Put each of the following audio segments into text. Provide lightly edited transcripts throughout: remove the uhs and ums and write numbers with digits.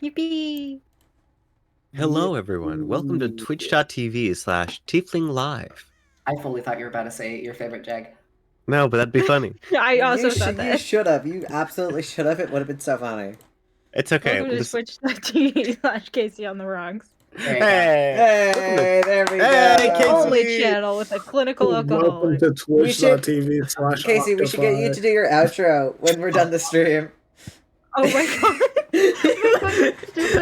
Yippee! Hello, everyone. Welcome to twitch.tv/Tiefling Live. I fully thought you were about to say your favorite Jegg. No, but that'd be funny. I also thought You that. should have. You absolutely should have. It would have been so funny. It's okay. Welcome to twitch.tv/Casey on the rocks. There you go. Hey! Hey, there we Hey, go. Casey! Only channel with a clinical alcoholic. Welcome to twitch.tv/Octopod. Casey, we should get you to do your outro when we're done the stream. Oh my god.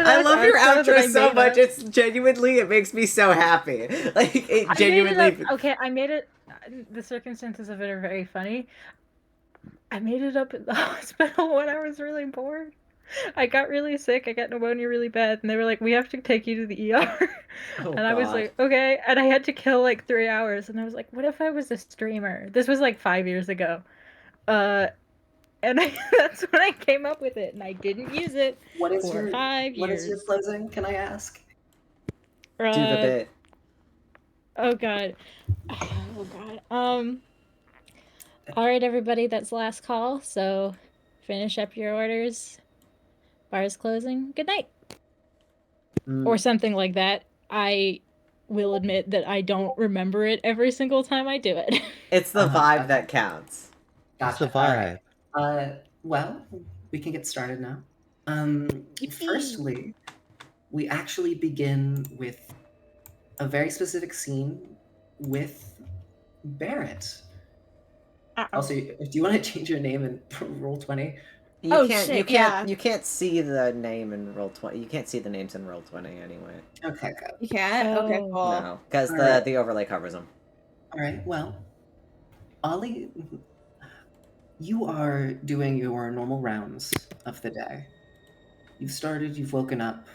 I love your outro so much. Up. It's genuinely, it makes me so happy. Like, it genuinely. Okay, I made it. The circumstances of it are very funny. I made it up at the hospital when I was really bored. I got really sick. I got pneumonia really bad, and they were like, "We have to take you to the ER." Oh, and I was like, "Okay." And I had to kill like 3 hours, and I was like, "What if I was a streamer?" This was like 5 years ago. And that's when I came up with it, and I didn't use it What is for your 5 years. What is your closing? Can I ask? do the bit. Oh god. Oh god. All right, everybody. That's last call. So, finish up your orders. Bar's closing. Good night. Or something like that. I will admit that I don't remember it every single time I do it. It's the vibe that counts. That's Gotcha. the vibe. Well, we can get started now. Firstly, we actually begin with a very specific scene with Barrett. Also, do you want to change your name in Roll20? You can't see the name in Roll20. You can't see the names in Roll20 anyway. Okay, good. You can't? Okay, cool. No, because the overlay covers them. All right, well, Alli, you are doing your normal rounds of the day. You've woken up,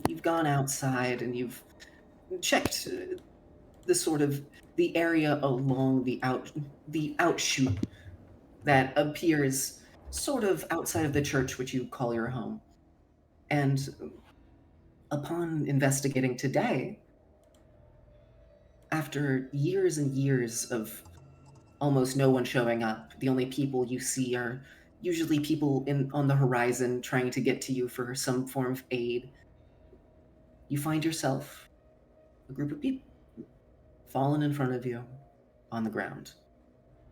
you've gone outside, and you've checked the area along the outshoot that appears sort of outside of the church which you call your home. And upon investigating today, after years and years of almost no one showing up, the only people you see are usually people on the horizon trying to get to you for some form of aid. You find yourself a group of people fallen in front of you on the ground,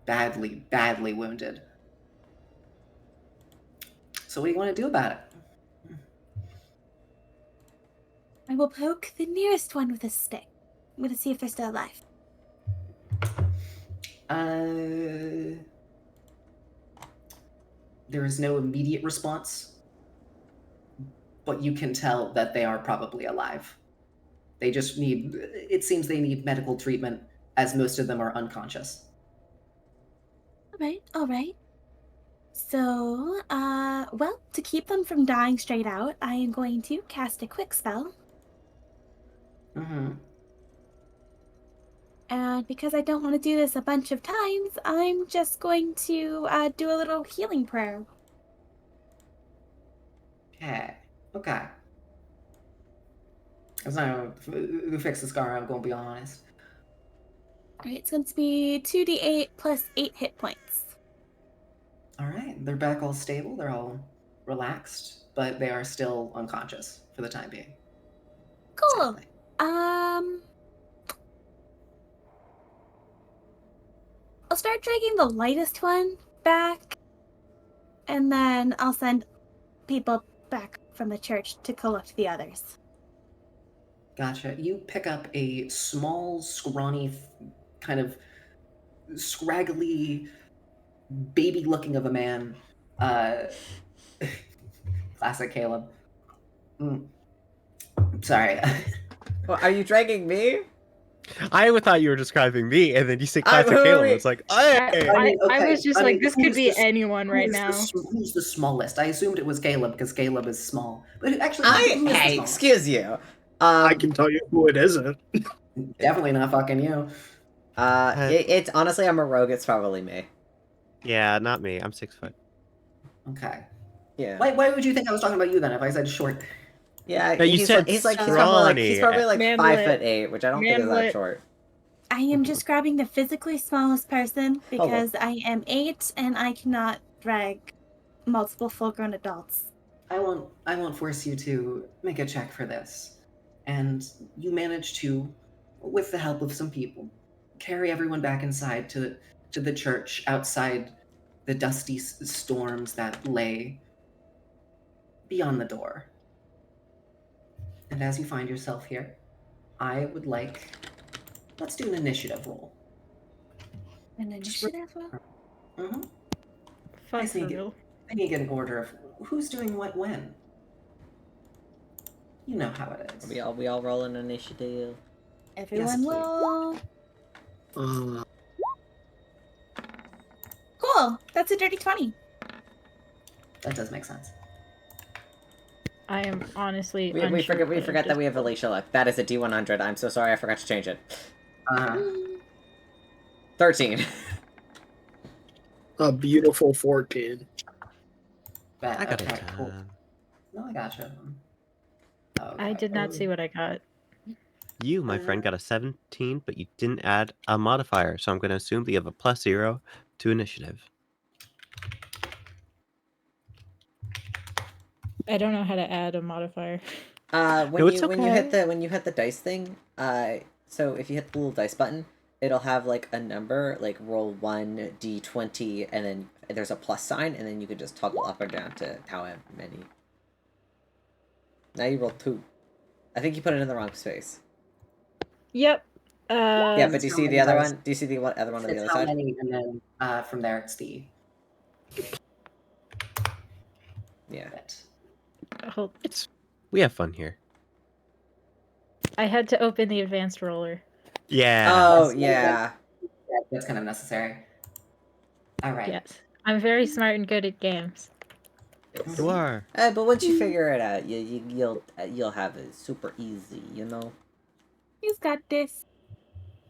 badly wounded. So what do you want to do about it? I will poke the nearest one with a stick. I'm going to see if they're still alive. There is no immediate response, but you can tell that they are probably alive. It seems they need medical treatment, as most of them are unconscious. All right. So, well, to keep them from dying straight out, I am going to cast a quick spell. Mm-hmm. And because I don't want to do this a bunch of times, I'm just going to do a little healing prayer. Okay. It's not who fix the scar, I'm going to be honest. Alright, it's going to be 2d8 plus 8 hit points. Alright, they're back all stable, they're all relaxed, but they are still unconscious for the time being. Cool. Exactly. I'll start dragging the lightest one back, and then I'll send people back from the church to collect the others. Gotcha. You pick up a small, scrawny, kind of scraggly, baby-looking of a man. Classic Caleb. Sorry. Well, are you dragging me? I thought you were describing me, and then you said classic Caleb. It's like, hey! I was just like, this could be anyone right now. Who's the smallest? I assumed it was Caleb, because Caleb is small. But actually, Hey, excuse you. I can tell you who it isn't. Definitely not fucking you. It's honestly, I'm a rogue. It's probably me. Yeah, not me. I'm 6 foot. Okay. Yeah. Why would you think I was talking about you then if I said short? Yeah, No, you said he's probably scrawny. 5'8", which I don't think is that short. I am just grabbing the physically smallest person because I am 8 and I cannot drag multiple full-grown adults. I won't force you to make a check for this. And you manage to, with the help of some people, carry everyone back inside to the church outside the dusty storms that lay beyond the door. And as you find yourself here, I would like, let's do an initiative roll. An initiative? Mm-hmm. Fuck for real. I need to get an order of who's doing what when. You know how it is. We all roll an initiative. Everyone please. roll. Uh, Cool. That's a dirty 20. That does make sense. I am honestly We unsure, forget that we have Alycia luck. That is a D100. I'm so sorry, I forgot to change it. 13. a beautiful 14. Bet. I got Okay, a 10. cool. No, I gotcha. Okay. I did not see what I got. You, my friend, got a 17, but you didn't add a modifier, so I'm going to assume that you have a +0 to initiative. I don't know how to add a modifier. When No, it's you hit okay. the dice thing, so if you hit the little dice button, it'll have like a number, like roll 1d20, and then there's a plus sign, and then you can just toggle up or down to however many. Now you roll 2. I think you put it in the wrong space. Yep. Yeah, but do you how see the many other dice? one? Do you see the other one on the It's other how side? many, and then from there it's the Yeah. bet. Hold. We have fun here. I had to open the advanced roller. Yeah. Oh, yeah. Yeah, that's kind of necessary. All right. Yes. I'm very smart and good at games. You are. But once you figure it out, you'll have it super easy, you know? He's got this.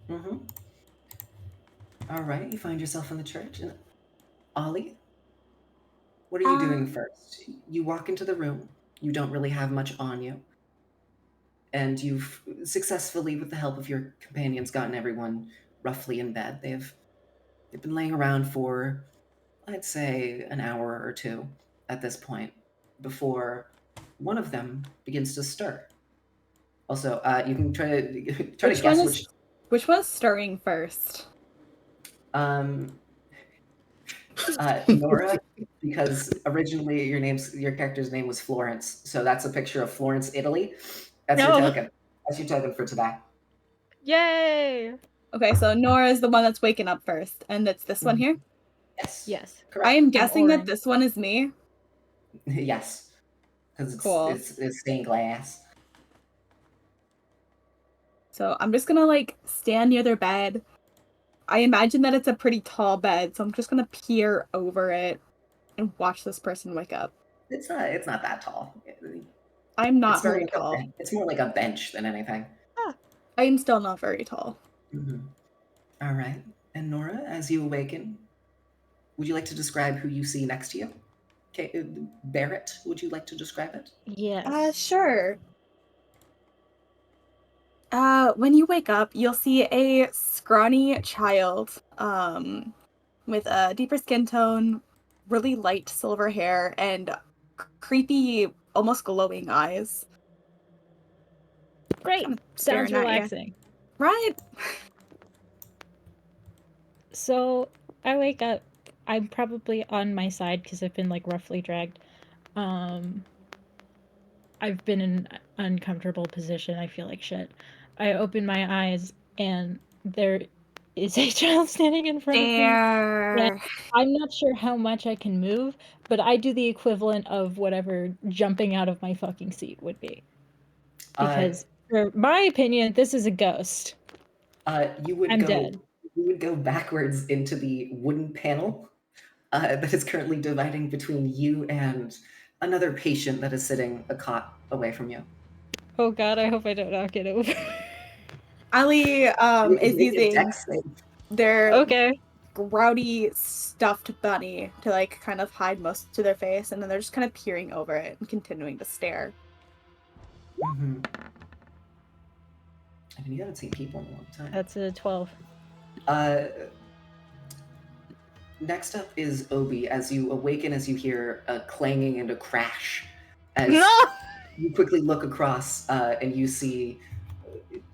Mm-hmm. All right, you find yourself in the church. And Ollie, what are you doing first? You walk into the room. You don't really have much on you. And you've successfully, with the help of your companions, gotten everyone roughly in bed. They've been laying around for, I'd say, an hour or two at this point before one of them begins to stir. Also, you can try to guess Which one's stirring first? Nora, because originally your character's name was Florence, so that's a picture of Florence, Italy. That's your token. That's your token for today. Yay! Okay, so Nora is the one that's waking up first, and it's this one here? Yes. Yes. Correct. I am guessing that orange. this one is me. Yes. Because Cool. it's stained glass. So I'm just gonna like stand near their bed. I imagine that it's a pretty tall bed, so I'm just gonna peer over it and watch this person wake up. It's not that tall. I'm not It's more very like tall. it's more like a bench than anything. I am still not very tall. Mm-hmm. All right. And Nora, as you awaken, would you like to describe who you see next to you? Okay, Barrett, would you like to describe it? Yes. Sure. When you wake up, you'll see a scrawny child, with a deeper skin tone, really light silver hair, and creepy, almost glowing eyes. Great. Kind of Sounds staring at you. relaxing. Right? So I wake up. I'm probably on my side because I've been like roughly dragged. I've been in an uncomfortable position. I feel like shit. I open my eyes and there is a child standing in front of me. There. I'm not sure how much I can move, but I do the equivalent of whatever jumping out of my fucking seat would be. Because, for my opinion, this is a ghost. You would I'm go. dead. You would go backwards into the wooden panel that is currently dividing between you and another patient that is sitting a cot away from you. Oh god, I hope I don't knock it over. Alli is Make a using dex save. their Okay. grouty stuffed bunny to like kind of hide most of their face, and then they're just kind of peering over it and continuing to stare. Mm-hmm. I mean, you haven't seen people in a long time. That's a 12. Next up is Obi. As you awaken, as you hear a clanging and a crash as No! you quickly look across and you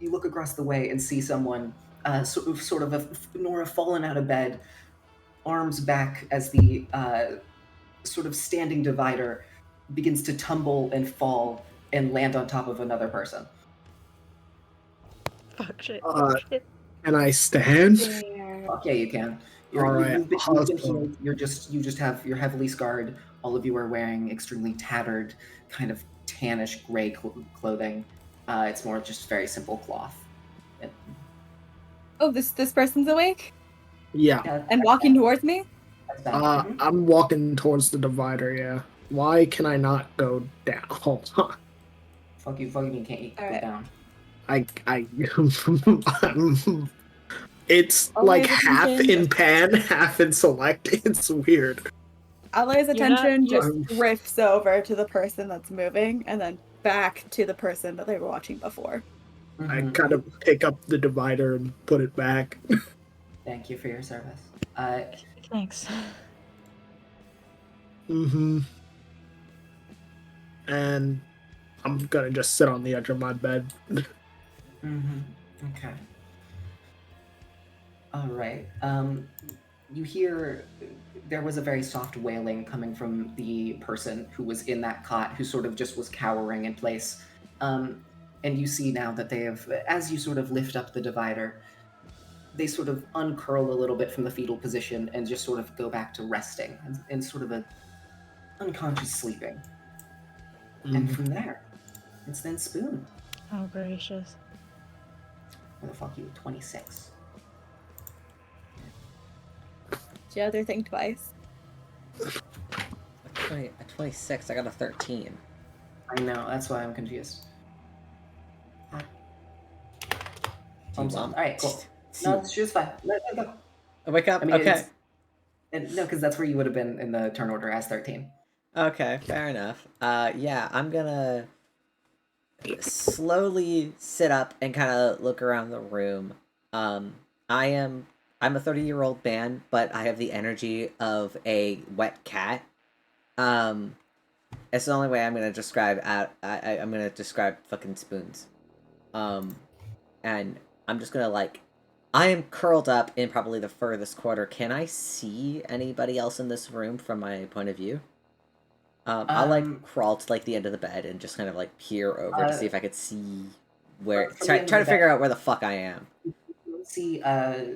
look across the way and see someone sort of Nora fallen out of bed, arms back as the sort of standing divider begins to tumble and fall and land on top of another person. Fuck shit. Uh, Fuck shit. Can I stand? Fuck yeah, you can. All right, You've been awesome. healed. You're heavily scarred. All of you are wearing extremely tattered, kind of tannish gray clothing. It's more just very simple cloth. And, Oh, this person's awake Yeah. and walking towards me. that's bad. Mhm. I'm walking towards the divider. Yeah. Why can I not go down? Hold on. Fuck you, you can't go Alright. down. It's All like my half attention- in pan, half in select. It's weird. Alli's You're not- attention just you're- drifts over to the person that's moving, and then back to the person that they were watching before. I Mhm. kind of pick up the divider and put it back. Thank you for your service. Thanks. Mm-hmm. And I'm gonna just sit on the edge of my bed. Okay. All right. You hear there was a very soft wailing coming from the person who was in that cot, who sort of just was cowering in place. And you see now that they have, as you sort of lift up the divider, they sort of uncurl a little bit from the fetal position and just sort of go back to resting and sort of a unconscious sleeping. And from there, it's then Spoon. Oh, gracious. Where the fuck you? 26. The other thing twice. A 26, I got a 13. I know, that's why I'm confused. Do you Thumbs up. want- Alright, cool. No, it's just fine. Let go. Wake up. I mean, Okay. no, because that's where you would have been in the turn order as 13. Okay, fair enough. Yeah, I'm gonna slowly sit up and kind of look around the room. I'm a 30-year-old man, but I have the energy of a wet cat. It's the only way I'm gonna describe. I'm gonna describe fucking Spoons. And I'm just gonna I am curled up in probably the furthest corner. Can I see anybody else in this room from my point of view? I'll crawl to the end of the bed and just kind of peer over to see if I could see where. from the Try end of to the figure out where the fuck I am. You can see, oh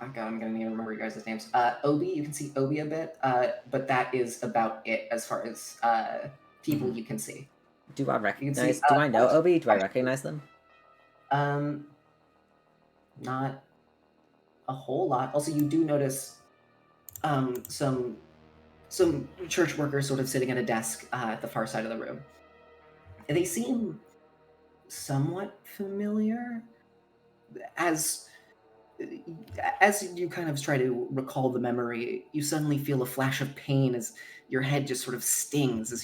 god, I'm gonna need to remember you guys' names. Obi, you can see Obi a bit, but that is about it as far as people you can see. Do I You can recognize? see, do I know Obi? Do I recognize them? Not a whole lot. Also, you do notice some church workers sort of sitting at a desk at the far side of the room. They seem somewhat familiar. As you kind of try to recall the memory, you suddenly feel a flash of pain as your head just sort of stings as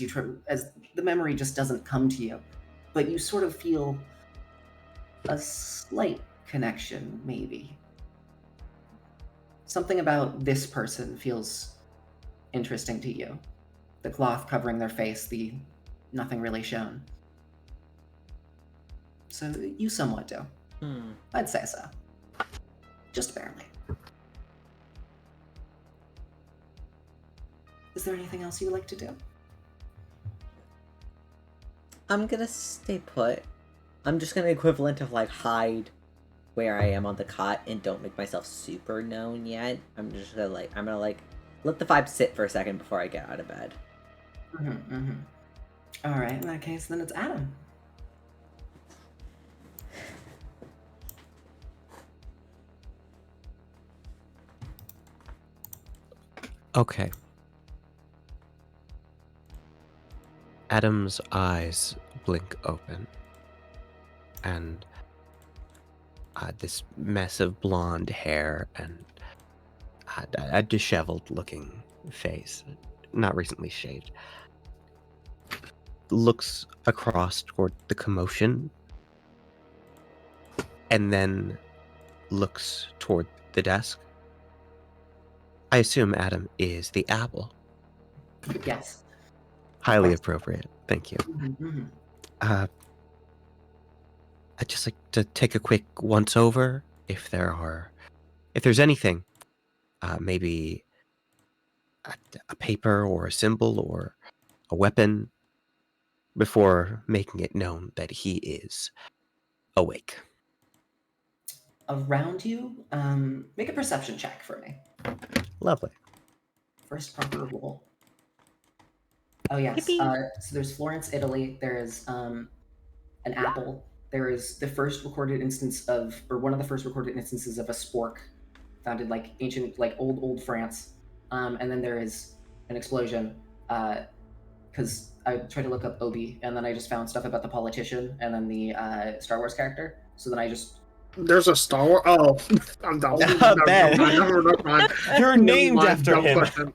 the memory just doesn't come to you. But you sort of feel a slight connection, maybe. Something about this person feels interesting to you. The cloth covering their face, the nothing really shown. So you somewhat do. I'd say so. Just barely. Is there anything else you would like to do? I'm gonna stay put. I'm just gonna equivalent of hide where I am on the cot and don't make myself super known yet. I'm just gonna let the vibe sit for a second before I get out of bed. All right, in that case, then it's Adam. Okay. Adam's eyes blink open, and this mess of blonde hair and a disheveled-looking face, not recently shaved, looks across toward the commotion, and then looks toward the desk. I assume Adam is the apple. Yes. Highly appropriate. Thank you. Mhm. I'd just like to take a quick once over if there's anything, maybe a paper or a symbol or a weapon, before making it known that he is awake. Around you, make a perception check for me. Lovely. First proper roll. Oh yes. Yippee. So there's Florence, Italy. There's an apple. There is the first recorded instance of, or one of the first recorded instances of a spork found in like ancient, like old France. And then there is an explosion. Because I tried to look up Obi, and then I just found stuff about the politician and then the Star Wars character. So then I just There's a Star Wars. Oh, I'm dumb. Ben. Never mind. You're Never named mind, after dumb him. question.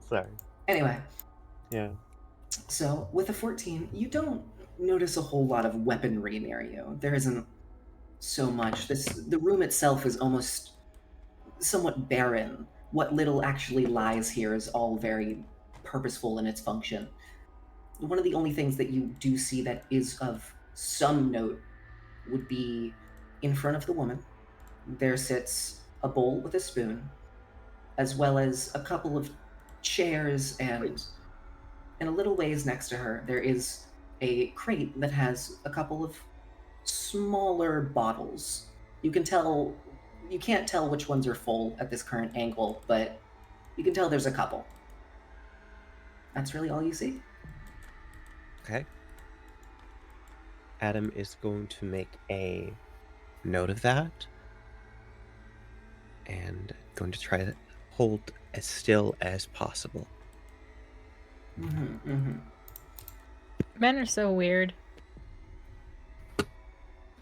Sorry. anyway. Yeah. So with a 14, you don't notice a whole lot of weaponry near you. There isn't so much. The room itself is almost somewhat barren. What little actually lies here is all very purposeful in its function. One of the only things that you do see that is of some note would be in front of the woman. There sits a bowl with a spoon, as well as a couple of chairs, and in a little ways next to her, there is a crate that has a couple of smaller bottles. You can't tell which ones are full at this current angle, but you can tell there's a couple. That's really all you see. Okay. Adam is going to make a note of that and going to try to hold as still as possible. Men are so weird.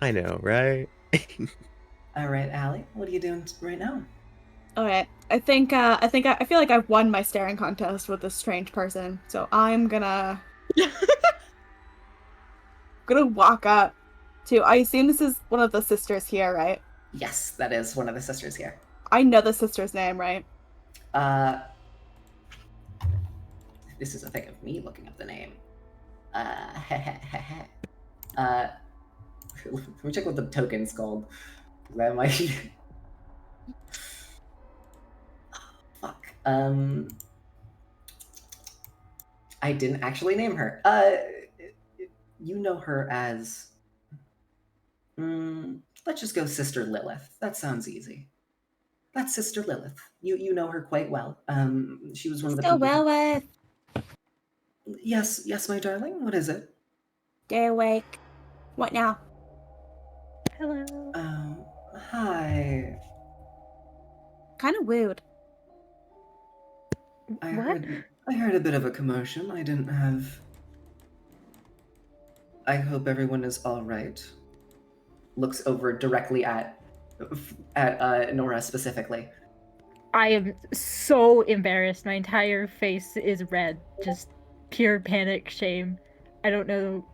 I know, right? All right, Alli, what are you doing right now? Okay, I feel like I've won my staring contest with this strange person, so I'm gonna walk up to. I assume this is one of the sisters here, right? Yes, that is one of the sisters here. I know the sister's name, right? This is a thing of me looking up the name. Let me check what the token's called. That might. Fuck. I didn't actually name her. You know her as. Let's just go Sister Lilith. That sounds easy. That's Sister Lilith. You know her quite well. She was one of the people. Lilith. Yes, my darling. What is it? Stay awake. What now? Hello. Hi. Kind of rude. I What? heard a bit of a commotion. I hope everyone is all right. Looks over directly at Nora specifically. I am so embarrassed. My entire face is red. Just pure panic, shame. I don't know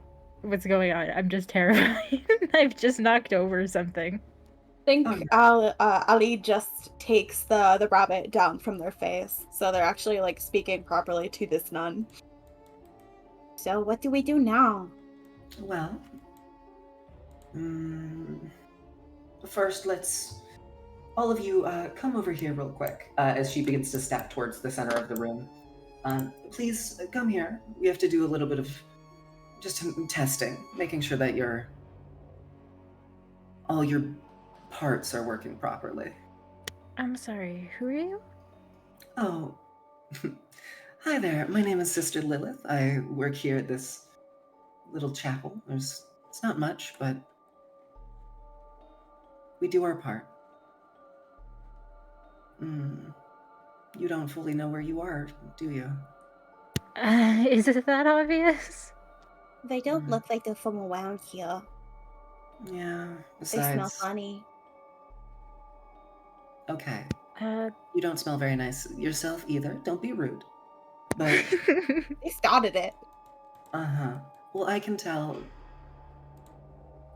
what's going on. I'm just terrified. I've just knocked over something. I think Alli just takes the rabbit down from their face, so they're actually like speaking properly to this nun. So what do we do now? Well, first let's all of you come over here real quick as she begins to step towards the center of the room. Please come here. We have to do a little bit of just some testing, making sure that all your parts are working properly. I'm sorry, who are you? Oh, hi there. My name is Sister Lilith. I work here at this little chapel. It's not much, but we do our part. You don't fully know where you are, do you? Is it that obvious? They don't look like they're from around here. Yeah, They smell besides... funny. Okay. You don't smell very nice yourself either. Don't be rude. But... They started it. Uh-huh. Well, I can tell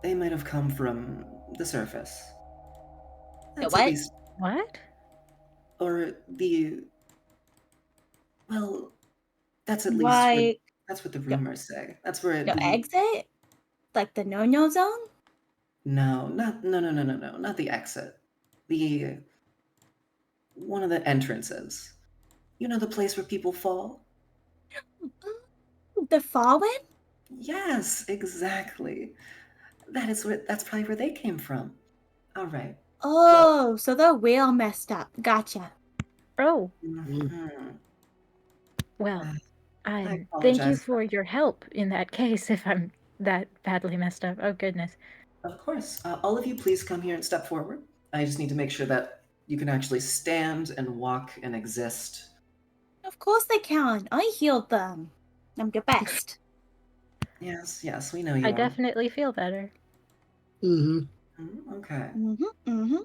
they might have come from the surface. That's what? at least... What? Or the... Well, that's at least... Like That's what the rumors say. That's where No the exit? Like the no-no zone? no, not the exit. The one of the entrances. You know the place where people fall? The Fallen? Yes, exactly. That's probably where they came from. All right. Oh, so the whale messed up. Gotcha. Oh, Mhm. well, I thank you apologize. for your help in that case if I'm that badly messed up. Oh, goodness. Of course. All of you, please come here and step forward. I just need to make sure that you can actually stand and walk and exist. Of course they can. I healed them. I'm the best. Yes, we know you I are. definitely feel better. Okay. Mm-hmm.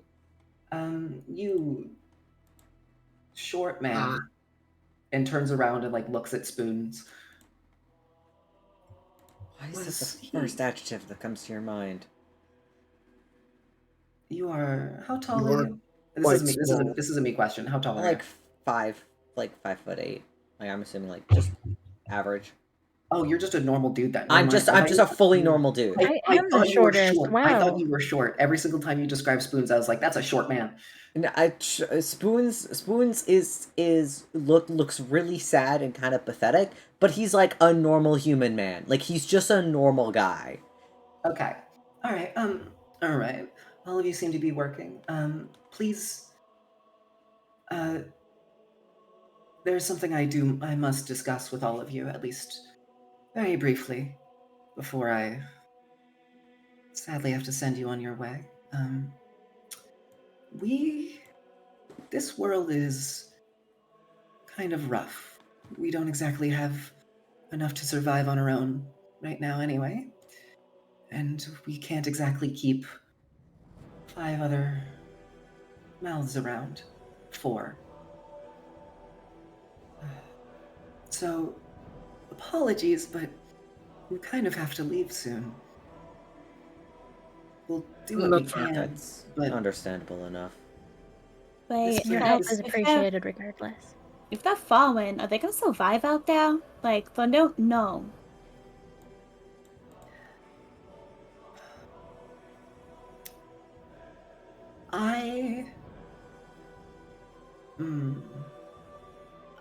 You short Ah, man, and turns around and like looks at Spoons. Why is that Was the he? first adjective that comes to your mind? You are. How tall you are are you? This is quite me. small. This is a me question. How tall are you? Like 5'8". Like I'm assuming like just average. Oh, you're just a normal dude then. Never I'm mind. just I'm just a fully normal dude. I am the thought you were shortest. short. I thought Wow. you were short. Every single time you describe Spoons, I was like, that's a short man. And Spoons is looks really sad and kind of pathetic, but he's like a normal human man. Like he's just a normal guy. Okay. All right. All right. All of you seem to be working. Please. Uh, there's something I must discuss with all of you, at least very briefly, before I sadly have to send you on your way. We. This world is kind of rough. We don't exactly have enough to survive on our own right now, anyway. And we can't exactly keep 5 other mouths around. 4. So, apologies, but we kind of have to leave soon. We'll do what we That's fair. can, That's but understandable enough. Wait, Your Yeah, help this- is appreciated regardless. if they're fallen, are they gonna survive out there? Like, I don't know. I. Hmm.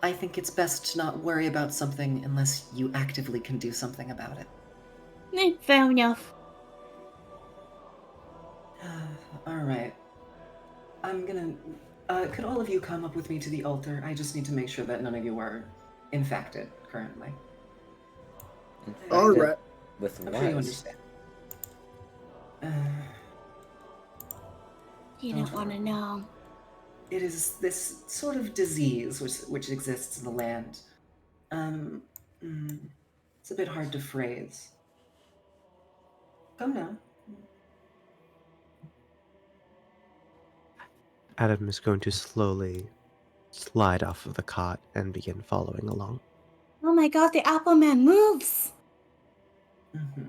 I think it's best to not worry about something unless you actively can do something about it. Fair enough. All right. I'm gonna. Could all of you come up with me to the altar? I just need to make sure that none of you are infected currently. All Infected right. with I'm what? sure you understand. You Don't don't want to worry. know. It is this sort of disease which exists in the land. Um, it's a bit hard to phrase. Come now. Adam is going to slowly slide off of the cot and begin following along. Oh my god, the Apple Man moves! Mm-hmm.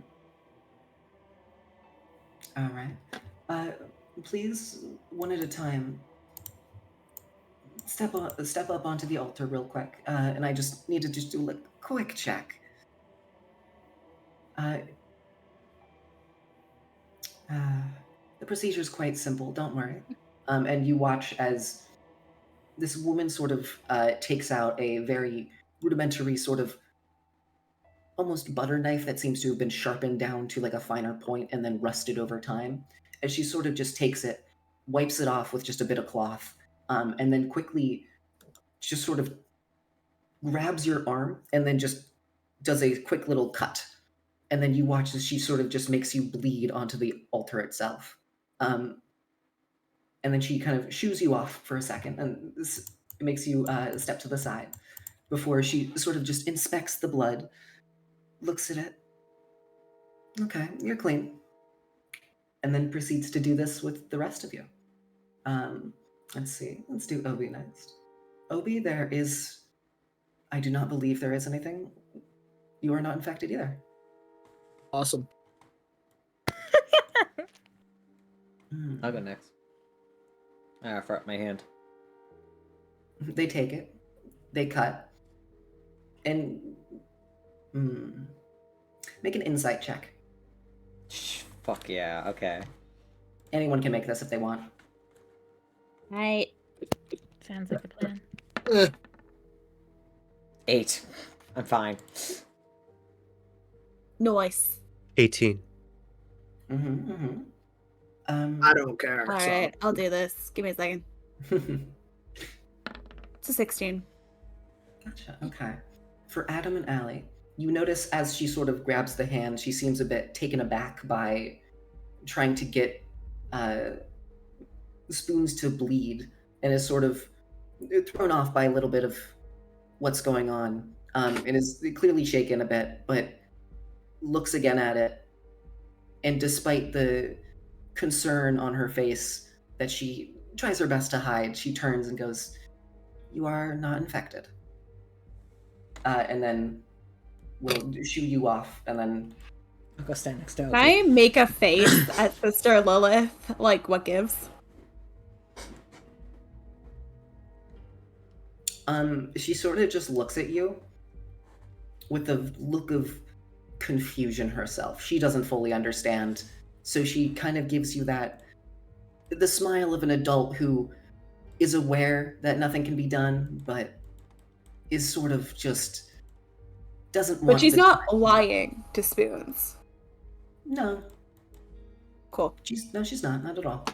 All right. Please, one at a time, step up onto the altar real quick, and I just need to just do a quick check. Uh, the procedure is quite simple. Don't worry. And you watch as this woman sort of takes out a very rudimentary sort of almost butter knife that seems to have been sharpened down to like a finer point and then rusted over time. As she sort of just takes it, wipes it off with just a bit of cloth, and then quickly just sort of grabs your arm and then just does a quick little cut. And then you watch as she sort of just makes you bleed onto the altar itself. And then she kind of shoos you off for a second and this makes you step to the side before she sort of just inspects the blood, looks at it. Okay, you're clean. And then proceeds to do this with the rest of you. Let's see. Let's do Obi next. Obi, I do not believe there is anything. You are not infected either. Awesome. I'll go next. I offer up my hand. They take it, they cut, and Make an insight check. Fuck yeah, okay. Anyone can make this if they want. Right. Sounds like a plan. 8. I'm fine. Nice. 18. I don't care. All so. right, I'll do this. Give me a second. It's a 16. Gotcha. Okay. For Adam and Alli, you notice as she sort of grabs the hand, she seems a bit taken aback by trying to get spoons to bleed, and is sort of thrown off by a little bit of what's going on, and is clearly shaken a bit, but looks again at it, and despite the concern on her face that she tries her best to hide, she turns and goes, "You are not infected." And then will shoo you off, and then I'll go stand next to Can I make a face at Sister Lilith? Like, what gives? she sort of just looks at you with a look of confusion herself. She doesn't fully understand, so she kind of gives you the smile of an adult who is aware that nothing can be done, but is sort of just doesn't want. But she's not lying to Spoons. No. Cool. She's not at all.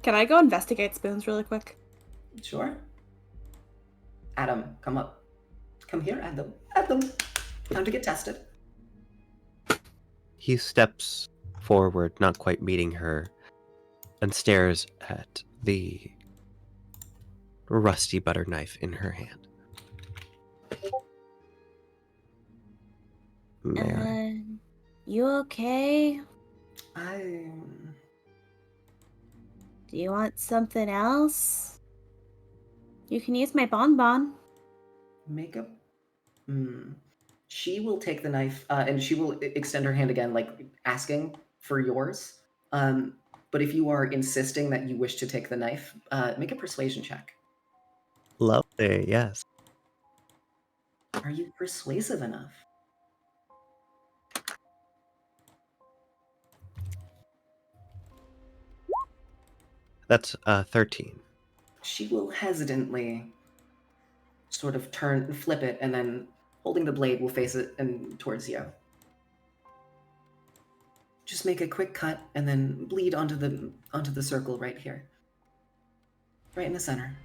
Can I go investigate Spoons really quick? Sure. Adam, come up. Come here, Adam. Adam. Time to get tested. He steps forward, not quite meeting her, and stares at the rusty butter knife in her hand. Mary. You okay? Do you want something else? You can use my bonbon. Makeup. She will take the knife, and she will extend her hand again, like asking for yours. But if you are insisting that you wish to take the knife, make a persuasion check. Lovely, yes. Are you persuasive enough? That's 13. She will hesitantly sort of flip it, and then holding the blade will face it and towards you. Just make a quick cut and then bleed onto the circle right here. Right in the center.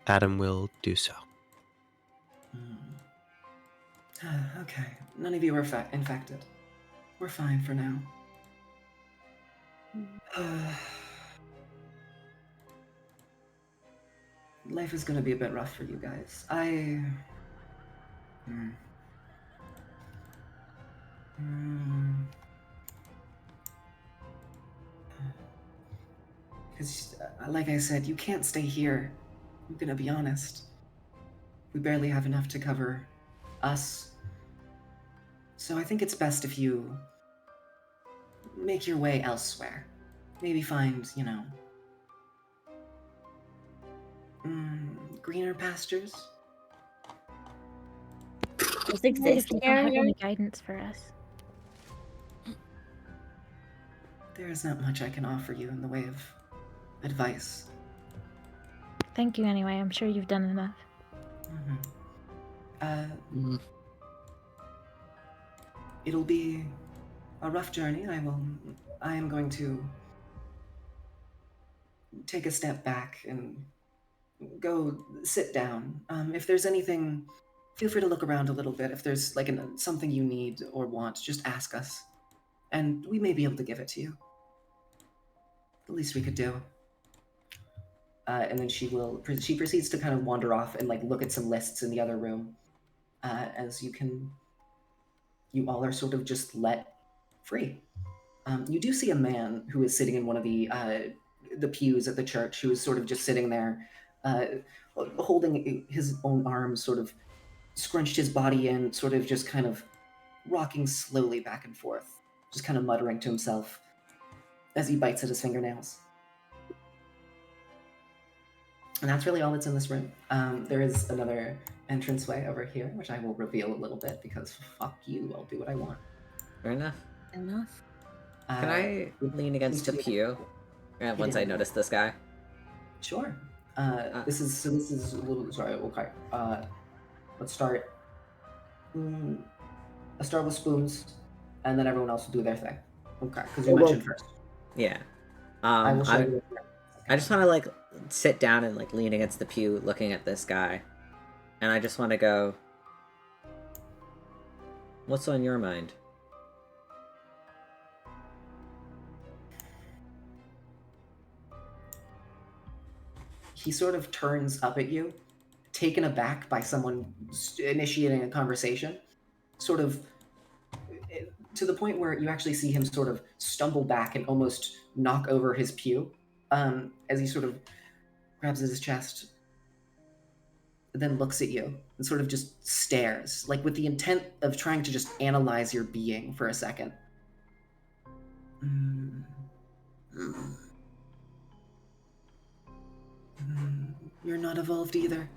Adam will do so. Okay, none of you are infected. We're fine for now. Life is going to be a bit rough for you guys. Because, like I said, you can't stay here. I'm going to be honest. We barely have enough to cover us. So I think it's best if you make your way elsewhere. Maybe find, greener pastures. Does If exist you don't have here? any guidance for us. There is not much I can offer you in the way of advice. Thank you anyway. I'm sure you've done enough. It'll be a rough journey. I am going to take a step back and go sit down. If there's anything, feel free to look around a little bit. If there's like something you need or want, just ask us, and we may be able to give it to you. The least we could do. And then she proceeds to kind of wander off and like look at some lists in the other room. As you all are sort of just let free. You do see a man who is sitting in one of the pews at the church, who is sort of just sitting there, holding his own arms, sort of scrunched his body in, sort of just kind of rocking slowly back and forth, just kind of muttering to himself as he bites at his fingernails. And that's really all that's in this room. There is another entranceway over here, which I will reveal a little bit because fuck you, I'll do what I want. Fair enough. Enough. Can I lean against the pew once I notice this guy? Sure. This is a little sorry. Okay. Let's start. Let's start with spoons, and then everyone else will do their thing. Okay, because you mentioned first. Yeah. I will show you. I just want to like sit down and like lean against the pew, looking at this guy, and I just want to go. What's on your mind? He sort of turns up at you, taken aback by someone initiating a conversation, sort of to the point where you actually see him sort of stumble back and almost knock over his pew as he sort of grabs at his chest, then looks at you and sort of just stares, like with the intent of trying to just analyze your being for a second. You're not evolved either.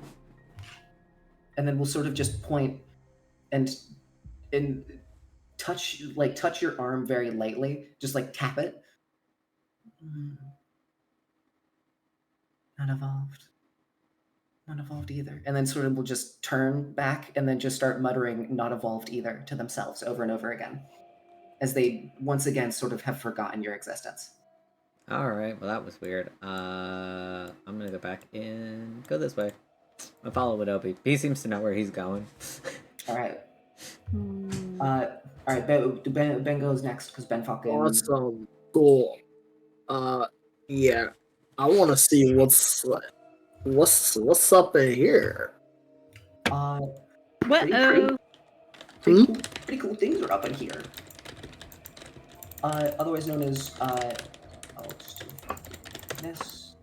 And then we'll sort of just point and touch your arm very lightly, just like tap it. Not evolved. Not evolved either. And then sort of will just turn back and then just start muttering not evolved either to themselves over and over again, as they once again sort of have forgotten your existence. Alright, well that was weird. I'm gonna go back and go this way. I follow Winobi. He seems to know where he's going. Alright. Alright, Ben goes next because Ben fucking... Awesome. Cool. Yeah. I want to see what's up in here. What-oh? Pretty cool things are up in here. Otherwise known as, I'll just do this.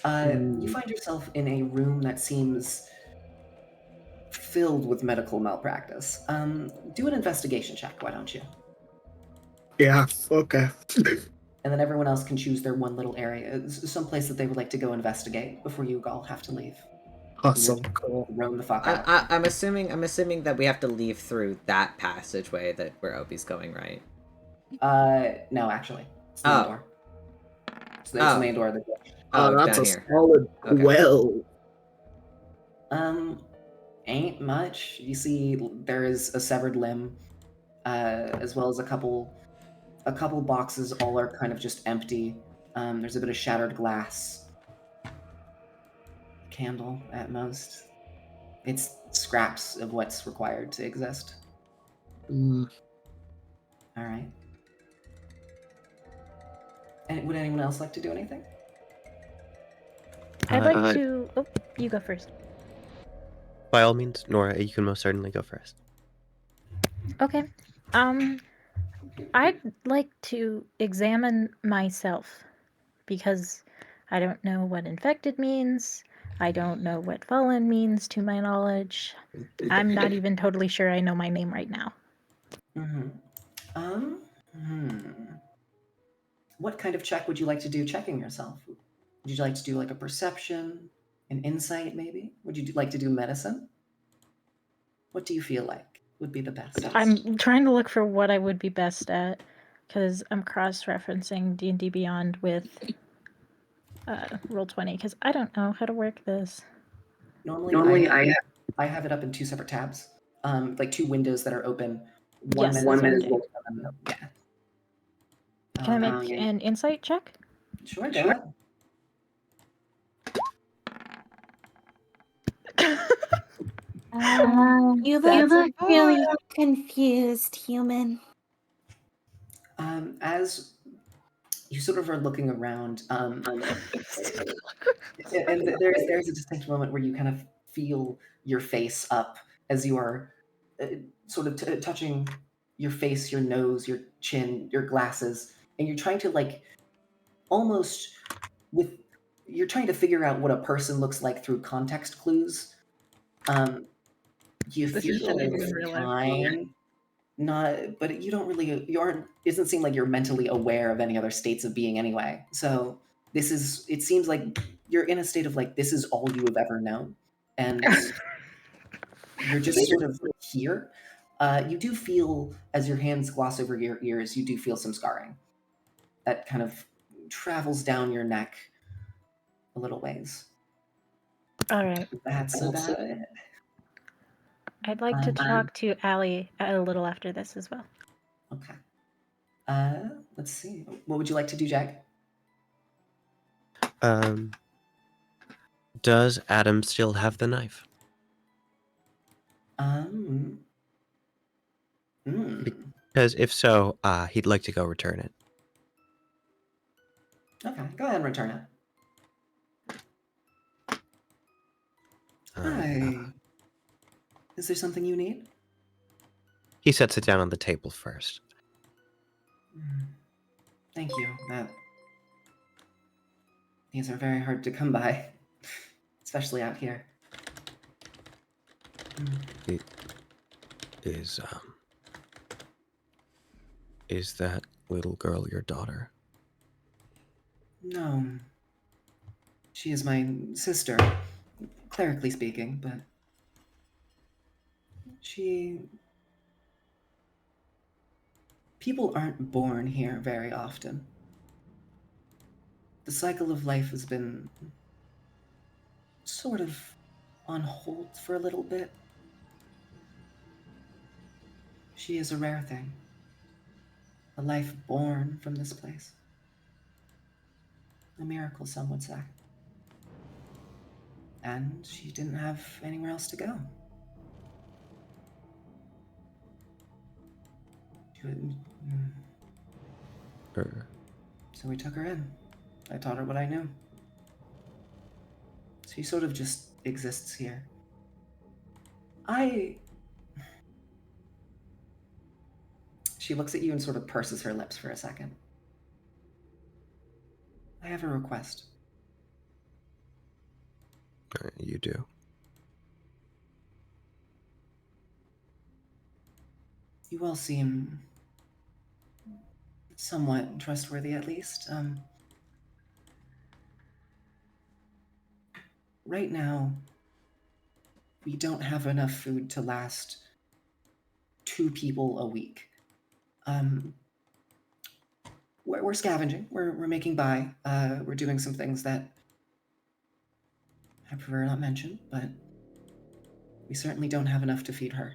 You find yourself in a room that seems filled with medical malpractice. Do an investigation check, why don't you? Yeah, okay. And then everyone else can choose their one little area, some place that they would like to go investigate before you all have to leave. Awesome, cool. Roam the fuck out. I'm assuming that we have to leave through that passageway that where Obi's going, right? No, actually. It's the main door. It's the main door of the ditch. That's down a here. solid well. Ain't much. You see there is a severed limb, as well as a couple boxes. All are kind of just empty. There's a bit of shattered glass. Candle at most. It's scraps of what's required to exist. All right. And would anyone else like to do anything? I'd like to... Oh, you go first. By all means, Nora, you can most certainly go first. Okay. I'd like to examine myself because I don't know what infected means. I don't know what fallen means to my knowledge. I'm not even totally sure I know my name right now. What kind of check would you like to do checking yourself? Would you like to do like a perception, an insight maybe? Would you like to do medicine? What do you feel like would be the best? I'm trying to look for what I would be best at because I'm cross-referencing D&D Beyond with Roll20 because I don't know how to work this. Normally I have it up in two separate tabs, like two windows that are open. One Yes, minute. Yeah. Can I make an insight check? Sure, go ahead. You look really confused, human. As you sort of are looking around, and there's a distinct moment where you kind of feel your face up as you are sort of touching your face, your nose, your chin, your glasses, and you're trying to like almost you're trying to figure out what a person looks like through context clues. You feel fine. But you don't really, doesn't seem like you're mentally aware of any other states of being anyway. So it seems like you're in a state of like, this is all you have ever known. And you're just sort of here. You do feel, as your hands gloss over your ears, you do feel some scarring that kind of travels down your neck a little ways. All right. That's about it. I'd like to talk to Alli a little after this as well. Okay. Let's see. What would you like to do, Jegg? Does Adam still have the knife? Because if so, he'd like to go return it. Okay, go ahead and return it. Hi. Is there something you need? He sets it down on the table first. Thank you. These are very hard to come by, especially out here. Is that little girl your daughter? No. She is my sister, clerically speaking, but people aren't born here very often. The cycle of life has been sort of on hold for a little bit. She is a rare thing. A life born from this place. A miracle, some would say. And she didn't have anywhere else to go. So we took her in. I taught her what I knew. She sort of just exists here. She looks at you and sort of purses her lips for a second. I have a request. You do. You all seem somewhat trustworthy, at least. Right now, we don't have enough food to last 2 people a week. We're scavenging. We're making by. We're doing some things that I prefer not mention, but we certainly don't have enough to feed her.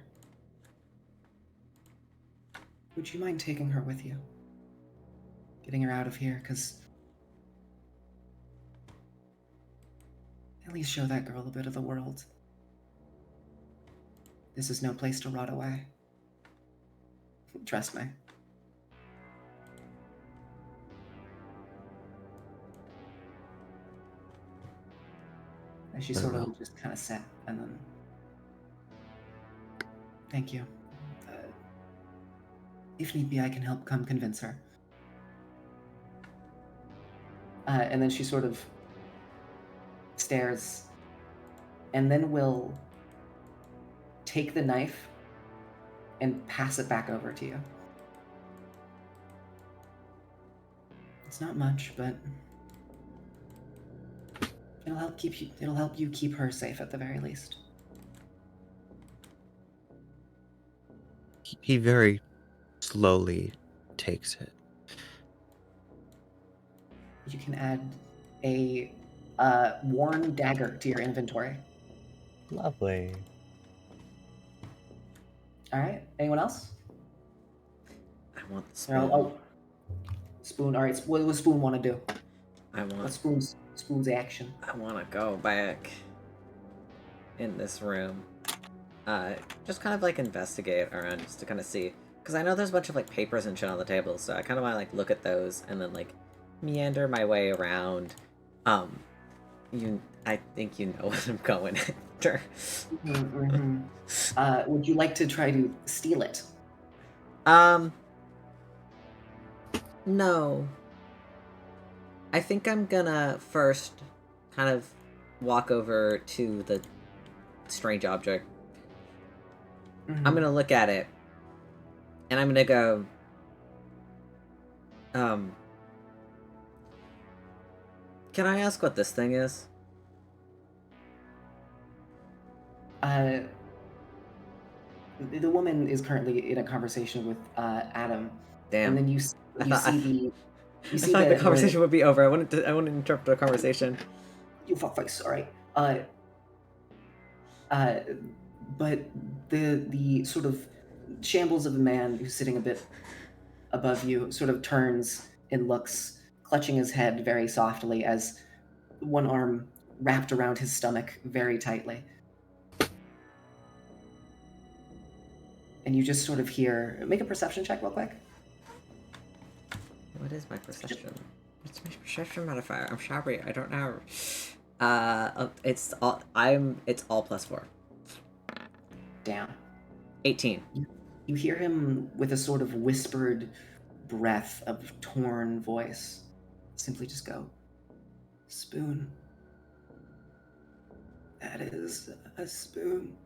Would you mind taking her with you? Getting her out of here, because at least show that girl a bit of the world. This is no place to rot away. Trust me. And she sort of just kind of sat, and then... Thank you. If need be, I can help come convince her. And then she sort of stares, and then will take the knife and pass it back over to you. It's not much, but it'll help you keep her safe at the very least. He very slowly takes it. You can add a worn dagger to your inventory. Lovely. All right. Anyone else? I want the spoon. Oh, spoon. All right. What does Spoon want to do? What's Spoon's action? I want to go back in this room. Just kind of like investigate around just to kind of see, because I know there's a bunch of like papers and shit on the table, so I kind of want to like look at those and then like meander my way around. I think you know what I'm going after. Would you like to try to steal it? No. I think I'm gonna first kind of walk over to the strange object. I'm gonna look at it, and I'm gonna go, Can I ask what this thing is? The woman is currently in a conversation with Adam. Damn. And then you I see the I thought the conversation would be over. I wouldn't interrupt the conversation. You fuckface, alright. But the sort of shambles of a man who's sitting a bit above you sort of turns and looks, clutching his head very softly as one arm wrapped around his stomach very tightly. And you just sort of hear, make a perception check real quick. What is my perception? What's my perception modifier? I'm sorry, I don't know. It's all +4. Down. 18. You hear him with a sort of whispered breath of torn voice simply just go, "Spoon. That is a spoon."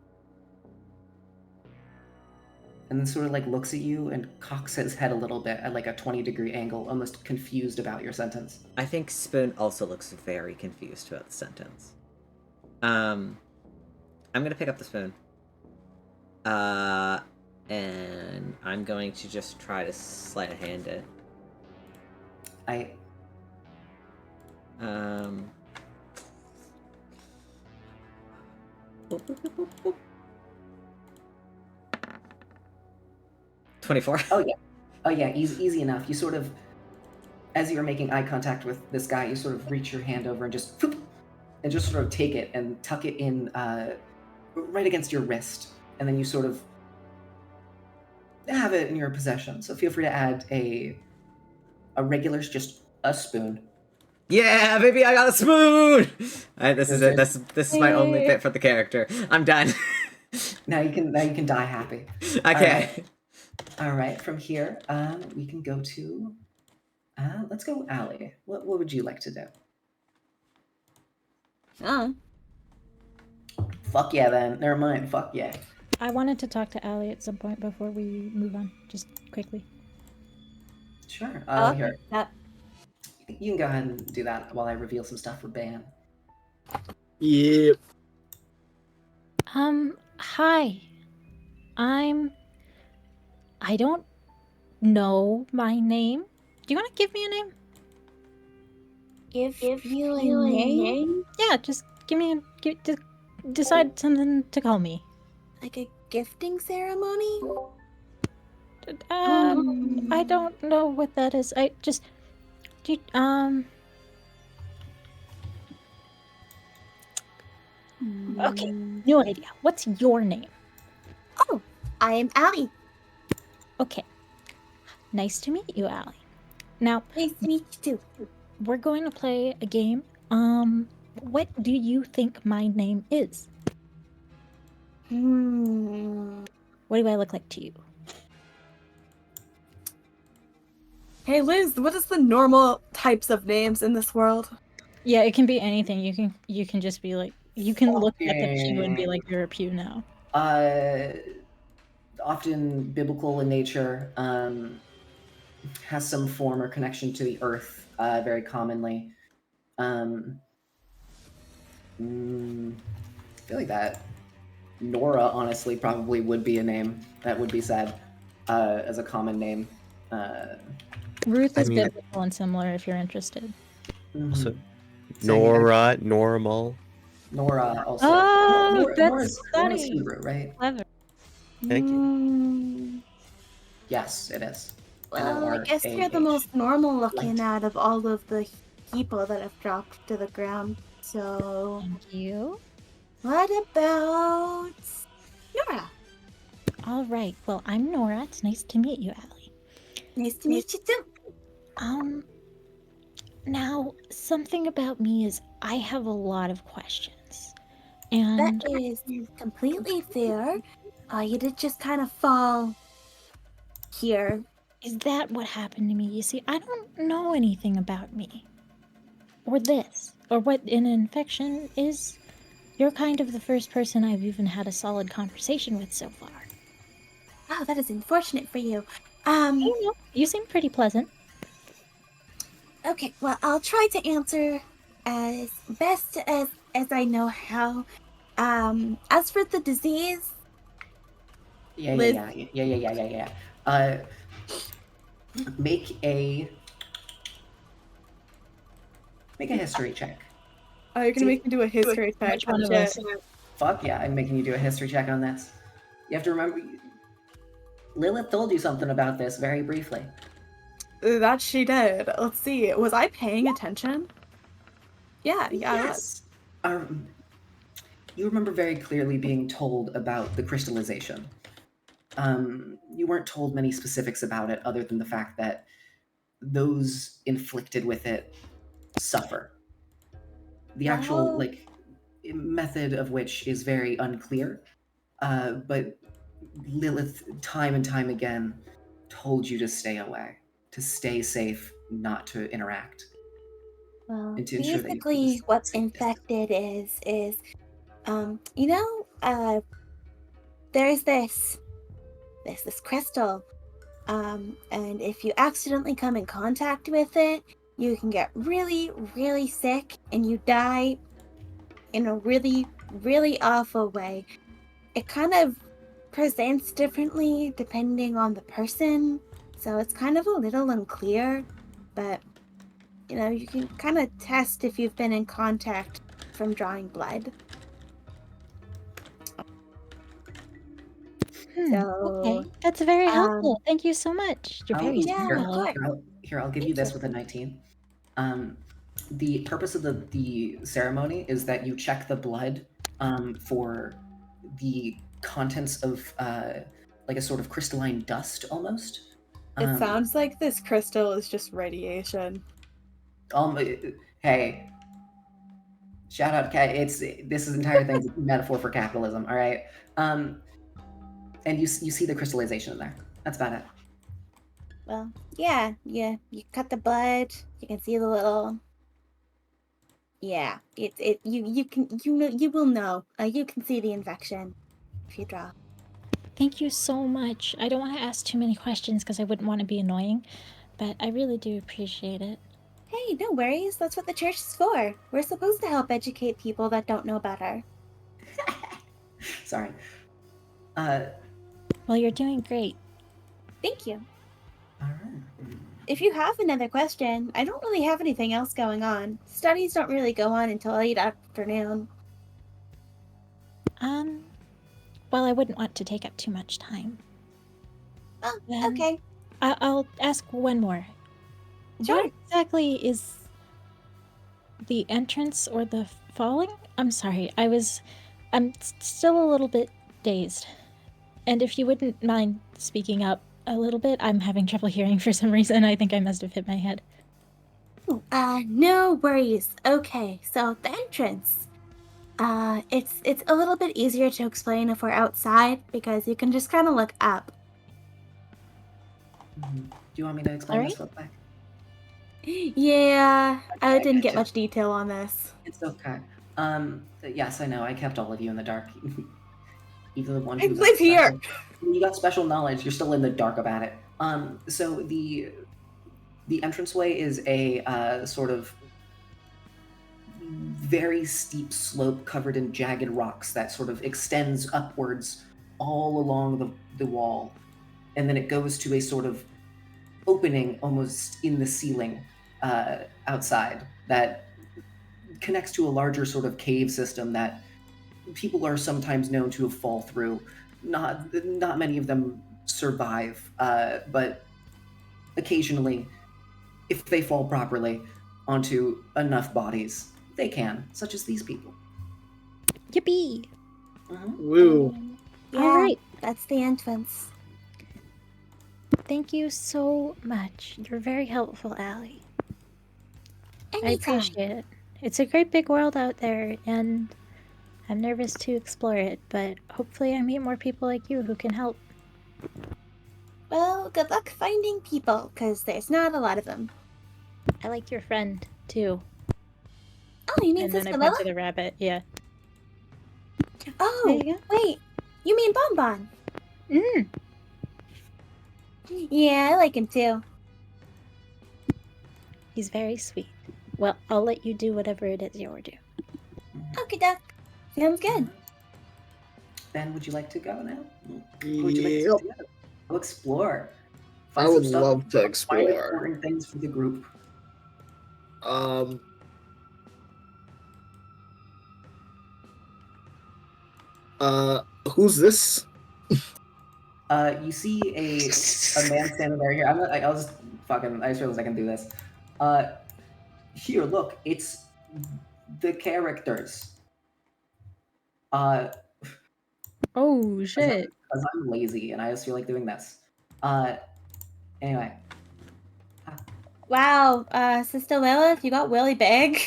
And then sort of like looks at you and cocks his head a little bit at like a 20-degree angle, almost confused about your sentence. I think Spoon also looks very confused about the sentence. I'm gonna pick up the spoon. And I'm going to just try to sleight of hand it. Boop, boop, boop, boop, boop. 24. Oh yeah, easy enough. You sort of, as you're making eye contact with this guy, you sort of reach your hand over and just sort of take it and tuck it in right against your wrist, and then you sort of have it in your possession. So feel free to add a regular, just a spoon. Yeah, baby, I got a spoon. This is it. This is my only bit for the character. I'm done. Now you can die happy. Okay. All right. From here, we can go to. Let's go, Alli. What would you like to do? Fuck yeah, then. Never mind. Fuck yeah. I wanted to talk to Alli at some point before we move on, just quickly. Sure. Here. That. You can go ahead and do that while I reveal some stuff for Ban. Yep. Hi. I don't know my name. Do you want to give me a name? Give you a name? Yeah, just decide something to call me. Like a gifting ceremony? I don't know what that is. Okay, no idea. What's your name? Oh, I am Alli. Okay. Nice to meet you, Alli. Now, Nice to meet you too. we're going to play a game. What do you think my name is? What do I look like to you? Hey Liz, what is the normal types of names in this world? Yeah, it can be anything. You can just be like, you can look at the pew and be like, you're a pew now. Often biblical in nature, has some form or connection to the earth, very commonly. I feel like that Nora, honestly, probably would be a name that would be said as a common name. Ruth is biblical and similar if you're interested. Also, Nora, normal. Nora also. Oh, that's Nora's funny. Hebrew, right? Clever. Thank you. Yes, it is. Well, I guess you're the most normal looking out of all of the people that have dropped to the ground. So, Thank you. what about Nora? All right. Well, I'm Nora. It's nice to meet you, Alli. Nice to meet you too. Now, something about me is I have a lot of questions. And That is completely fair. You did just kind of fall here. is that what happened to me? You see, I don't know anything about me. Or this. Or what an infection is. You're kind of the first person I've even had a solid conversation with so far. Oh, that is unfortunate for you. You know, you seem pretty pleasant. Okay, well, I'll try to answer as best as I know how. As for the disease, Liz- Yeah. Make a history check. Oh, you're gonna See- make me do a history check. Which one of Shit. us? Fuck yeah, I'm making you do a history check on this. You have to remember, Lilith told you something about this very briefly. That she did. Let's see. Was I paying attention? Yeah, I was. You remember very clearly being told about the crystallization. You weren't told many specifics about it other than the fact that those inflicted with it suffer. The actual Well, method of which is very unclear, but Lilith, time and time again, told you to stay away, to stay safe, not to interact, well, and to ensure that you keep basically a what safe distance. infected is there's this crystal. And if you accidentally come in contact with it, you can get really, really sick and you die in a really, really awful way. It kind of presents differently depending on the person, so it's kind of a little unclear, but you can kind of test if you've been in contact from drawing blood. So, Okay, that's very um, helpful. Thank you so much. You're very yeah, smart, of Alli. course. I'll give you Thank this you. with a 19. The purpose of the ceremony is that you check the blood for the contents of like a sort of crystalline dust almost. it sounds like this crystal is just radiation. Hey, shout out, this entire thing's a metaphor for capitalism. All right, and you see the crystallization in there. That's about it. Well, yeah, you cut the blood. You can see the little. Yeah, you will know. You can see the infection if you draw. Thank you so much. I don't want to ask too many questions because I wouldn't want to be annoying, but I really do appreciate it. Hey, no worries. That's what the church is for. We're supposed to help educate people that don't know better. Sorry. Well, you're doing great. Thank you. All right. If you have another question, I don't really have anything else going on. Studies don't really go on until late afternoon. Well, I wouldn't want to take up too much time. Oh, okay. I'll ask one more. Sure. What exactly is the entrance or the falling? I'm sorry. I'm still a little bit dazed. And if you wouldn't mind speaking up a little bit, I'm having trouble hearing for some reason. I think I must have hit my head. No worries. Okay, so the entrance. It's a little bit easier to explain if we're outside because you can just kind of look up. Do you want me to explain this real quick? Yeah, I didn't get gotcha. much detail on this. It's okay. Yes, I know. I kept all of you in the dark. Even the ones I who got live here. special- You got special knowledge. You're still in the dark about it. So the entranceway is a sort of very steep slope covered in jagged rocks that sort of extends upwards all along the wall, and then it goes to a sort of opening almost in the ceiling outside that connects to a larger sort of cave system that people are sometimes known to have fall through. Not many of them survive, but occasionally, if they fall properly onto enough bodies, they can, such as these people. Yippee! Woo. Yeah, All right. that's the entrance. Thank you so much. You're very helpful, Alli. I Anytime. appreciate it. It's a great big world out there, and I'm nervous to explore it, but hopefully I meet more people like you who can help. Well, good luck finding people, because there's not a lot of them. I like your friend, too. Oh, you mean And then Sister I point Lila? to the rabbit, yeah. Oh, There you go. wait. You mean Bonbon? Mm. Yeah, I like him too. He's very sweet. Well, I'll let you do whatever it is you do. Okay, duck. Sounds good. Ben, would you like to go now? What Yep. would you like to do? Go explore. I Find would some stuff. love to Find explore. important things for the group. Who's this? You see a man standing there. Here, I'll just fucking. I just realized I can do this. Here, look. It's the characters. Oh shit! Because I'm lazy and I just feel like doing this. Anyway. Wow, Sister Lilith, you got really big.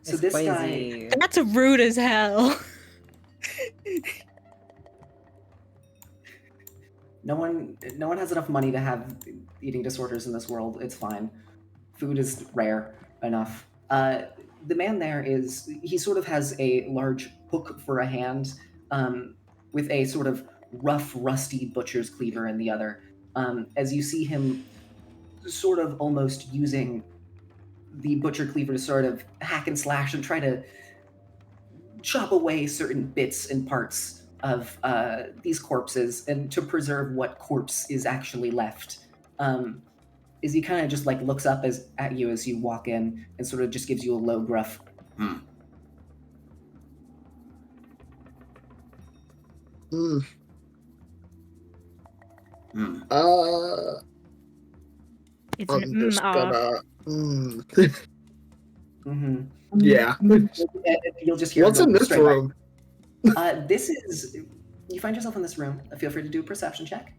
So It's this crazy. guy. That's rude as hell. No one has enough money to have eating disorders in this world. It's fine. Food is rare enough. The man there he sort of has a large hook for a hand, with a sort of rough, rusty butcher's cleaver in the other. As you see him sort of almost using the butcher cleaver to sort of hack and slash and try to chop away certain bits and parts of these corpses and to preserve what corpse is actually left. Is he kind of just like looks up at you as you walk in and sort of just gives you a low gruff, Hmm. It's I'm an just off. gonna. mm-hmm. Yeah. You'll just hear. What's him in go this straight back. room? This is. You find yourself in this room. Feel free to do a perception check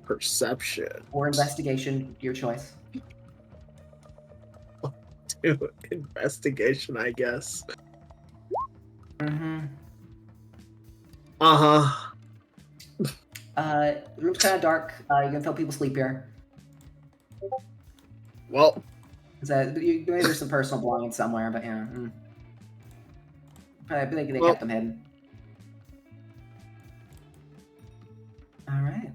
Perception. or investigation, your choice. Do investigation, I guess. Mm-hmm. Uh-huh. The room's kind of dark. You can tell people sleep here. Well, Maybe there's some personal belongings somewhere, but yeah. Probably they kept them hidden. All right.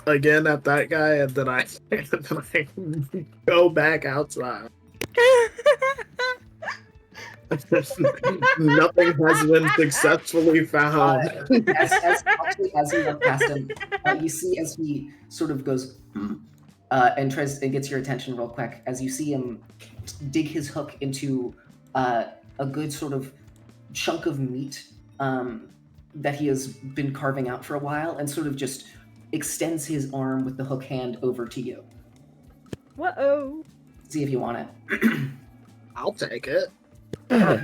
again at that guy, and then I go back outside. Nothing has been successfully found. As you look past him, you see as he sort of goes and tries and gets your attention real quick. As you see him dig his hook into a good sort of chunk of meat that he has been carving out for a while, and sort of just extends his arm with the hook hand over to you. Whoa! See if you want it. I'll take it. All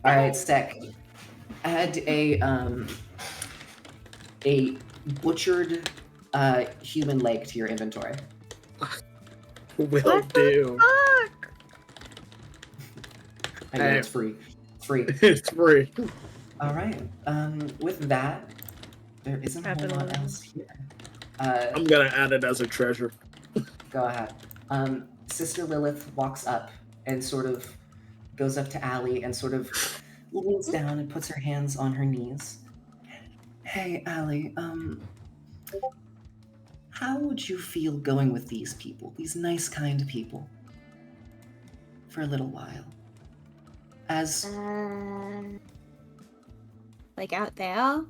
right, Stek. Add a butchered human leg to your inventory. Will do. Fuck! I know it's free. It's free. It's free. All right. With that, there isn't a whole lot else here. I'm gonna add it as a treasure. Go ahead. Sister Lilith walks up and sort of goes up to Alli and sort of leans down and puts her hands on her knees. Hey, Alli, how would you feel going with these people, these nice, kind people, for a little while? As... Like out there?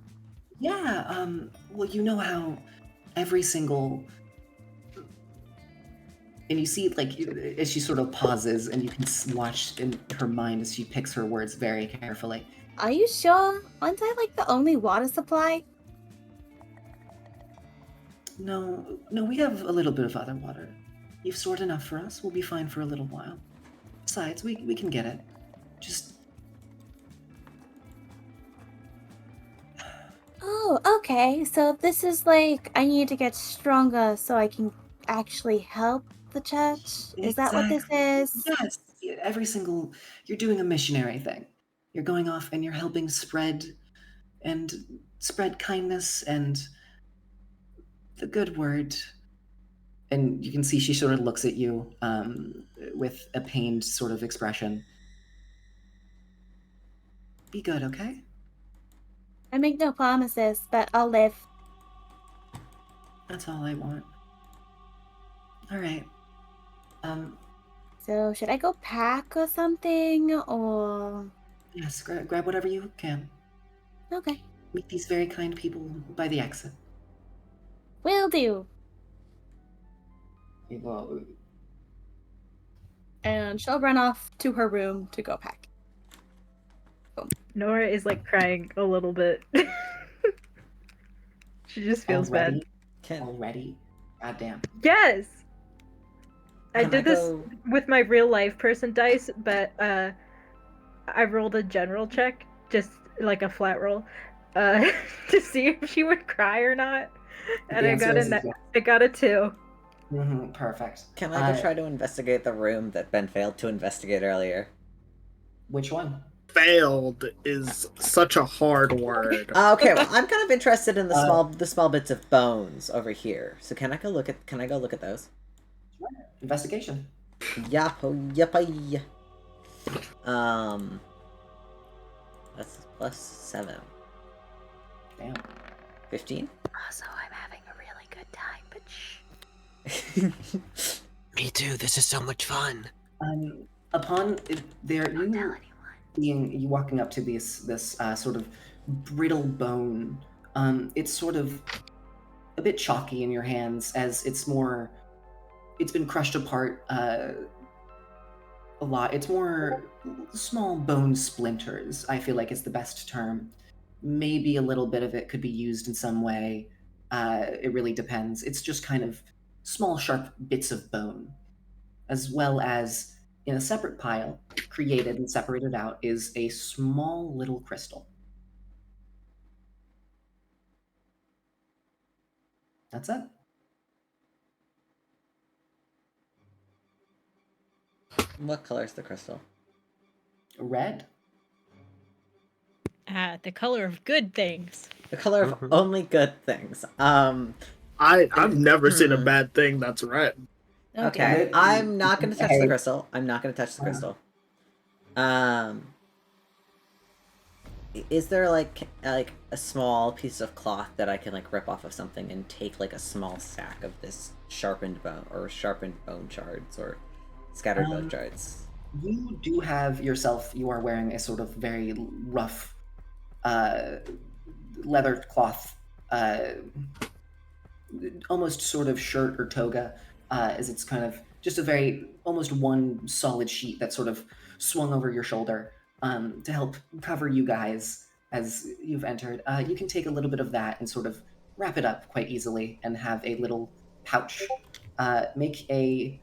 Yeah, well, you know how every single... And you see, like, as she sort of pauses, and you can watch in her mind as she picks her words very carefully. Are you sure? Aren't I like the only water supply? No, we have a little bit of other water. You've stored enough for us. We'll be fine for a little while. Besides, we can get it. Just... Oh, okay. So this is like, I need to get stronger so I can actually help the church? Is that what this is? Yes. You're doing a missionary thing. You're going off and you're helping spread kindness and the good word. And you can see she sort of looks at you with a pained sort of expression. Be good, okay? I make no promises, but I'll live. That's all I want. All right. So should I go pack or something, or Yes, grab whatever you can. okay, Meet these very kind people by the exit. will do. Well, And she'll run off to her room to go pack. Nora is like crying a little bit. She just feels bad. Already? Goddamn. Yes! I Can did I this go- with my real life person dice, but I rolled a general check, just like a flat roll, to see if she would cry or not. And The I got answer is a yes. I got a 2. Perfect. Can I go try to investigate the room that Ben failed to investigate earlier? Which one? Failed is such a hard word. Okay, well, I'm kind of interested in Uh, the small bits of bones over here. So can I go look at those? Investigation. Yappa. That's +7. Damn. 15? Also, I'm having a really good time, but shh. Me too. This is so much fun. Upon there, Don't tell anyone. you walking up to this sort of brittle bone. It's sort of a bit chalky in your hands as it's been crushed apart a lot. It's more small bone splinters, I feel like is the best term. Maybe a little bit of it could be used in some way. It really depends. It's just kind of small, sharp bits of bone. As well as in a separate pile, created and separated out, is a small little crystal. That's it. What color is the crystal? Red. The color of good things. The color of only good things. I've never seen a bad thing that's red. Okay, I'm not going to touch the Hey. crystal. I'm not going to touch the crystal. Is there like a small piece of cloth that I can like rip off of something and take like a small sack of this sharpened bone shards or scattered bone shards? You do have yourself, you are wearing a sort of very rough leather cloth, almost sort of shirt or toga, as it's kind of just a very, almost one solid sheet that sort of swung over your shoulder to help cover you guys as you've entered. You can take a little bit of that and sort of wrap it up quite easily and have a little pouch. Make a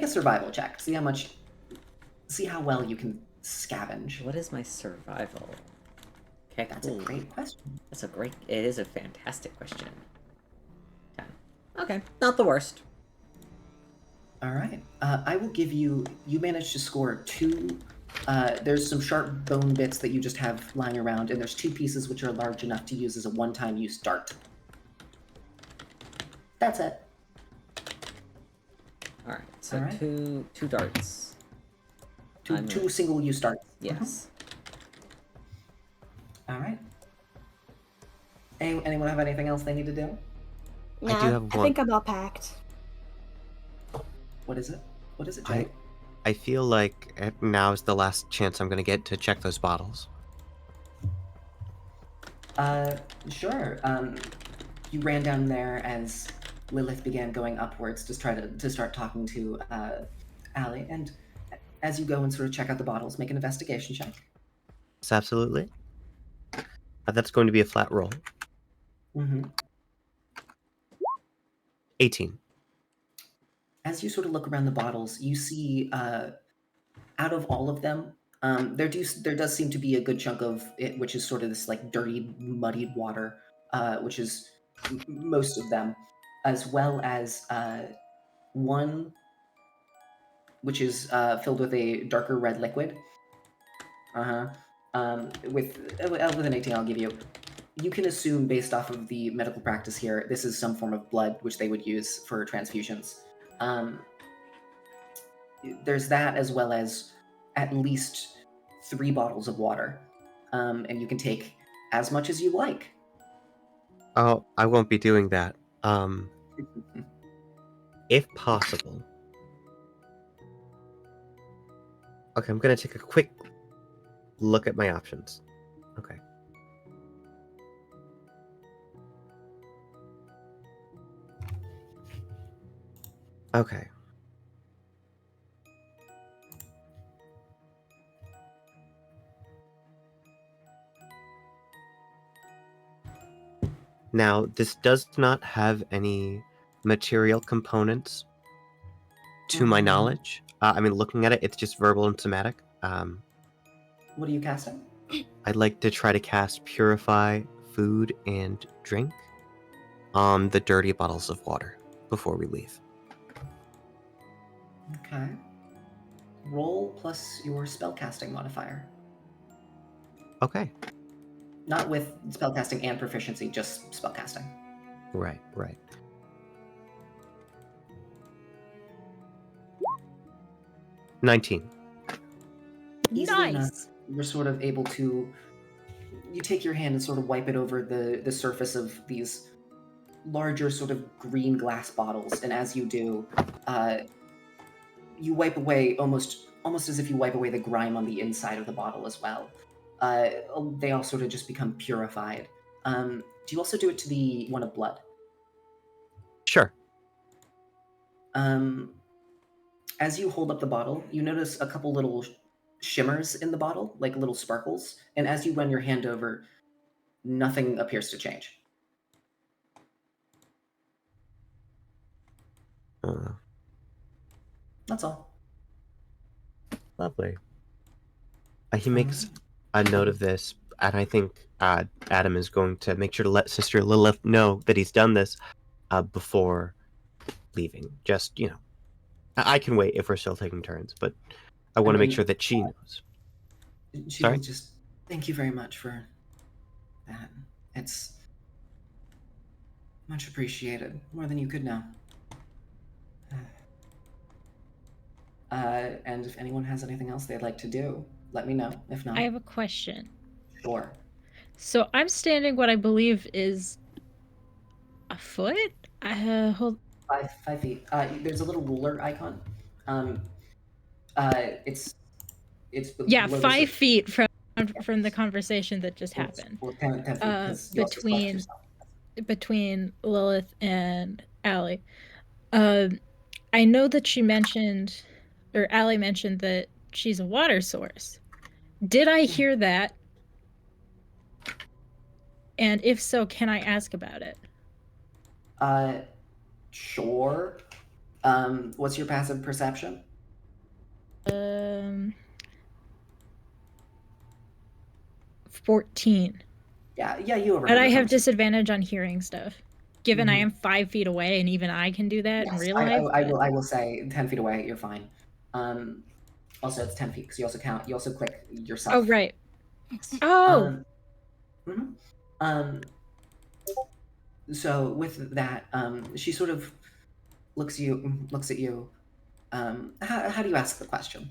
survival check. See how well you can scavenge. What is my survival? Okay, That's cool. a great question. It is a fantastic question. 10. Okay, not the worst. All right. I will give you. You managed to score 2. There's some sharp bone bits that you just have lying around, and there's 2 pieces which are large enough to use as a one-time use dart. That's it. All right, so All right. two darts. Two single-use darts. Yes. All right. Anyone have anything else they need to do? Nah, I do have I one. think I'm all packed. What is it? What is it, Jegg? I feel like now is the last chance I'm going to get to check those bottles. Sure. You ran down there as Lilith began going upwards to try to start talking to Alli, and as you go and sort of check out the bottles, make an investigation check. Yes, absolutely. That's going to be a flat roll. Mm-hmm. 18. As you sort of look around the bottles, you see out of all of them, there does seem to be a good chunk of it, which is sort of this like dirty, muddied water, which is most of them, as well as one which is filled with a darker red liquid. With an 18, I'll give you. You can assume, based off of the medical practice here, this is some form of blood which they would use for transfusions. There's that, as well as at least 3 bottles of water, and you can take as much as you like. Oh, I won't be doing that. if possible. Okay, I'm gonna take a quick look at my options. Okay. Okay. Now, this does not have any material components to my knowledge. I mean, looking at it, it's just verbal and somatic. What are you casting? I'd like to try to cast Purify Food and Drink on the dirty bottles of water before we leave. Okay. Roll plus your spellcasting modifier. Okay. Not with spellcasting and proficiency, just spellcasting. Right. 19. Easily enough, Nice. you're sort of able to. You take your hand and sort of wipe it over the surface of these larger, sort of green glass bottles, and as you do, you wipe away almost as if you wipe away the grime on the inside of the bottle as well. They all sort of just become purified. Do you also do it to the one of blood? Sure. As you hold up the bottle, you notice a couple little shimmers in the bottle, like little sparkles, and as you run your hand over, nothing appears to change. That's all. Lovely. He makes a note of this, and I think Adam is going to make sure to let Sister Lilith know that he's done this before leaving. Just, I can wait if we're still taking turns, but I want to make sure that she knows. She Sorry? will just thank you very much for that. It's much appreciated, more than you could know. And if anyone has anything else they'd like to do, let me know. If not, I have a question. Sure. So I'm standing what I believe is a foot. Hold. 5 feet. There's a little ruler icon. It's Yeah, below 5 feet from the conversation that just happened. Well, 10 feet, 'cause you also select yourself. Between Lilith and Alli. I know that she mentioned, or Alli mentioned that she's a water source. Did I hear that? And if so, can I ask about it? Sure. What's your passive perception? 14. Yeah, you overheard. And I the have conversation. disadvantage on hearing stuff, given I am 5 feet away, and even I can do that in Yes, real life. I will say 10 feet away, you're fine. Also, it's 10 feet because you also click yourself. Oh, right. Oh. So with that, she sort of looks at you. How do you ask the question?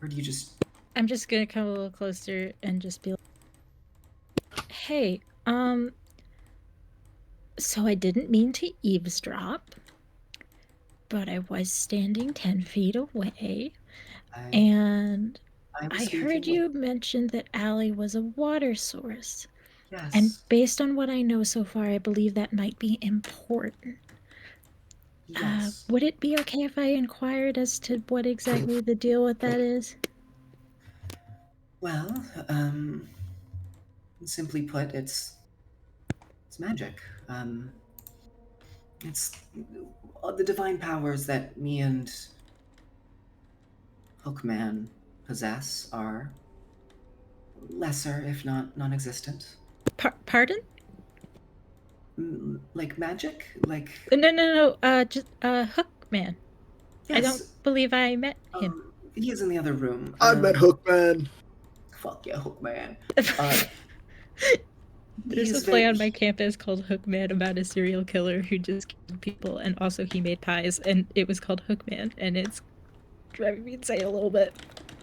Or do you just? I'm just gonna come a little closer and just be like, hey, so I didn't mean to eavesdrop, but I was standing 10 feet away, and I heard you mention that Alli was a water source. Yes. And based on what I know so far, I believe that might be important. Yes. Would it be okay if I inquired as to what exactly the deal with that is? Well, simply put, it's magic. It's the divine powers that me and Hookman possess are lesser, if not non-existent. Pardon? Like magic? Like... No, just, Hookman. Yes. I don't believe I met him. He is in the other room. I met Hookman. Fuck yeah, Hookman. There's a play on my campus called Hookman about a serial killer who just killed people, and also he made pies, and it was called Hookman, and it's driving me insane a little bit.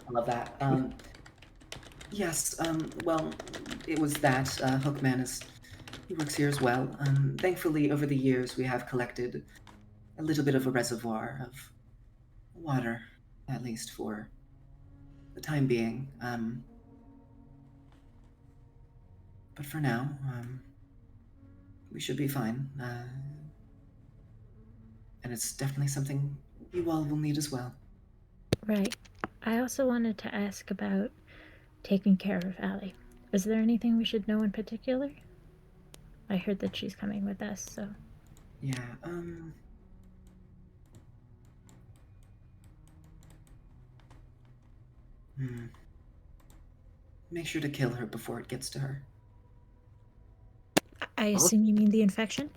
I love that. Yes, well, it was that. Hookman he works here as well. Thankfully, over the years, we have collected a little bit of a reservoir of water, at least for the time being. But for now, we should be fine. And it's definitely something you all will need as well. Right. I also wanted to ask about taking care of Alli. Is there anything we should know in particular? I heard that she's coming with us, so. Yeah, Make sure to kill her before it gets to her. I assume you mean the infection?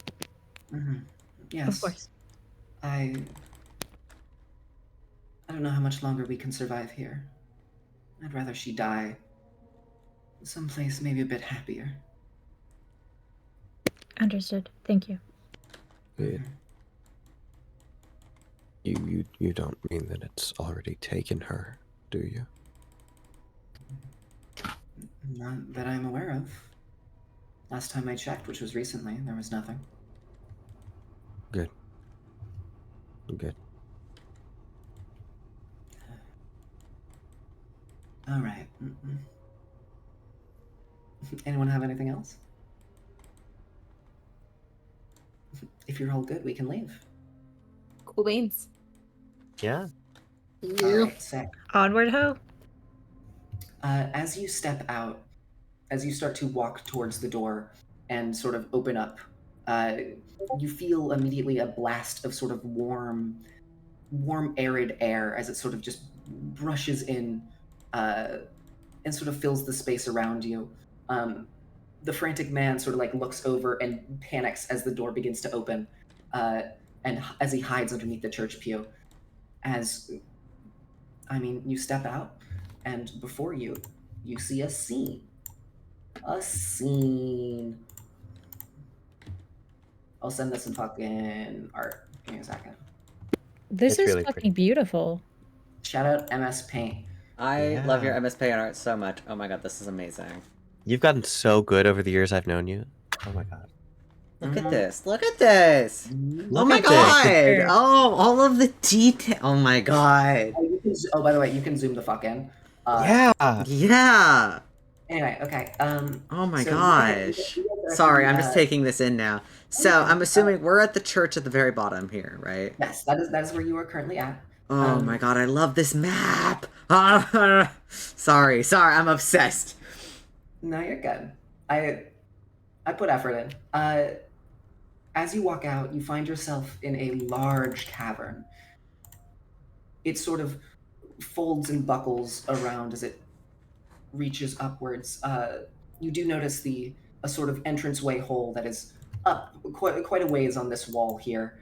Yes. Of course. I don't know how much longer we can survive here. I'd rather she die someplace maybe a bit happier. Understood. Thank you. You don't mean that it's already taken her, do you? Not that I'm aware of. Last time I checked, which was recently, there was nothing. Good. Good. All right. Anyone have anything else? If you're all good, we can leave. Cool beans. Yeah. All right, sick. Onward ho! As you step out, as you start to walk towards the door and sort of open up, you feel immediately a blast of sort of warm, arid air as it sort of just brushes in and sort of fills the space around you. The frantic man sort of like looks over and panics as the door begins to open, and as he hides underneath the church pew. You step out, and before you, you see a scene. A scene. I'll send this in fucking art. Give me a second. This It's is really fucking pretty. beautiful. Shout out MSPaint. I love your Yeah. MSPaint art so much. Oh my god, this is amazing. You've gotten so good over the years I've known you. Oh my god. Look at this. Look at this. Look Oh my at this. god. Oh, all of the detail. Oh my god. Oh, by the way, you can zoom the fuck in. Yeah. Yeah. Anyway, okay. Oh my so gosh. you guys are Sorry, actually, I'm just taking this in now. So I'm assuming we're at the church at the very bottom here, right? Yes, that is where you are currently at. Oh my god, I love this map. Sorry, I'm obsessed. No, you're good. I put effort in. As you walk out, you find yourself in a large cavern. It sort of folds and buckles around as it reaches upwards. You do notice a sort of entranceway hole that is up quite a ways on this wall here,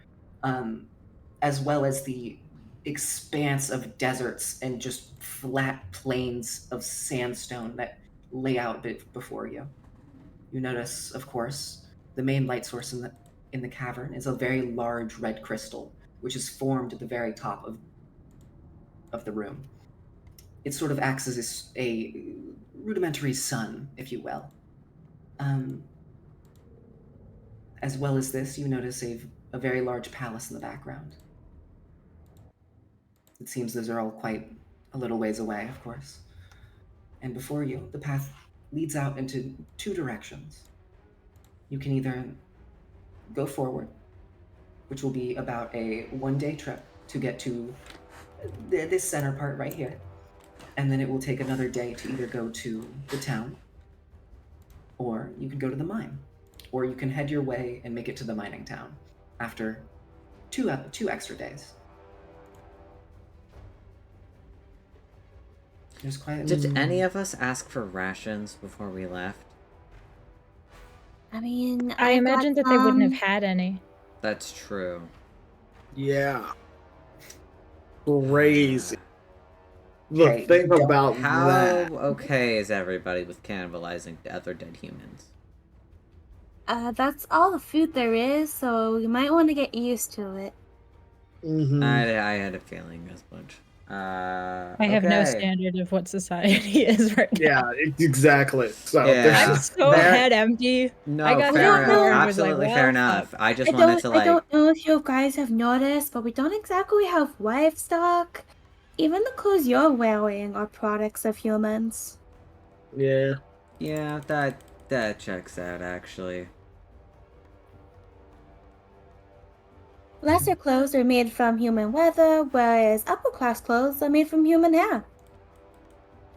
as well as the expanse of deserts and just flat plains of sandstone that lay out before you. You notice, of course, the main light source in the cavern is a very large red crystal, which is formed at the very top of the room. It sort of acts as a rudimentary sun, if you will. As well as this, you notice a very large palace in the background. It seems those are all quite a little ways away, of course. And before you, the path leads out into two directions. You can either go forward, which will be about a one-day trip to get to this center part right here. And then it will take another day to either go to the town, or you can go to the mine, or you can head your way and make it to the mining town after two extra days. There's quite. Did any of us ask for rations before we left? I mean, I I've got imagined that they wouldn't have some- had any. That's true. Yeah. Crazy. Okay, The thing don't- about How that. okay is everybody with cannibalizing other dead humans? That's all the food there is, so you might want to get used to it. Mhm. I had a feeling as much. I have no Okay. standard of what society is right now. Yeah, exactly. So Yeah. there's I'm just so There- head empty. No, I got fair that enough. far and was like, Absolutely well, fair fuck. enough. I just I wanted don't, to I like. don't know if you guys have noticed, but we don't exactly have livestock. Even the clothes you're wearing are products of humans. yeah. Yeah, that checks out actually. Lesser clothes are made from human leather, whereas upper class clothes are made from human hair.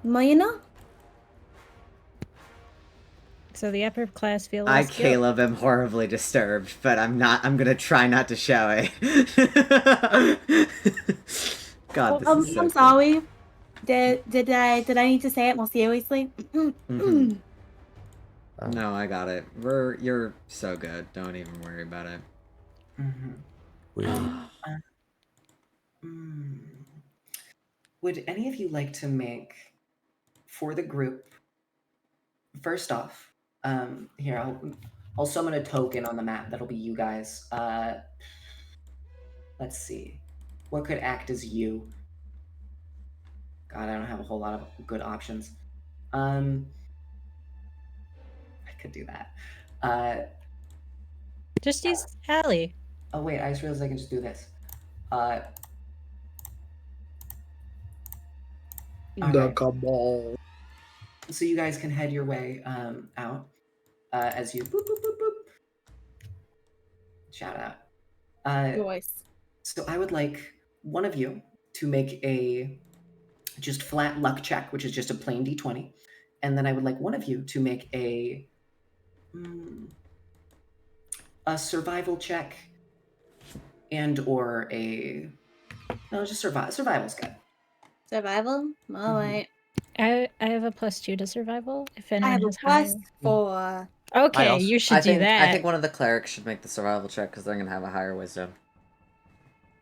Well, you know. So the upper class feel I, less guilt. Caleb, am horribly disturbed, but I'm gonna try not to show it. God, this is so I'm good. sorry. Did I need to say it more seriously? Mhm. Oh. No, I got it. You're so good. Don't even worry about it. Mhm. We, Would any of you like to make, for the group, first off, here, I'll summon a token on the map. That'll be you guys. Let's see. What could act as you? God, I don't have a whole lot of good options. I could do that. Just use Alli. Oh wait, I just realized I can just do this. The Alright. cabal. So you guys can head your way out as you boop boop boop boop. Shout out. Voice. So I would like one of you to make a just flat luck check, which is just a plain d20, and then I would like one of you to make a survival check, and or just survival's good. Survival? Alright. I have a +2 to survival. If I anyone have a has higher. +4. Okay, also- you should do that. I think one of the clerics should make the survival check because they're gonna have a higher wisdom.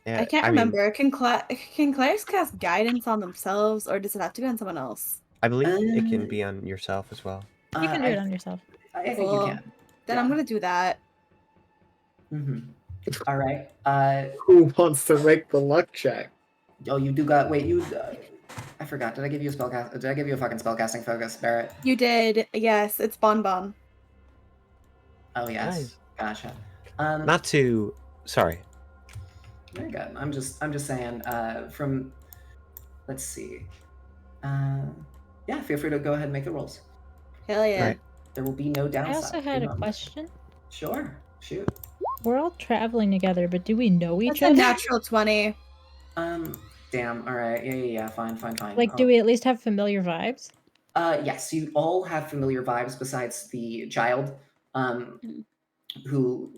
yeah, I can't mean, remember. Can clerics cast guidance on themselves, or does it have to be on someone else? I believe it can be on yourself as well. You can do it on yourself. I think Cool. you can. Then I'm gonna do that. All right. Who wants to make the luck check? Oh, you do got. Wait, you. I forgot. Did I give you a spellcast? Did I give you a fucking spellcasting focus, Barrett? You did. Yes, it's Bon. Oh yes. Nice. Gotcha. Not to. Sorry. Very good. I'm just saying. From. Let's see. Yeah. Feel free to go ahead and make the rolls. Hell yeah. Right. There will be no downside. I also had a Remember. question. Sure. Shoot. We're all traveling together, but do we know each That's a other? natural 20. Damn. All right. Yeah. Fine. Like, do we at least have familiar vibes? Yes. You all have familiar vibes besides the child, who,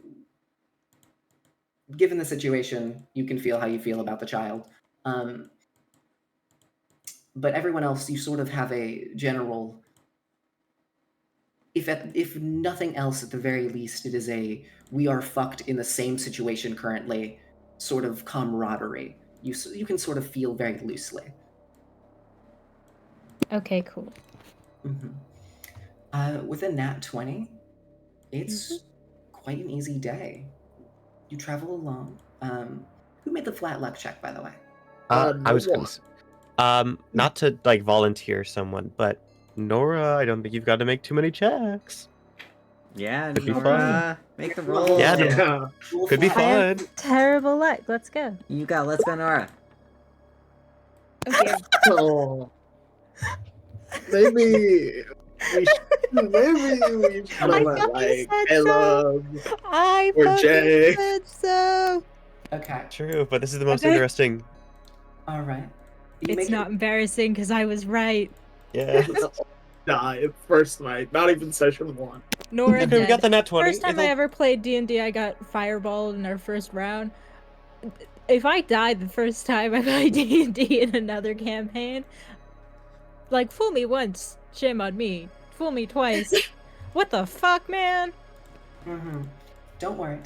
given the situation, you can feel how you feel about the child. But everyone else, you sort of have a general. If nothing else, at the very least, it is a we are fucked in the same situation currently sort of camaraderie. You can sort of feel very loosely. Okay, cool. With a nat 20, it's quite an easy day. You travel along. Who made the flat luck check, by the way? I was going to. Not to like volunteer someone, but Nora, I don't think you've got to make too many checks. Yeah, Could be Nora, fun. make the roll. Yeah, Yeah. Could be I have fun. terrible luck. Let's go. You got. Let's go, Nora. Okay. Oh. Maybe we should I have fucking like said Caleb I or fucking Jegg. said so. Okay. True, but this is the most Okay. interesting. All right. It's not embarrassing because I was right. Yeah. Die first night, not even session 1. Nora We got dead. the nat 20. First time I ever played D&D, I got fireballed in our first round. If I died the first time I played D&D in another campaign, like, fool me once, shame on me. Fool me twice. What the fuck, man? Don't worry.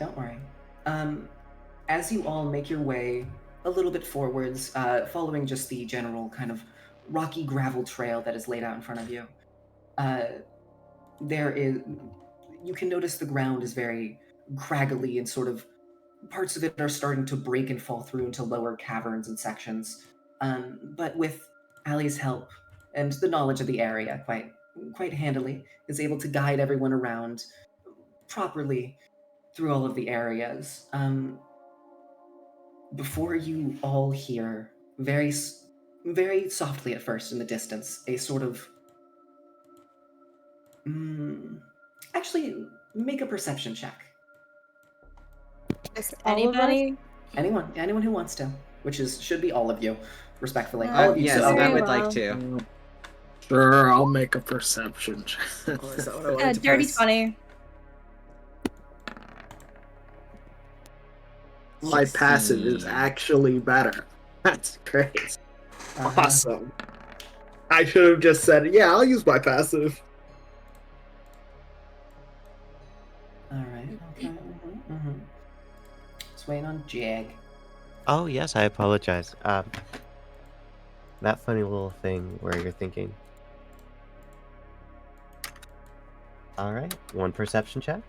As you all make your way a little bit forwards, following just the general kind of rocky gravel trail that is laid out in front of you, you can notice the ground is very craggly and sort of parts of it are starting to break and fall through into lower caverns and sections. but with Alli's help and the knowledge of the area quite handily, is able to guide everyone around properly through all of the areas. Before you all hear very softly at first in the distance, a sort of actually make a perception check. Just All of us? anybody? Anyone who wants to, which should be all of you, respectfully. Uh, All of you. Yes, So, very I would like well. to. Sure, I'll make a perception check. Of course, that's what I wanted to Dirty press. 20. My passive is 16. actually better. That's great. uh-huh. Awesome. I should have just said, yeah, I'll use my passive. All right. Okay. Just waiting on Jegg. Oh, yes, I apologize. That funny little thing where you're thinking. All right, one perception check.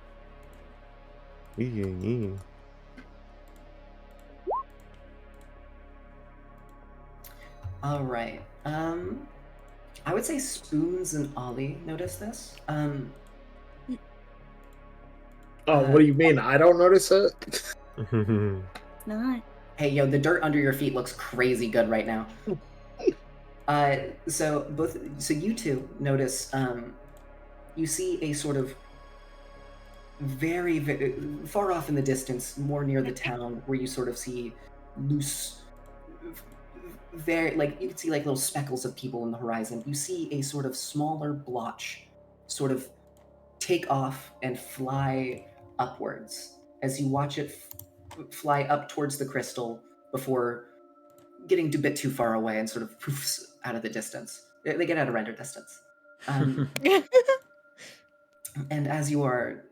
All right. I would say Spoons and Ollie notice this. Oh, what do you mean? I don't notice it? Not. Hey, yo, the dirt under your feet looks crazy good right now. So you two notice. You see a sort of very, very far off in the distance, more near the town, where you sort of see loose, very like you can see like little speckles of people in the horizon. You see a sort of smaller blotch, sort of take off and fly upwards as you watch it fly up towards the crystal before getting a bit too far away and sort of poofs out of the distance. They get out of render distance. And as you are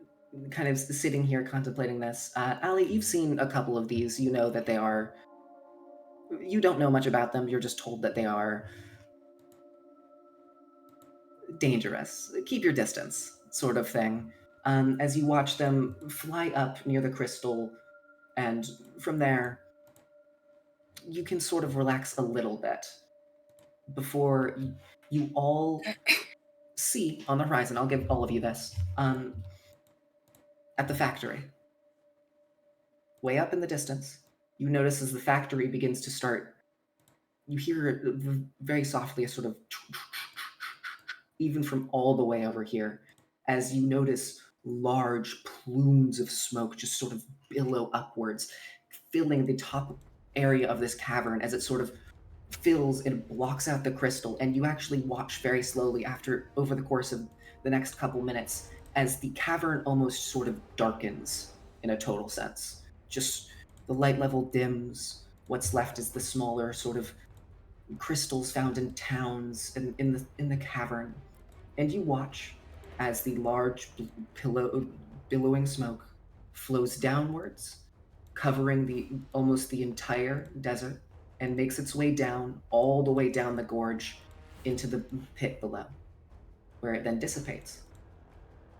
kind of sitting here contemplating this, Alli, you've seen a couple of these. You know that they are. You don't know much about them. You're just told that they are dangerous. Keep your distance, sort of thing. As you watch them fly up near the crystal, and from there, you can sort of relax a little bit before you all see on the horizon. I'll give all of you this. At the factory, way up in the distance, you notice as the factory begins to start, you hear very softly a sort of even from all the way over here, as you notice large plumes of smoke just sort of billow upwards, filling the top area of this cavern as it sort of fills and blocks out the crystal. And you actually watch very slowly over the course of the next couple minutes as the cavern almost sort of darkens in a total sense. Just the light level dims. What's left is the smaller sort of crystals found in towns and in the cavern. And you watch as the large billowing smoke flows downwards, covering almost the entire desert, and makes its way down, all the way down the gorge into the pit below, where it then dissipates.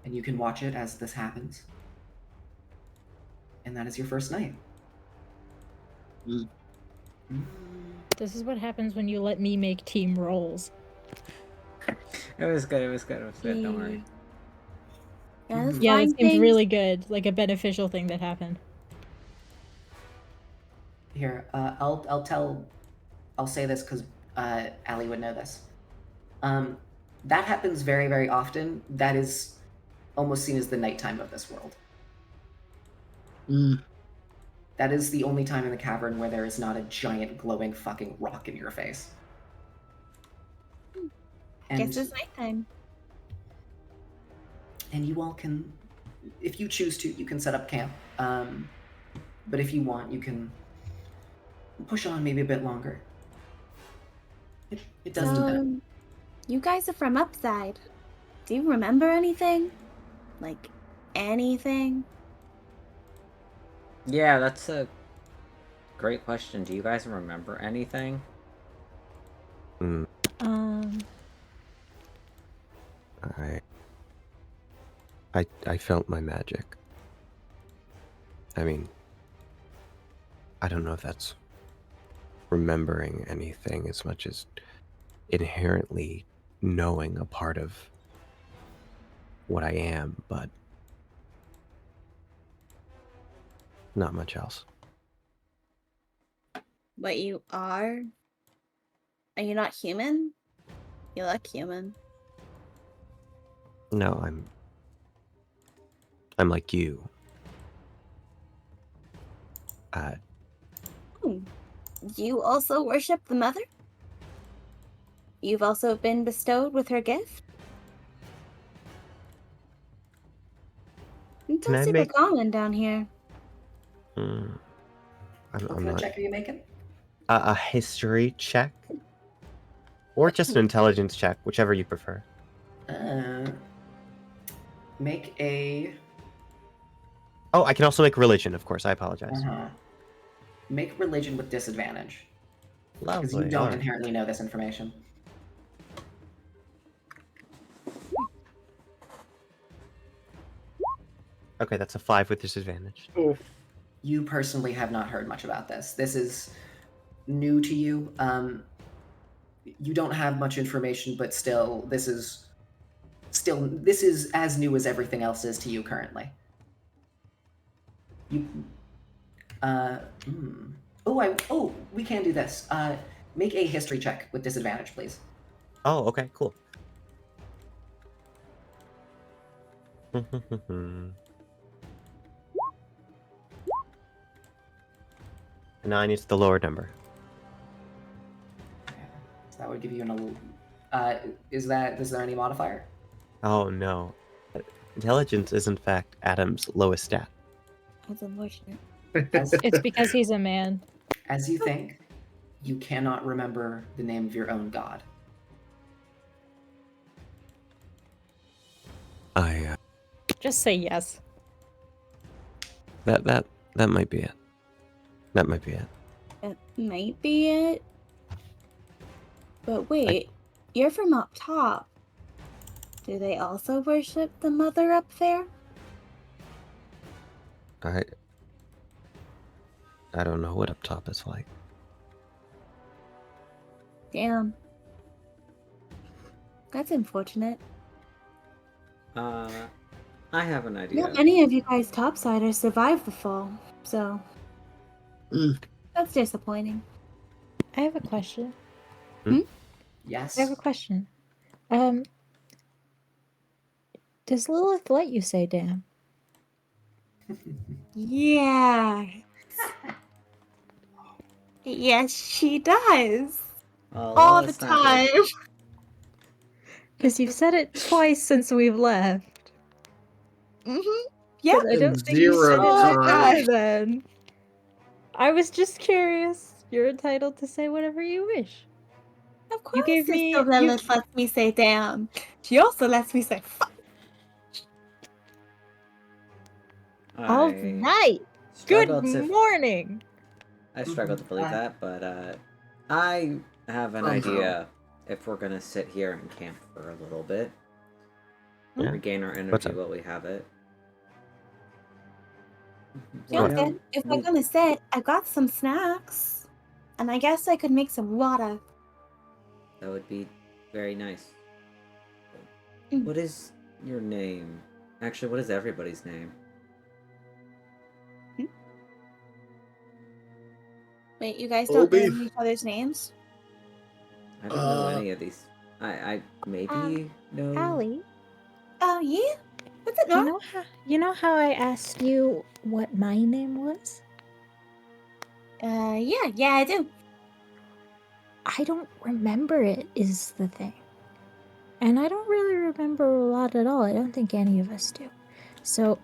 And you can watch it as this happens. And that is your first night. This is what happens when you let me make team rolls. It was good. Don't worry. Yeah, the Yeah, flying that seems things. really good. Like a beneficial thing that happened. Here, I'll say this because Alli would know this. That happens very, very often. That is almost seen as the nighttime of this world. That is the only time in the cavern where there is not a giant glowing fucking rock in your face. And, Guess it's nighttime. and you all can, if you choose to, you can set up camp. But if you want, you can push on maybe a bit longer. It does depend. You guys are from Upside. Do you remember anything? Like, anything? Yeah, that's a great question. Do you guys remember anything? I felt my magic. I mean, I don't know if that's remembering anything as much as inherently knowing a part of what I am, but not much else. What you are? Are you not human? You look human. No, I'm like you. You also worship the mother? You've also been bestowed with her gift? It's Can not I super make- common down here. I'm What kind of not. check are you making? A history check, or just an intelligence check, whichever you prefer. Make a. Oh, I can also make religion, of course. I apologize. Make religion with disadvantage. Because you Lovely. don't all right. inherently know this information. Okay, that's a 5 with disadvantage. Oh, You personally have not heard much about this. This is new to you. You don't have much information, but still, this is as new as everything else is to you currently. You. We can do this. Make a history check with disadvantage, please. Oh, okay, cool. 9 is the lower number. So that would give you is there any modifier? Oh no. Intelligence is in fact Adam's lowest stat. That's unfortunate. It's because he's a man. As you think, you cannot remember the name of your own god. Just say yes. That might be it. That might be it. That might be it. But wait, you're from up top. Do they also worship the mother up there? I don't know what up top is like. Damn. That's unfortunate. I have an idea. Not many of you guys topsiders survived the fall, so that's disappointing. I have a question. Yes. I have a question. Does Lilith let you say damn? Yeah. Yes, she does. All the time. Because you've said it twice since we've left. Yep. I don't think you said it Zero before times. then. I was just curious. You're entitled to say whatever you wish. Of course, gave me- Sister Lilith lets me say damn. She also lets me say fuck. All right. Good morning. I struggle to believe that, but I have an idea. If we're gonna sit here and camp for a little bit, Yeah. regain our What's energy up? while we have it. Sounds good. If we're gonna sit, I got some snacks. And I guess I could make some water. That would be very nice. Mm. What is your name? Actually, what is everybody's name? Wait, you guys don't Obi. know each other's names? I don't know any of these. I maybe know. Alli, Oh, yeah? What's it, Nora? you know how I asked you what my name was? Yeah, I do. I don't remember it, is the thing. And I don't really remember a lot at all. I don't think any of us do. So,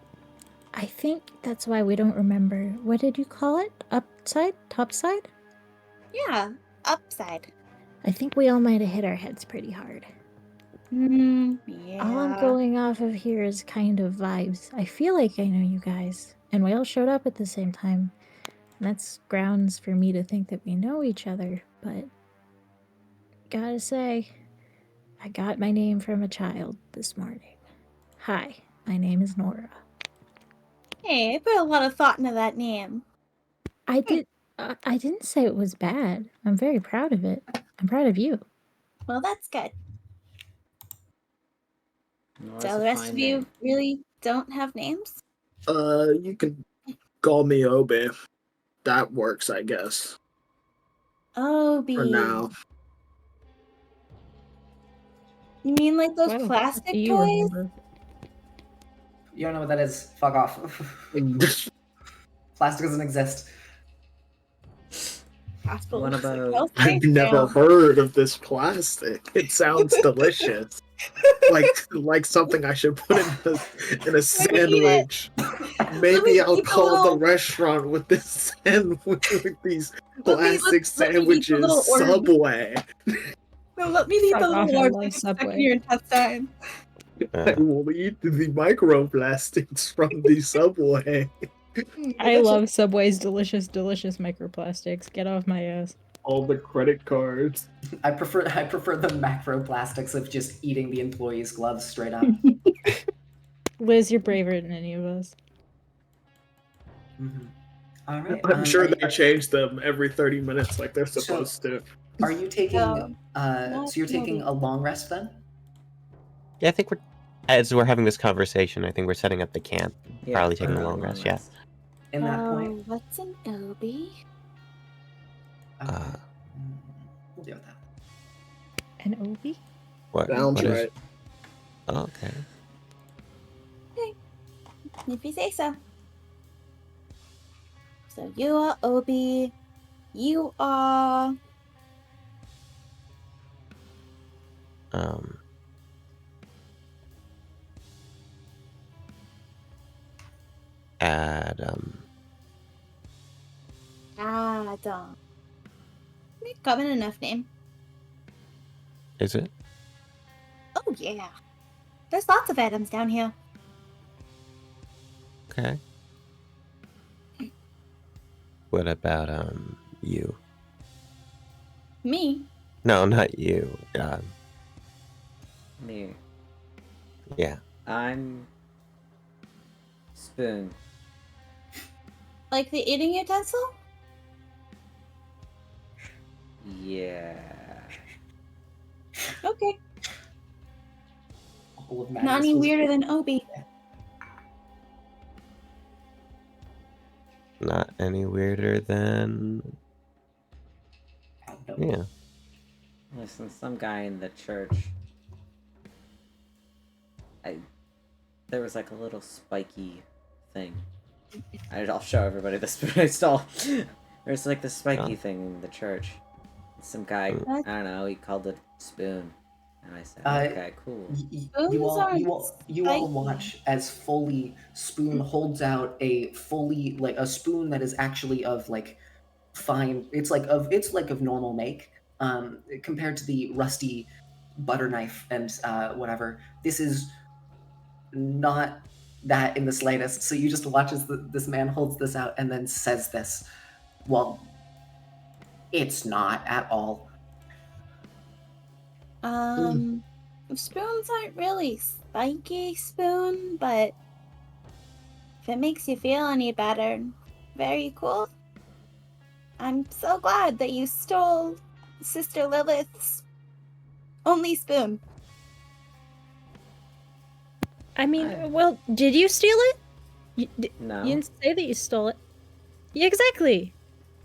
I think that's why we don't remember. What did you call it? Upside? Topside? Yeah, upside. I think we all might have hit our heads pretty hard. Yeah. All I'm going off of here is kind of vibes. I feel like I know you guys, and we all showed up at the same time. And that's grounds for me to think that we know each other, but gotta say, I got my name from a child this morning. Hi, my name is Nora. Hey, I put a lot of thought into that name. I did. I didn't say it was bad. I'm very proud of it. I'm proud of you. Well, that's good. Nora's So a the rest fine of you name. really don't have names? You can call me Obi. That works, I guess. Obi. For now. You mean like those Why the fuck plastic do you toys? remember? You don't know what that is. Fuck off. Plastic doesn't exist. Possible. What Like, about- well, I've thanks, never Dale. heard of this plastic. It sounds delicious. like something I should put in a sandwich. Maybe I'll eat the call the little- restaurant with this sandwich with these Let me plastic eat the sandwiches. little orb. Subway. No, let me leave Fuck the off, little I orb love that gets stuck Subway. in your intestine. I will eat the microplastics from the Subway. I love Subway's delicious microplastics. Get off my ass. All the credit cards. I prefer the macroplastics of just eating the employees' gloves straight up. Liz, you're braver than any of us. Mm-hmm. All right. I'm sure they change them every 30 minutes like they're supposed to. Are you taking? No, So you're taking maybe. a long rest then? Yeah, I think as we're having this conversation, I think we're setting up the camp. Yeah, Probably taking a probably long rest, yeah. In that point, What's an Obi? okay. Uh, We'll deal with that. An Obi? What? Sounds what is- right. Oh, okay. If you say so. So you are Obi. You are. Adam. Adam. Common enough name. Is it? Oh yeah. There's lots of Adams down here. Okay. What about you? Me? No, not you. Me. Yeah. I'm Spoon. Like the eating utensil? Yeah. Okay. All of Not Madness any was- weirder than Obi. Not any weirder than. I don't know. Yeah. Listen, some guy in the church. There was like a little spiky thing. I'll show everybody the spoon I stole. There's like this spiky thing in the church. Some guy, What? I don't know, he called it spoon. And I said, okay, cool. You Spoons all aren't you all watch as fully Spoon holds out a fully like a spoon that is actually of like fine. It's like of normal make. Compared to the rusty butter knife and whatever. This is not that in the slightest. So you just watch as this man holds this out and then says this. Well, it's not at all. Spoons aren't really spiky, Spoon, but if it makes you feel any better, very cool. I'm so glad that you stole Sister Lilith's only spoon. I mean, well, did you steal it? No. You didn't say that you stole it. Yeah, exactly.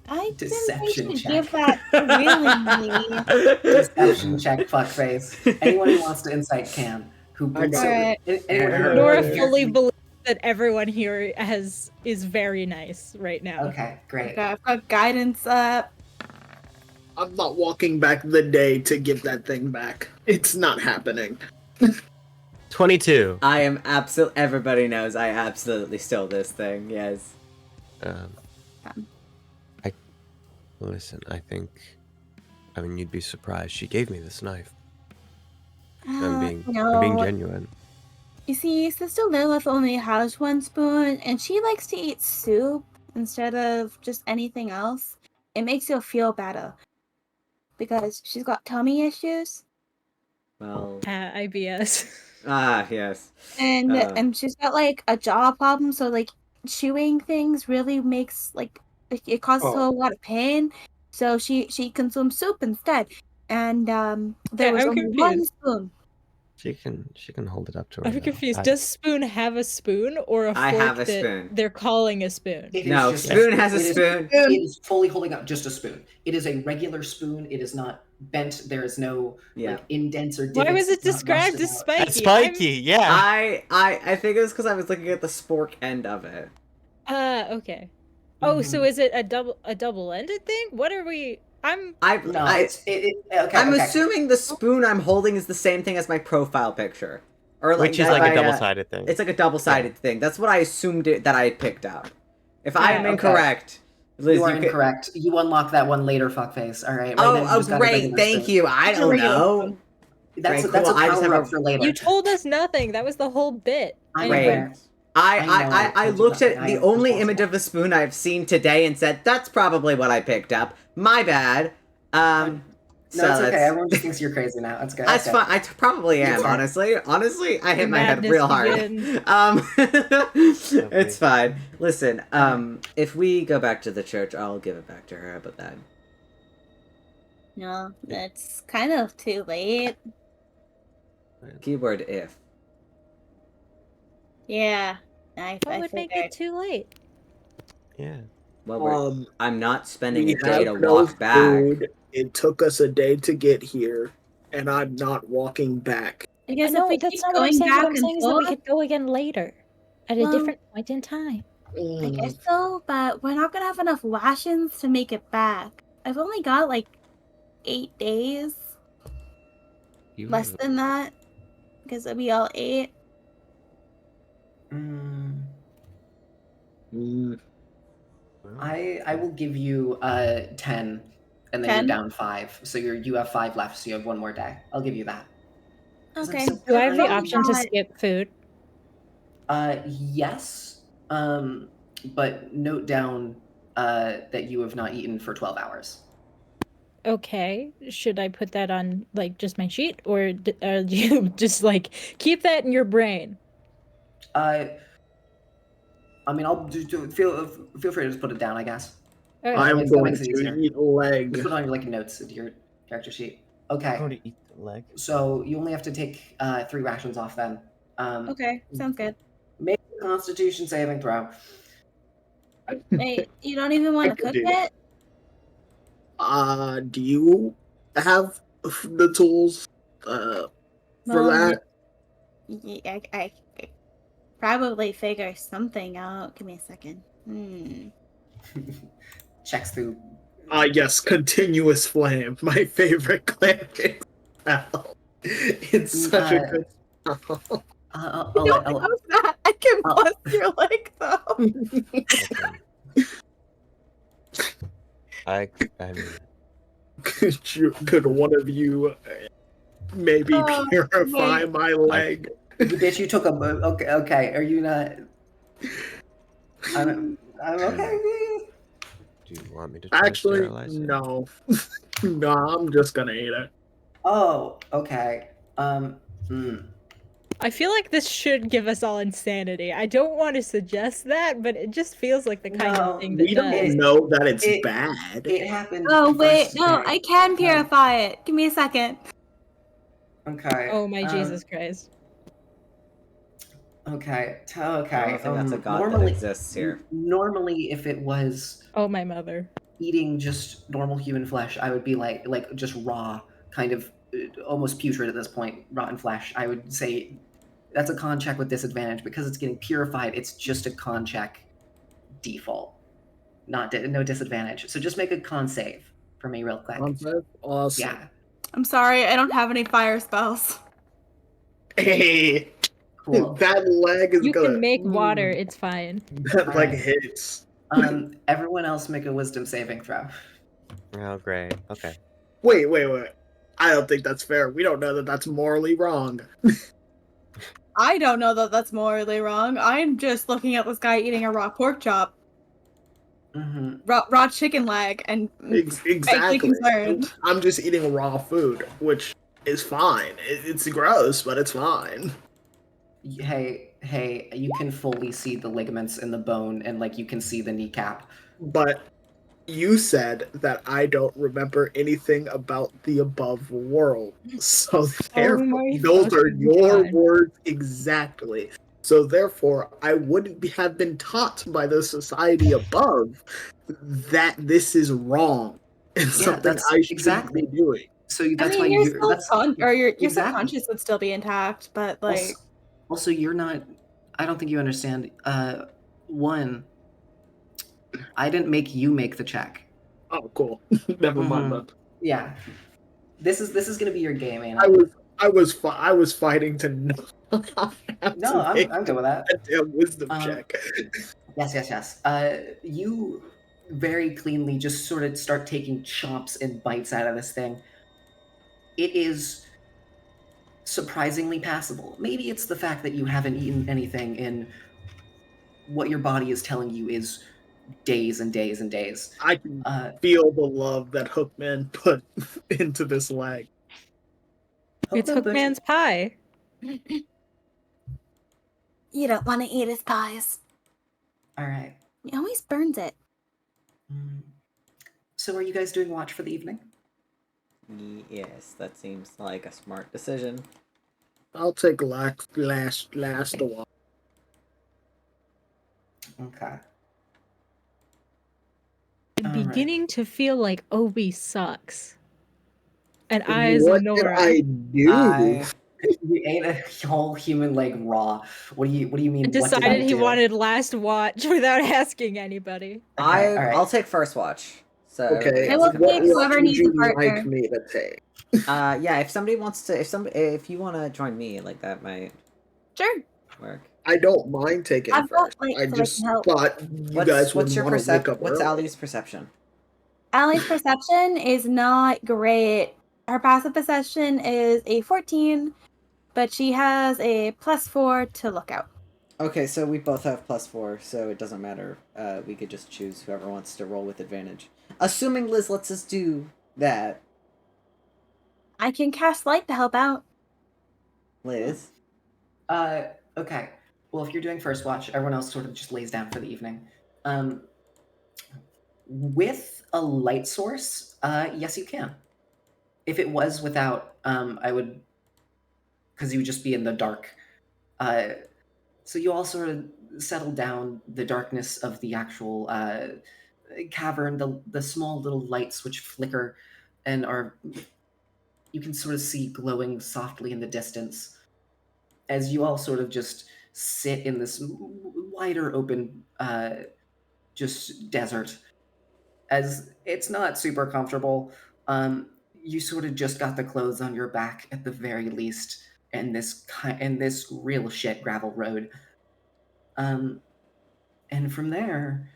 I Deception didn't say check. you should give that willingly. Deception check, fuckface. Anyone who wants to insight can. Anyone who Nora here- fully believes that everyone here is very nice right now. Okay, great. Okay, I've got guidance up. I'm not walking back the day to give that thing back. It's not happening. 22. I am everybody knows I absolutely stole this thing, yes. Listen, I mean, you'd be surprised. She gave me this knife. I'm being genuine. You see, Sister Lilith only has one spoon, and she likes to eat soup instead of just anything else. It makes her feel better because she's got tummy issues, Well, IBS. yes. and she's got like a jaw problem. So like chewing things really makes like It causes her a lot of pain, so she consumes soup instead. And there was I'm only one confused. spoon. She can hold it up to her. I'm now. confused. Does Spoon have a spoon or a I fork have a that spoon. they're calling a spoon? It is No, just Spoon has a it is- spoon. It is fully holding up just a spoon. It is a regular spoon. It is not bent. There is no like indents or divots. Why was it It's not described as rusted out. spiky? That's spiky, yeah. I think it was because I was looking at the spork end of it. Okay. Oh, so is it a double-ended thing? What are we? No, okay. I'm assuming the spoon I'm holding is the same thing as my profile picture, or Which is like a double-sided thing. It's like a double-sided thing. That's what I assumed that I had picked out. If I am incorrect, Liz, you are incorrect. You unlock that one later, fuckface. All right. Great. Thank you. I don't know. That's Great, that's cool. a I just power have up for later. You told us nothing. That was the whole bit. I'm Anyway. aware. I looked at the only responsible. image of the spoon I've seen today and said, that's probably what I picked up. My bad. No, it's okay. Everyone just thinks you're crazy now. That's good. That's fine. I probably am, honestly. Honestly, I hit my head real hard. It's fine. Listen, if we go back to the church, I'll give it back to her. How about that? No, that's kind of too late. Keyword if. Yeah, I What would make it too late? Yeah. Well, I'm not spending We a day to have no walk back. food. It took us a day to get here, and I'm not walking back. I guess No, if we that's keep not what I'm going saying. back What I'm and saying is that we forth, could go again later, at a different point in time. I guess so, but we're not gonna have enough rations to make it back. I've only got like 8 days. Less than that, because we all ate. I will give you 10, and then 10? you're down 5. So you have 5 left. So you have one more day. I'll give you that. Okay. Do I have the I've only option to got- skip food? Yes. But note down that you have not eaten for 12 hours. Okay. Should I put that on like just my sheet, or do you just like keep that in your brain? I mean, I'll feel free to just put it down, I guess. Okay. I'm That going makes it to easier. eat leg. Just put on your like notes into your character sheet. Okay. I'm going to eat the leg. So you only have to take 3 rations off then. Okay, sounds good. Make a Constitution saving throw. Wait, you don't even want to can cook do it? Do you have the tools for that? Yeah, I probably figure something out. Give me a second. Checks through. Yes, continuous flame, my favorite clamping spell. It's such a good spell. I can bless your leg though. I mean, could one of you maybe purify wait. my leg? Bitch, you took a okay. Are you not? I'm okay. do you want me to try Actually, sterilize it? no. No, I'm just gonna eat it. Oh, okay. I feel like this should give us all insanity. I don't want to suggest that, but it just feels like the kind of thing that We don't does. know that it's bad. It happened. Oh wait, first no, day. I can purify it. Give me a second. Okay. Oh my Jesus Christ. Okay. Okay. I don't think that's a god normally, that exists here. Normally, if it was Oh my mother. eating just normal human flesh, I would be like just raw, kind of almost putrid at this point, rotten flesh. I would say that's a con check with disadvantage because it's getting purified. It's just a con check default, no disadvantage. So just make a con save for me real quick. Awesome. Yeah. I'm sorry, I don't have any fire spells. Hey, Cool. that leg is You gonna. can make water, it's fine. That leg Alright. hits. Everyone else make a wisdom saving throw. Oh, great. Okay. Wait. I don't think that's fair. We don't know that that's morally wrong. I don't know that that's morally wrong. I'm just looking at this guy eating a raw pork chop, raw chicken leg, and Exactly. concerned. I'm just eating raw food, which is fine. It's gross, but it's fine. Hey, you can fully see the ligaments in the bone, and like you can see the kneecap. But you said that I don't remember anything about the above world. So therefore, my those are fucking your God. words exactly. So therefore, I wouldn't have been taught by the society above that this is wrong and something that's I shouldn't exactly. be doing. So I that's mean, why your you're that's your exactly. subconscious would still be intact, but like Also, you're not. I don't think you understand. One, I didn't make you make the check. Oh, cool. Never mind Mhm. that. Yeah, this is gonna be your game, ain't I it? was fighting to not have No, to make I'm good with that. a damn wisdom Um, check. Yes. You very cleanly just sort of start taking chomps and bites out of this thing. It is surprisingly passable. Maybe it's the fact that you haven't eaten anything in what your body is telling you is days and days and days. I can Uh, feel the love that Hookman put into this lag. It's Hookman Butcher- Hookman's pie. You don't want to eat his pies. All right. He always burns it. So, are you guys doing watch for the evening? Yes, that seems like a smart decision. I'll take last a while. Okay. I'm All right. beginning to feel like Obi sucks. And eyes What Nora. did I do? You ate a whole human leg raw. What do you mean? Decided what did I he do? wanted last watch without asking anybody. Okay, all right. I'll take first watch. So Okay, everybody I else will can what take pass. watch whoever would needs a you partner. like me to take? Yeah, if somebody wants to, if you want to join me, like that might Sure. work. I don't mind taking I've got first. lights I so I just can help. thought you guys What's would your want to wake up What's early. Alli's perception? Allie's perception is not great. Her passive perception is a 14, but she has a +4 to look out. Okay, so we both have +4, so it doesn't matter. We could just choose whoever wants to roll with advantage. Assuming Liz lets us do that. I can cast light to help out. Liz? Okay. Well, if you're doing first watch, everyone else sort of just lays down for the evening. With a light source, yes, you can. If it was without, I would, because you would just be in the dark. So you all sort of settle down the darkness of the actual cavern, the small little lights which flicker and are, you can sort of see glowing softly in the distance as you all sort of just sit in this wider open just desert. As it's not super comfortable, you sort of just got the clothes on your back at the very least, and this real shit gravel road. And from there,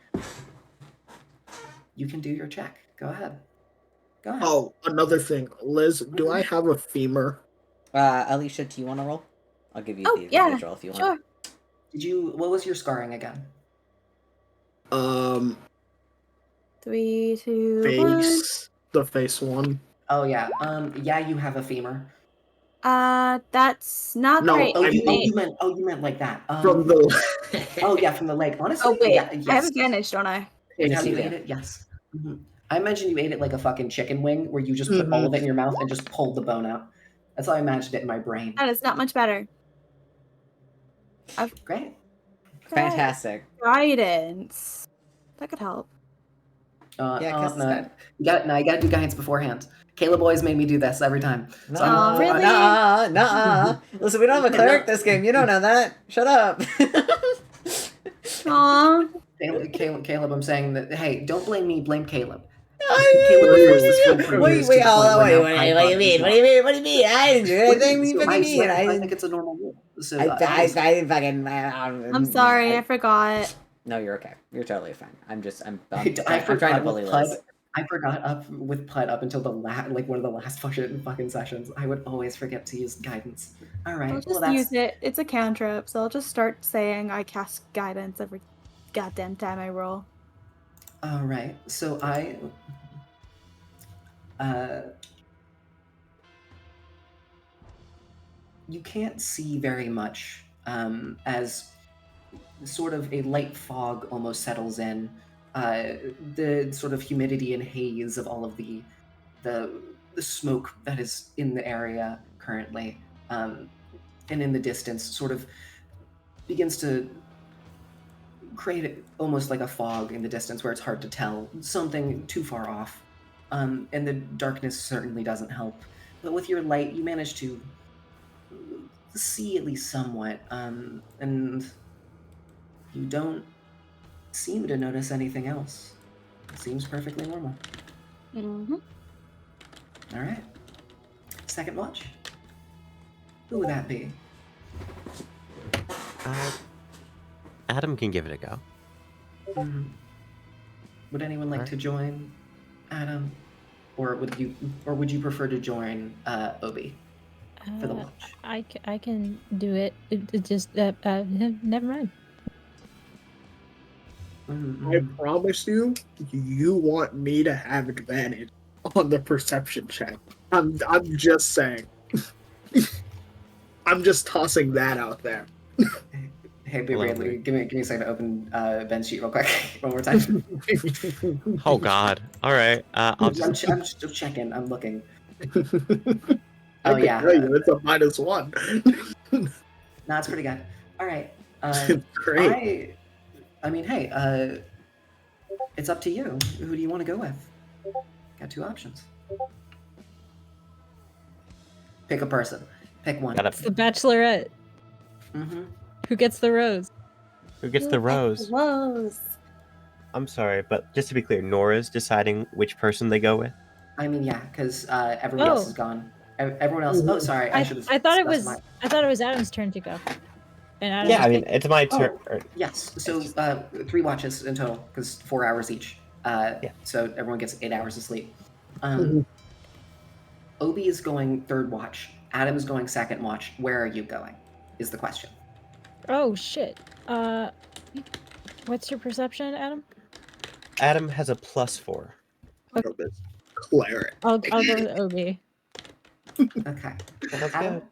you can do your check. Go ahead. Oh, another thing, Liz, do I have a femur? Alycia, do you want to roll? I'll give you Oh, the yeah, advantage roll if you want. sure. What was your scarring again? 3, 2, 1. Face. The face one. Oh yeah. Yeah, you have a femur. That's not No, great. Oh, I you mean meant like that. from the. Oh yeah, from the leg. Honestly, Oh wait, yeah, I have yes. advantage, don't I? Like how Yes, you you ate do. it, yes. I imagine you ate it like a fucking chicken wing, where you just put all of it in your mouth and just pulled the bone out. That's how I imagined it in my brain. That is not much better. Great. Fantastic. Guidance. That could help. Yeah, 'cause it's good. You gotta do guidance beforehand. Caleb always made me do this every time. So Nuh-uh, really? nuh-uh. Listen, we don't have a cleric this game. You don't know that. Shut up. Aww. Caleb, I'm saying that. Hey, don't blame me. Blame Caleb. I Caleb forced this friend for Wait, years to the hold point on, where now what I do you thought mean? as What well. do you mean? What do you mean? I didn't do anything. What do you So fucking mean? I think it's a normal rule. So I fucking. I'm sorry, I forgot. No, you're okay. You're totally fine. I'm trying I to bully Liz. I forgot with Pud up until one of the last fucking sessions. I would always forget to use guidance. All right, I'll just use it. It's a cantrip, so I'll just start saying I cast guidance every goddamn time I roll. All right, so you can't see very much as sort of a light fog almost settles in the sort of humidity and haze of all of the smoke that is in the area currently, and in the distance, sort of begins to create almost like a fog in the distance where it's hard to tell something too far off. And the darkness certainly doesn't help. But with your light, you manage to see at least somewhat, and you don't seem to notice anything else. It seems perfectly normal. Mm-hmm. All right. Second watch. Who would that be? Adam can give it a go. Would anyone like Alright. to join Adam, or would you prefer to join Obi for the watch? I can do it. It just never mind. I promise you, you want me to have advantage on the perception check. I'm just saying. I'm just tossing that out there. Hey, Big Lovely. Bradley, give me a second to open Ben's sheet real quick, one more time. Oh God! All right, I'll I'm just. just checking. I'm looking. I can Yeah. tell you, it's a -1. No, it's pretty good. All right. It's great. I mean, hey, it's up to you. Who do you want to go with? Got two options. Pick a person. Pick one. Got It's the Bachelorette. Mm-hmm. Who gets the rose? Who gets the rose? Rose. I'm sorry, but just to be clear, Nora's deciding which person they go with. I mean, yeah, because everyone else is gone. Everyone else. Oh, sorry. I should have. I thought it was Adam's turn to go. And Adam Yeah, I mean, it's my turn. Yes. So 3 watches in total, because 4 hours each. Yeah. So everyone gets 8 hours of sleep. Obi is going 3rd watch. Adam is going 2nd watch. Where are you going? Is the question. Oh shit. What's your perception, Adam? Adam has a +4. Cleric. I'll go with Obi. Okay. That's Adam,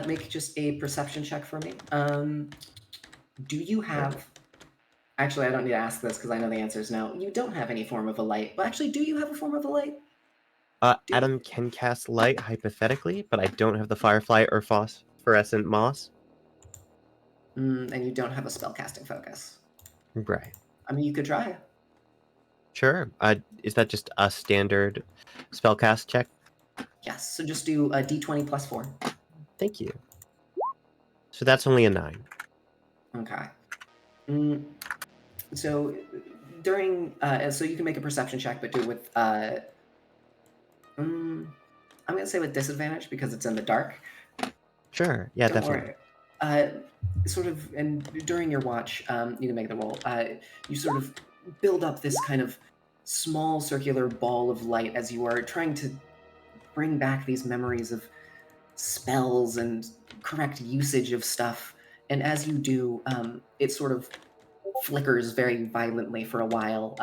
make just a perception check for me. Do you have? Actually, I don't need to ask this because I know the answer is no. You don't have any form of a light. But actually, do you have a form of a light? Adam can cast light hypothetically, but I don't have the firefly or phosphorescent moss. And you don't have a spellcasting focus. Right. I mean, you could try. Sure. Is that just a standard spellcast check? Yes. So just do a d20 + 4. Thank you. So that's only a 9. Okay. So during so you can make a perception check, but do it with I'm gonna say with disadvantage because it's in the dark. Sure. Yeah, Don't definitely. worry. Sort of, and during your watch, you can make the roll. You sort of build up this kind of small circular ball of light as you are trying to bring back these memories of spells and correct usage of stuff. And as you do, it sort of flickers very violently for a while,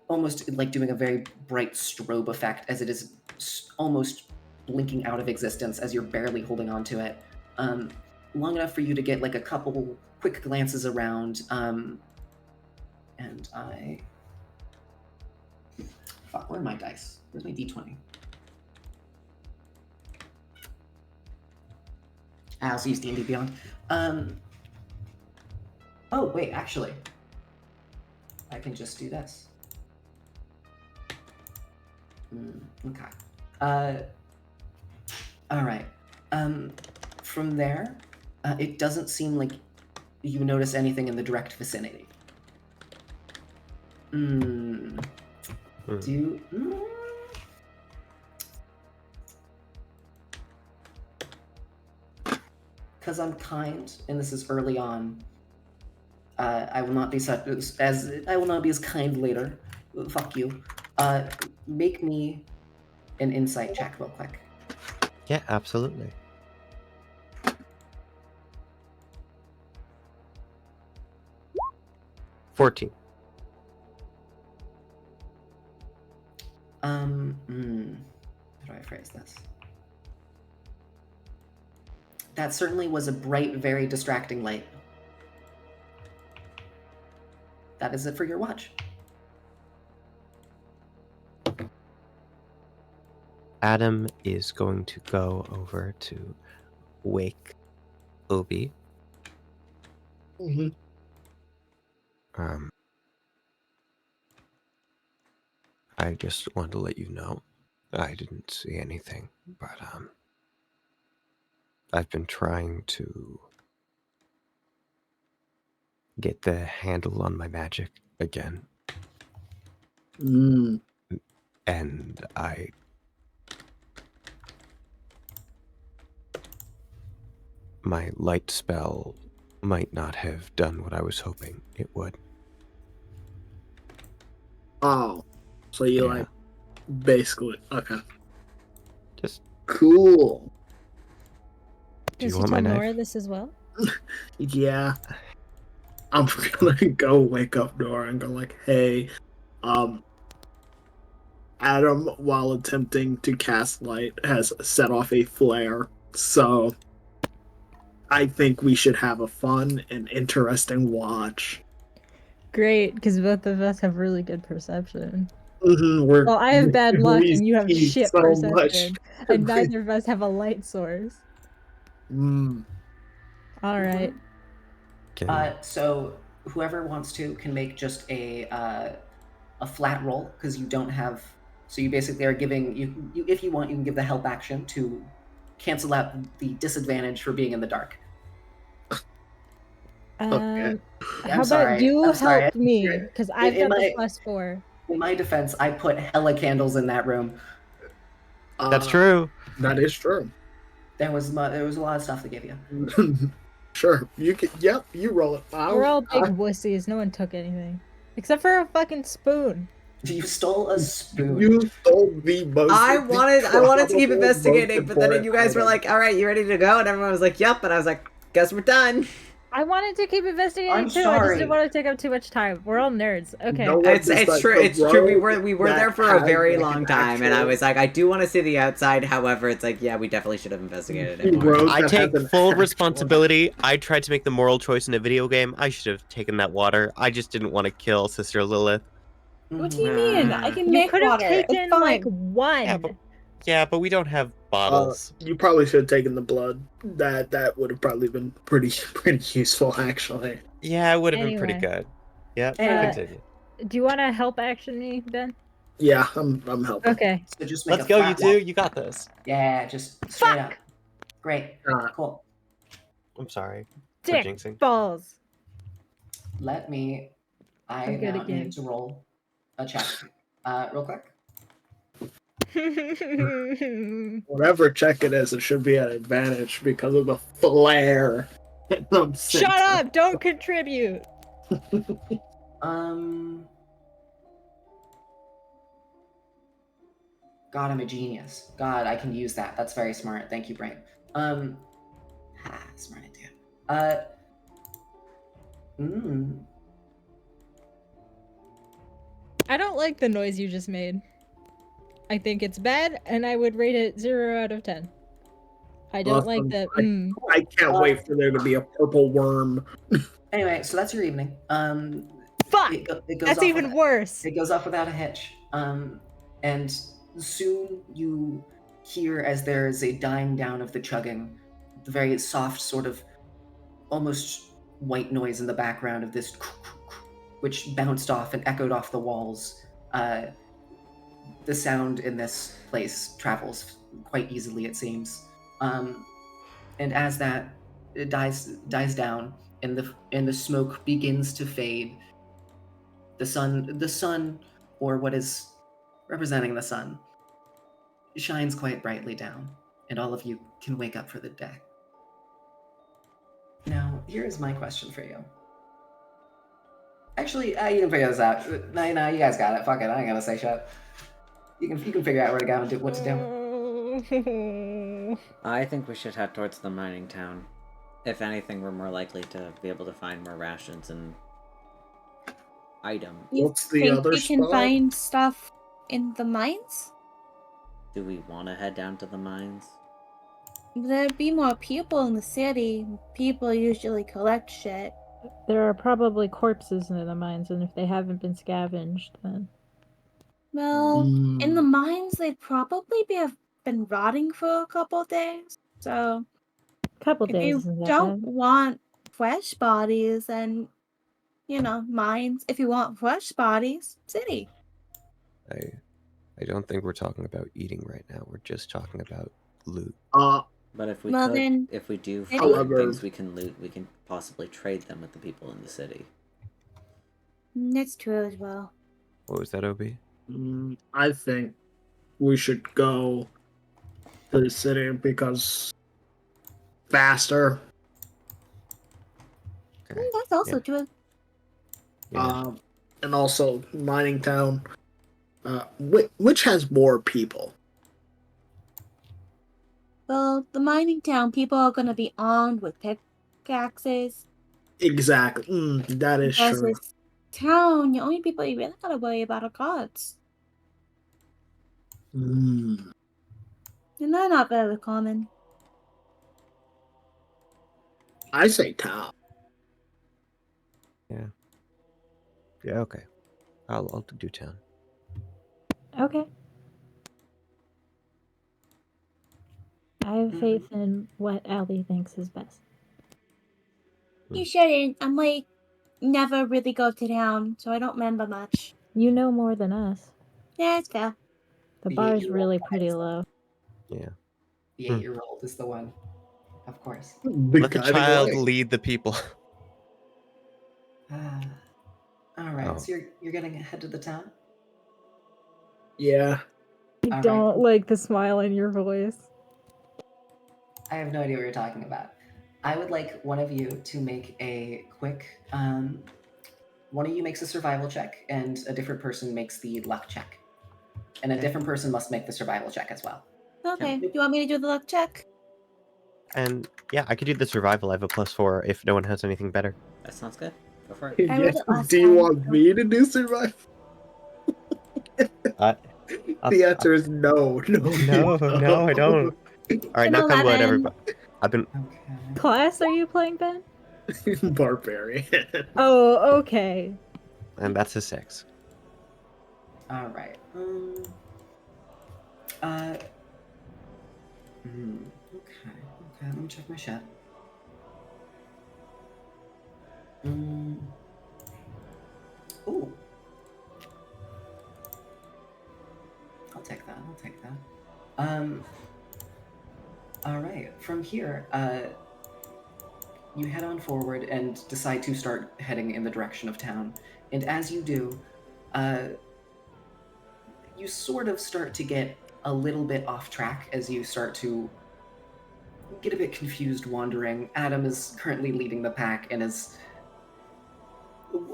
almost like doing a very bright strobe effect as it is almost blinking out of existence as you're barely holding on to it. Long enough for you to get like a couple quick glances around, and I... Fuck, where are my dice? Where's my d20? I also use D&D Beyond. Oh, wait, actually. I can just do this. Okay. Alright. From there, it doesn't seem like you notice anything in the direct vicinity. Because I'm kind, and this is early on, I will not be as kind later. Fuck you. Make me an insight check real quick. Yeah, absolutely. $14. How do I phrase this? That certainly was a bright, very distracting light. that is it for your watch. Adam is going to go over to wake Obi. Mhm. I just wanted to let you know I didn't see anything, but I've been trying to get the handle on my magic again, Mm. and my light spell might not have done what I was hoping it would. Oh, so you Yeah. like basically okay. Just Cool. do you Does he want tell my knife? Nora this as well? Yeah, I'm gonna go wake up Nora and go like, hey, Adam, while attempting to cast light, has set off a flare. So I think we should have a fun and interesting watch. Great, because both of us have really good perception. We're Well, I have bad luck we and you have see shit so perception. much. And neither of us have a light source. Mm. Alright. So whoever wants to can make just a flat roll, because you don't have. So you basically are giving you if you want, you can give the help action to cancel out the disadvantage for being in the dark. Okay. How about you I'm sorry. help me? Because I've got the +4. In my defense, I put hella candles in that room. That's true. That is true. There was a lot of stuff to give you. Sure, you can. Yep, you roll it. We're all big wussies. No one took anything. Except for a fucking spoon. You stole a spoon. You stole the most. I wanted to keep probable, investigating, most but then you important guys were item. like, "All right, you ready to go?" And everyone was like, "Yep." And I was like, "Guess we're done." I wanted to keep investigating I'm too. I just sorry. didn't want to take up too much time. We're all nerds. Okay. No one It's decides true. the It's true. We rogue were there that for a has, very like, long an time, and I actual- was like, I do want to see the outside. However, it's like, yeah, we definitely should have investigated The it more. rogue I that take has an full actual- responsibility. I tried to make the moral choice in a video game. I should have taken that water. I just didn't want to kill Sister Lilith. What do you mean? I can You make could have water. taken It's fine. like one. Yeah, but we don't have bottles. You probably should have taken the blood. That would have probably been pretty useful, actually. Yeah, it would have been pretty Anyway. good. Yeah, continue. Do you want to help action me, Ben? Yeah, I'm helping. Okay. So just make Let's a go, you flat two. wall. You got this. Yeah, just straight Fuck! up. Great. Cool. I'm sorry for Dick jinxing. balls. Let me. I I'm good now again. need to roll a check. Real quick. Whatever check it is, it should be an advantage because of the flare. Shut up! Don't contribute. God, I'm a genius. God, I can use that. That's very smart. Thank you, brain. Smart idea. I don't like the noise you just made. I think it's bad, and I would rate it 0 out of 10. I don't like Awesome. that. I can't wait for there to be a purple worm. Anyway, so that's your evening. Fuck! It goes That's off even worse. It goes off without a hitch. And soon you hear, as there is a dying down of the chugging, the very soft sort of almost white noise in the background of this, which bounced off and echoed off the walls. The sound in this place travels quite easily, it seems. And as that dies down and the smoke begins to fade, the sun, or what is representing the sun, shines quite brightly down, and all of you can wake up for the day. Now, here is my question for you. Actually, you can figure this out. No, you guys got it. Fuck it, I ain't gonna say shit. You can figure out where to go and what to do. I think we should head towards the mining town. If anything, we're more likely to be able to find more rations and items. You What's the think other we can spot? find stuff in the mines? Do we want to head down to the mines? There'd be more people in the city. People usually collect shit. There are probably corpses in the mines, and if they haven't been scavenged, then Well, in the Mm, mines, they'd probably have been rotting for a couple days. So a couple if days you isn't that don't bad. want fresh bodies, then mines. If you want fresh bodies, city. I don't think we're talking about eating right now. We're just talking about loot. But if we Well, then, if we do city? find However- things we can loot, we can possibly trade them with the people in the city. That's true as well. What was that, Ob? I think we should go to the city because faster. Okay. That's also true. Yeah. And also mining town. Which has more people? Well, the mining town people are going to be armed with pickaxes. Exactly. That is true. Versus town, the only people you really got to worry about are gods. Mm. And they're not very common. I say town. Yeah. Yeah. Okay. I'll do town. Okay. I have faith in what Alli thinks is best. You shouldn't. I'm like, never really go to town, so I don't remember much. You know more than us. Yeah, it's fair. The The bar is 8-year-old really guy pretty is- low. Yeah. The 8-year-old is the one, of course. Let the child lead the people. All right, Oh. so you're getting ahead to the town. Yeah. I All don't right. like the smile in your voice. I have no idea what you're talking about. I would like one of you to make a quick. One of you makes a survival check, and a different person makes the luck check, and a different person must make the survival check as well. Okay, do you want me to do the luck check? And yeah, I could do the survival. I have a +4 if no one has anything better. That sounds good. Go for it. I rolled it last Do you time, want so- me to do survival? The answer is no. No, I don't. All right, An knock on wood, 11. everybody. I've been. Okay. Class are you playing, Ben? Barbarian. Oh, okay. And that's a 6. All right. Okay. Let me check my chat. Ooh. I'll take that. All right. From here, you head on forward and decide to start heading in the direction of town. And as you do, you sort of start to get a little bit off track as you start to get a bit confused wandering. Adam is currently leading the pack and is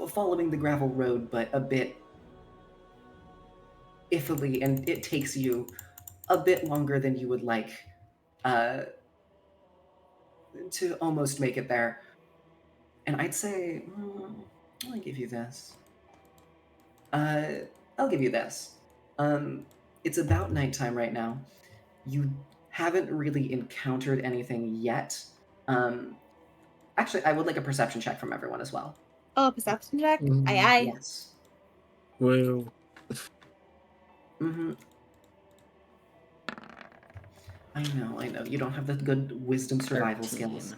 following the gravel road, but a bit iffily, and it takes you a bit longer than you would like to almost make it there. And I'd say, I'll give you this. I'll give you this. It's about nighttime right now. You haven't really encountered anything yet. Actually, I would like a perception check from everyone as well. Oh, perception check? Aye. Yes. Well, I know. You don't have the good wisdom survival 13. skills.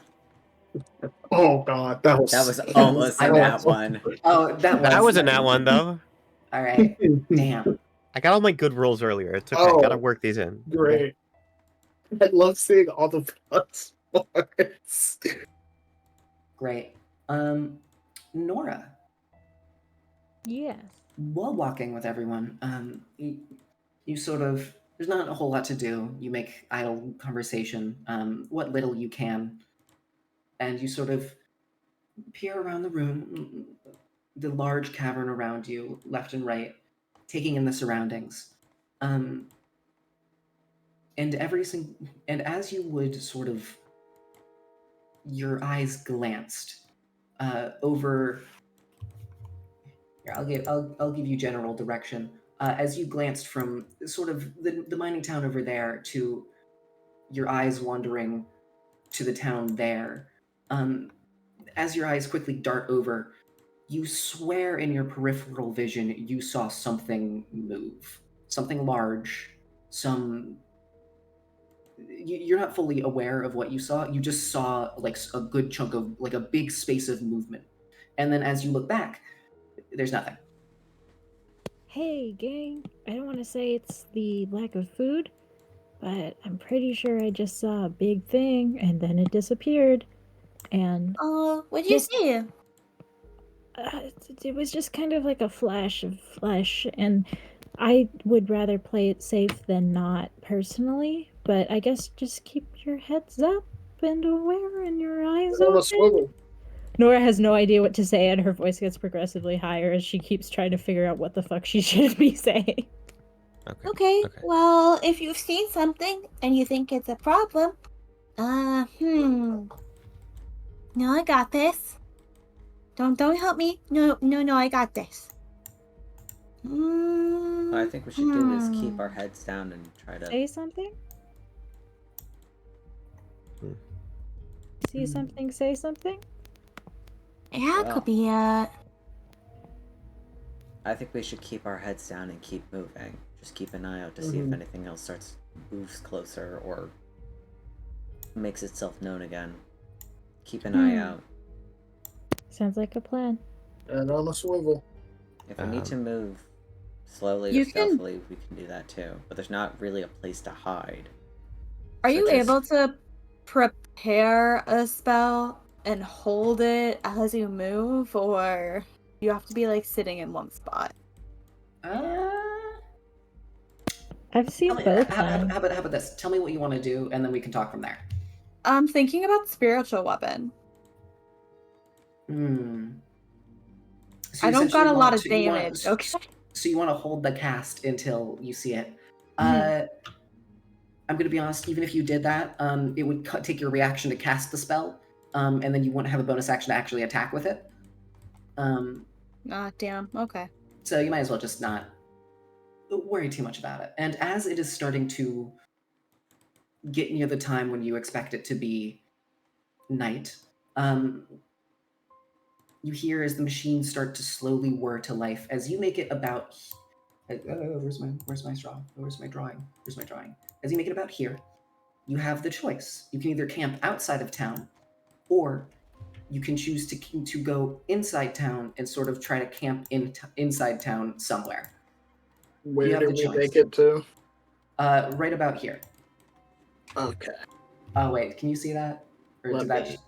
oh god, that was almost a nat awesome. one. Oh, that was a nat one though. All right. Damn. I got all my good rolls earlier. It's okay. Oh. Gotta work these in. Great. I love seeing all the plus parts. Great. Nora, Yes. while walking with everyone, you sort of, there's not a whole lot to do. You make idle conversation, what little you can, and you sort of peer around the room, the large cavern around you, left and right, taking in the surroundings. And as you would sort of, your eyes glanced over. Here, I'll give you general direction. As you glanced from sort of the mining town over there to your eyes wandering to the town there, as your eyes quickly dart over, you swear in your peripheral vision you saw something move. Something large. You're not fully aware of what you saw. You just saw like a good chunk of, like a big space of movement. And then as you look back, there's nothing. Hey, gang. I don't want to say it's the lack of food, but I'm pretty sure I just saw a big thing and then it disappeared. And What'd you see? it was just kind of like a flash of flesh, and I would rather play it safe than not, personally. But I guess just keep your heads up and aware and your eyes On a open. swivel. Nora has no idea what to say, and her voice gets progressively higher as she keeps trying to figure out what the fuck she should be saying. Okay, well, if you've seen something and you think it's a problem, no, I got this. Don't help me. No, I got this. What I think we should do is keep our heads down and try to Say something? See something, say something? Yeah, Well, could be I think we should keep our heads down and keep moving. Just keep an eye out to see if anything else moves closer or makes itself known again. Keep an eye out. Sounds like a plan. And on a swivel. If we need to move slowly or stealthily, we can do that too. But there's not really a place to hide. Are you able to prepare a spell and hold it as you move, or you have to be like sitting in one spot? I've seen both. How about this? Tell me what you want to do, and then we can talk from there. I'm thinking about spiritual weapon. So I don't got a lot of damage. Okay. So you want to hold the cast until you see it. I'm going to be honest, even if you did that, it would take your reaction to cast the spell, and then you wouldn't have a bonus action to actually attack with it. Damn. Okay. So you might as well just not worry too much about it. And as it is starting to get near the time when you expect it to be night, you hear as the machines start to slowly whir to life. As you make it about... where's my drawing? As you make it about here, you have the choice. You can either camp outside of town, or you can choose to go inside town and sort of try to camp inside town somewhere. Where do we make it to? Right about here. Okay. Oh, wait, can you see that? Or did that just...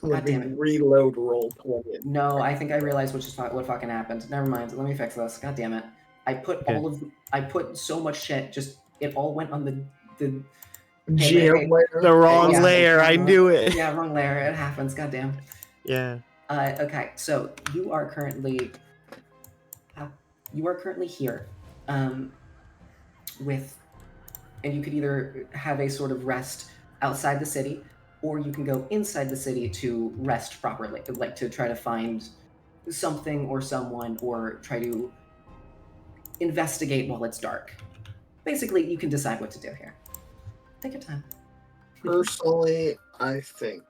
God damn it. Reload roll 20. No, I think I realized what fucking happened. Never mind. Let me fix this. God damn it. I put so much shit, it all went on the GM layer. The wrong layer. I knew it. Yeah, wrong layer. It happens. God damn. Yeah. Okay, so you are currently here, and you could either have a sort of rest outside the city, or you can go inside the city to rest properly, like to try to find something or someone, or try to investigate while it's dark. Basically, you can decide what to do here. Take your time. Personally, I think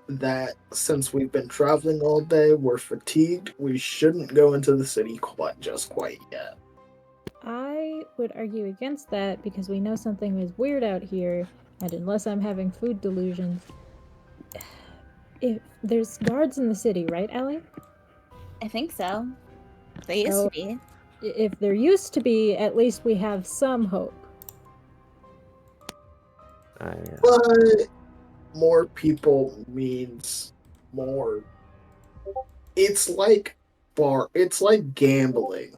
that since we've been traveling all day, we're fatigued, we shouldn't go into the city quite yet. I would argue against that because we know something is weird out here, and unless I'm having food delusions... If there's guards in the city, right, Alli? I think so. There used to be. If there used to be, at least we have some hope. But more people means more. It's like gambling.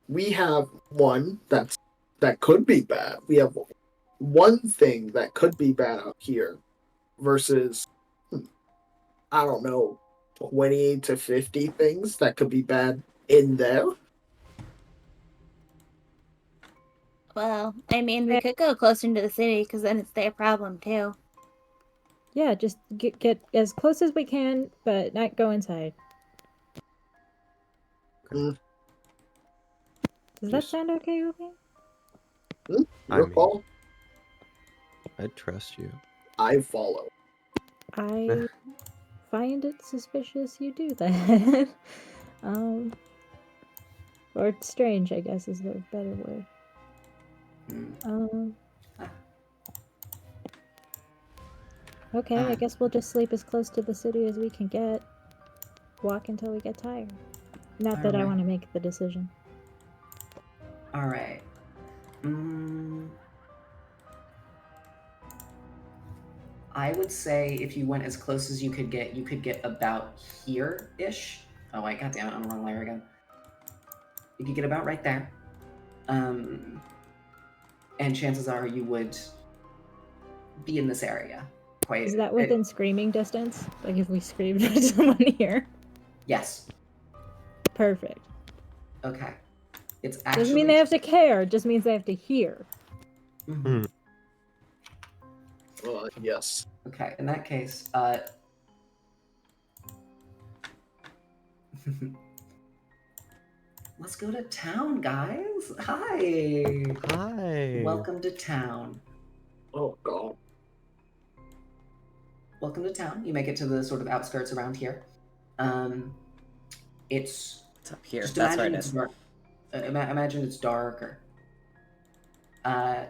We have one that could be bad. We have one thing that could be bad out here versus, I don't know, 20 to 50 things that could be bad in there. Well, I mean, we could go closer into the city because then it's their problem too. Yeah, just get as close as we can, but not go inside. Does that sound okay with me? Your call. I trust you. I follow. I find it suspicious you do that. Or strange, I guess, is the better word. Okay, I guess we'll just sleep as close to the city as we can get. Walk until we get tired. Not that I want to make the decision. All right. I would say if you went as close as you could get about here-ish. Oh wait, goddammit, I'm on the wrong layer again. You could get about right there. And chances are you would be in this area. Is that within screaming distance? Like if we screamed at someone here? Yes. Perfect. Okay. It's actually... Doesn't mean they have to care, it just means they have to hear. Yes. Okay, in that case, let's go to town, guys. Hi. Hi. Welcome to town. Oh, God. Welcome to town. You make it to the sort of outskirts around here. It's up here. Just That's imagine where it it's is. dark. Imagine it's dark, or I'll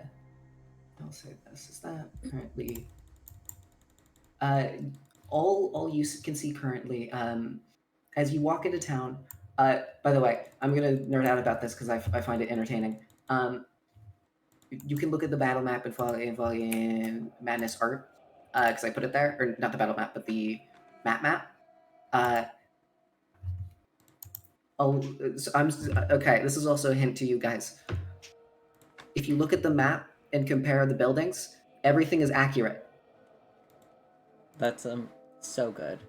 say this is that currently. All you can see currently, as you walk into town. By the way, I'm gonna nerd out about this because I find it entertaining. You can look at the battle map and follow in Madness Art, because I put it there, or not the battle map, but the map. Okay. This is also a hint to you guys. If you look at the map and compare the buildings, everything is accurate. That's so good.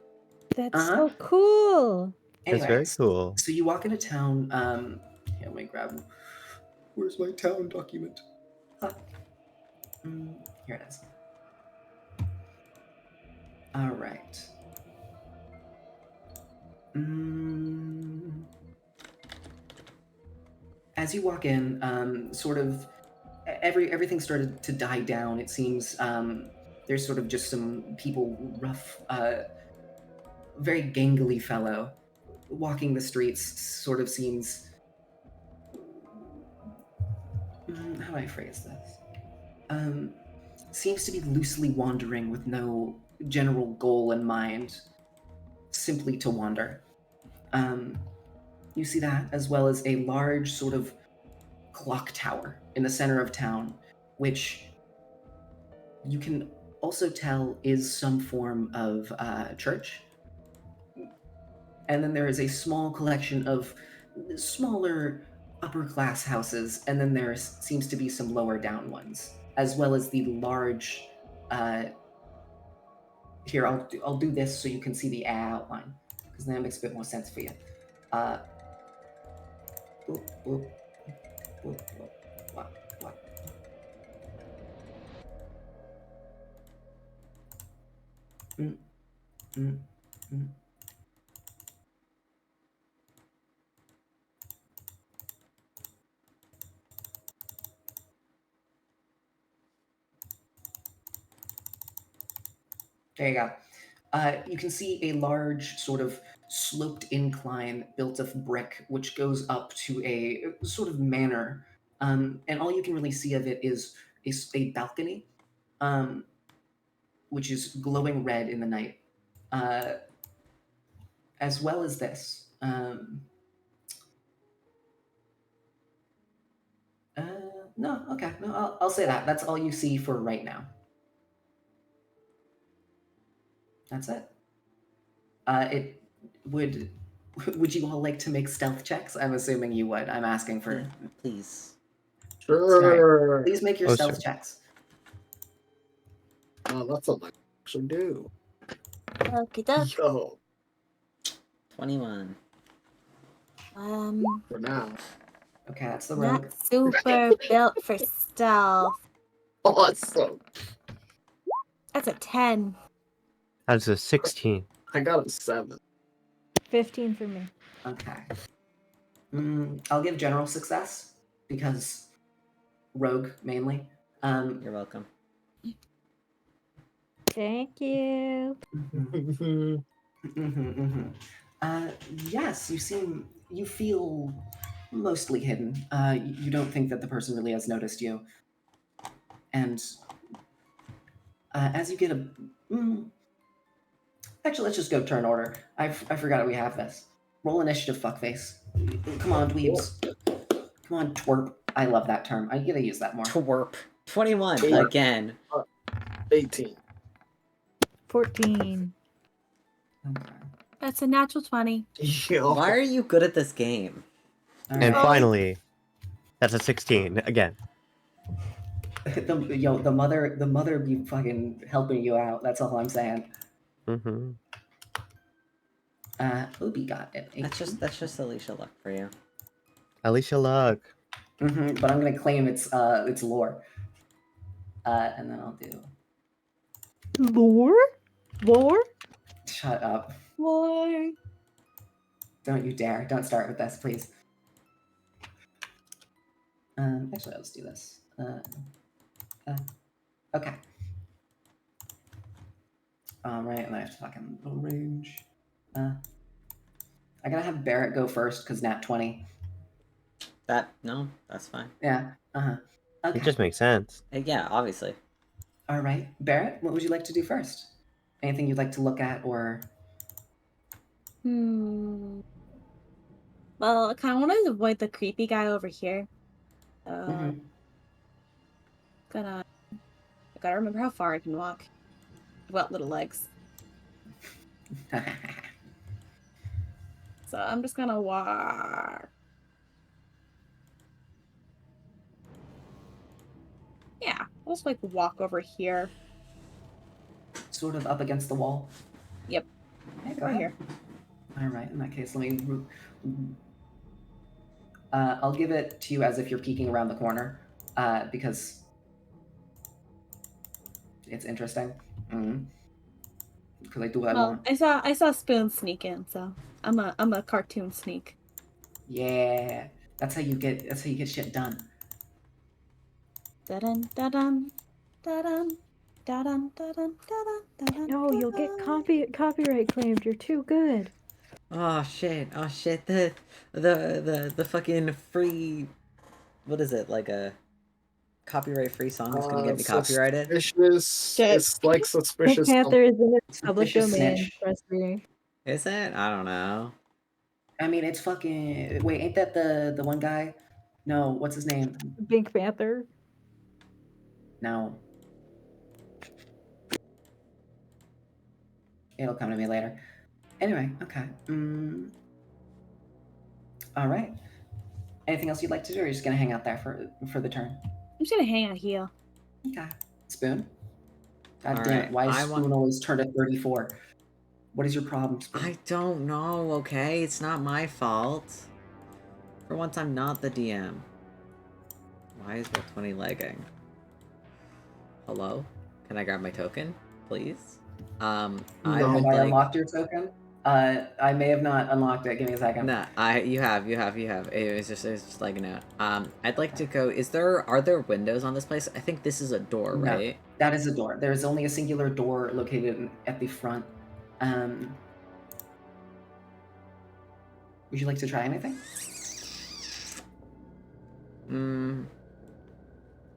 That's so cool. That's very cool. So you walk into town. Here, let me grab. Where's my town document? Here it is. All right. As you walk in, sort of everything started to die down. It seems there's sort of just some people, rough, very gangly fellow, walking the streets. Sort of seems. How do I phrase this? Seems to be loosely wandering with no general goal in mind, simply to wander. You see that, as well as a large sort of clock tower in the center of town, which you can also tell is some form of church. And then there is a small collection of smaller upper class houses, and then there seems to be some lower down ones, as well as the large. Here, I'll do this so you can see the outline, because then it makes a bit more sense for you. Boop, boop, boop, boop. What? There you go. You can see a large sort of sloped incline built of brick, which goes up to a sort of manor. And all you can really see of it is a balcony, which is glowing red in the night, as well as this. No, okay. No, I'll say that. That's all you see for right now. That's it. It would. Would you all like to make stealth checks? I'm assuming you would. I'm asking for. Yeah, please. Sure. Right. Please make your stealth checks. That's what I should do. Okie doke. Yo. 21. For now. Okay, that's the rogue. Not super built for stealth. Awesome. That's a 10. That's a 16. I got a 7. 15 for me. Okay. I'll give general success because rogue mainly. You're welcome. Thank you. Yes, you feel mostly hidden. You don't think that the person really has noticed you. And as you get a... actually, let's just go turn order. I forgot we have this. Roll initiative, fuckface. Come on, dweebs. Come on, twerp. I love that term. I gotta use that more. Twerp. 21 Twerp. again. 18. 14. Okay. That's a natural 20. Why are you good at this game? And Alright. finally, that's a 16 again. the mother be fucking helping you out. That's all I'm saying. Mm-hmm. Obi got it. That's just Alycia luck for you. Alycia luck. But I'm gonna claim it's lore. And then I'll do. Lore? Lore? Shut up! Lore. Don't you dare! Don't start with this, please. Actually, let's do this. Okay. Right, and I have to fucking range. I gotta have Barrett go first because nat 20. No, that's fine. Yeah. Okay. It just makes sense. Yeah, obviously. All right, Barrett. What would you like to do first? Anything you'd like to look at, or? Well, I kind of want to avoid the creepy guy over here. I gotta remember how far I can walk. I've got little legs. So I'm just gonna walk. Yeah, I'll just like walk over here. Sort of up against the wall. Yep. Okay, go Right ahead. here. All right. In that case, let me. I'll give it to you as if you're peeking around the corner, because it's interesting. Because I do what I want. I saw Spoon sneak in, so I'm a cartoon sneak. Yeah, that's how you get shit done. Da-dun, da-dun, da-dun, da-dun, da-dun, da-dun, da-dun, No, you'll get copyright claimed. You're too good. Oh shit! The fucking free, what is it, like a copyright free song is gonna get me copyrighted? Suspicious. Shit. It's like Pink suspicious. Panther is in the public Suspicious domain. snitch. Trust me. Is it? I don't know. I mean, it's fucking. Wait, ain't that the one guy? No, what's his name? Pink Panther. No. It'll come to me later. Anyway, okay. All right. Anything else you'd like to do, or are you just gonna hang out there for the turn? I'm just gonna hang out here. Okay. Spoon. God All damn right, it! Why is I Spoon want- always turned at 34? What is your problem, Spoon? I don't know, okay? It's not my fault. For once, I'm not the DM. Why is Roll 20 lagging? Hello? Can I grab my token, please? I Have would I like... unlocked your token? I may have not unlocked it. Give me a second. Nah, you have. It was just lagging out. I'd like to go... Are there windows on this place? I think this is a door, No. right? That is a door. There is only a singular door located at the front. Would you like to try anything?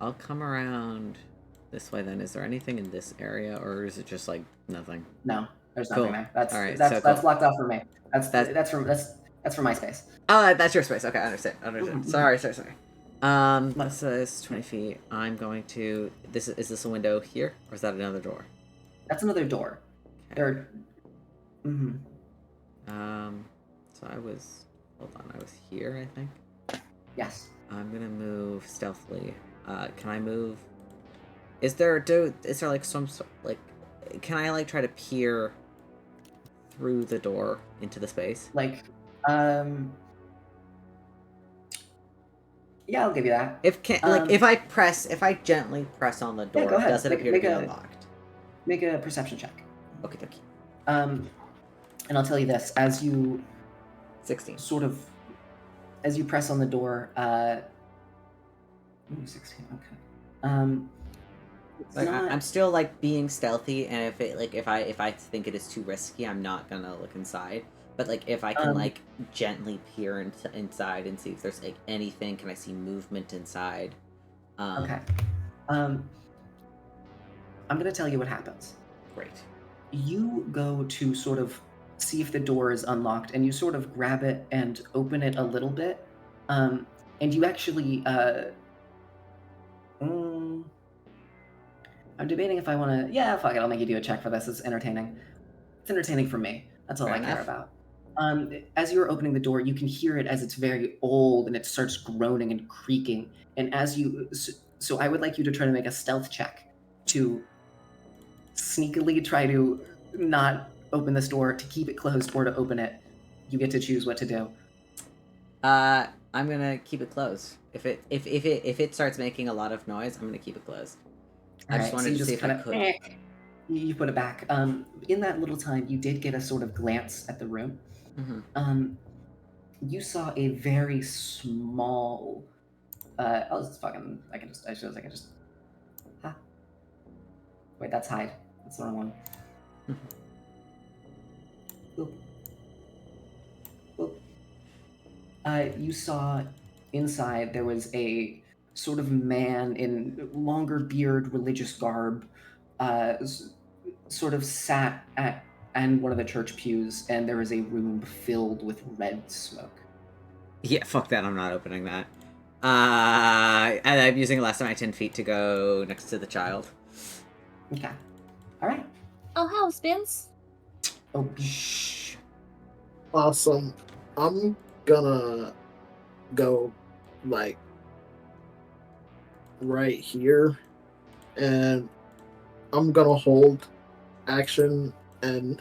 I'll come around this way then. Is there anything in this area, or is it just like nothing? No, there's nothing Cool. there. That's All right, that's so that's cool. locked off for me. That's for my space. Oh, that's your space. Okay, I understand. Mhm. Sorry. This is 20 feet. I'm going to... Is this a window here, or is that another door? That's another door. Okay. There. So I was... Hold on, I was here, I think. Yes. I'm gonna move stealthily. Can I move? Is there like some sort, like, can I like try to peer through the door into the space? Like, yeah, I'll give you that. If I gently press on the door, Yeah, go ahead. does it appear to be unlocked? Make a perception check. Okay, dokie. And I'll tell you this: as you 16. as you press on the door, 16. Okay. It's Like not. I'm still like being stealthy, and if I think it is too risky, I'm not gonna look inside. But like if I can like gently peer inside and see if there's like anything, can I see movement inside? Okay. I'm gonna tell you what happens. Great. You go to sort of see if the door is unlocked, and you sort of grab it and open it a little bit, and you actually. I'm debating if I want to. Yeah, fuck it. I'll make you do a check for this. It's entertaining. It's entertaining for me. That's all Fair I care enough. about. As you're opening the door, you can hear it as it's very old and it starts groaning and creaking. And as you, so I would like you to try to make a stealth check to sneakily try to not open this door, to keep it closed, or to open it. You get to choose what to do. I'm gonna keep it closed. If it starts making a lot of noise, I'm gonna keep it closed. I just wanted to see if I could. You put it back. In that little time, you did get a sort of glance at the room. Mm-hmm. You saw a very small. I'll just fucking. I can just. Huh. Wait, that's hide. That's the wrong one. Boop. Boop. You saw inside there was a sort of man in longer beard, religious garb, sort of sat at and one of the church pews, and there is a room filled with red smoke. Yeah, fuck that. I'm not opening that. And I'm using less than my 10 feet to go next to the child. Okay. All right. Oh, house Vince. Oh, shh. Awesome. I'm gonna go like right here, and I'm gonna hold action. And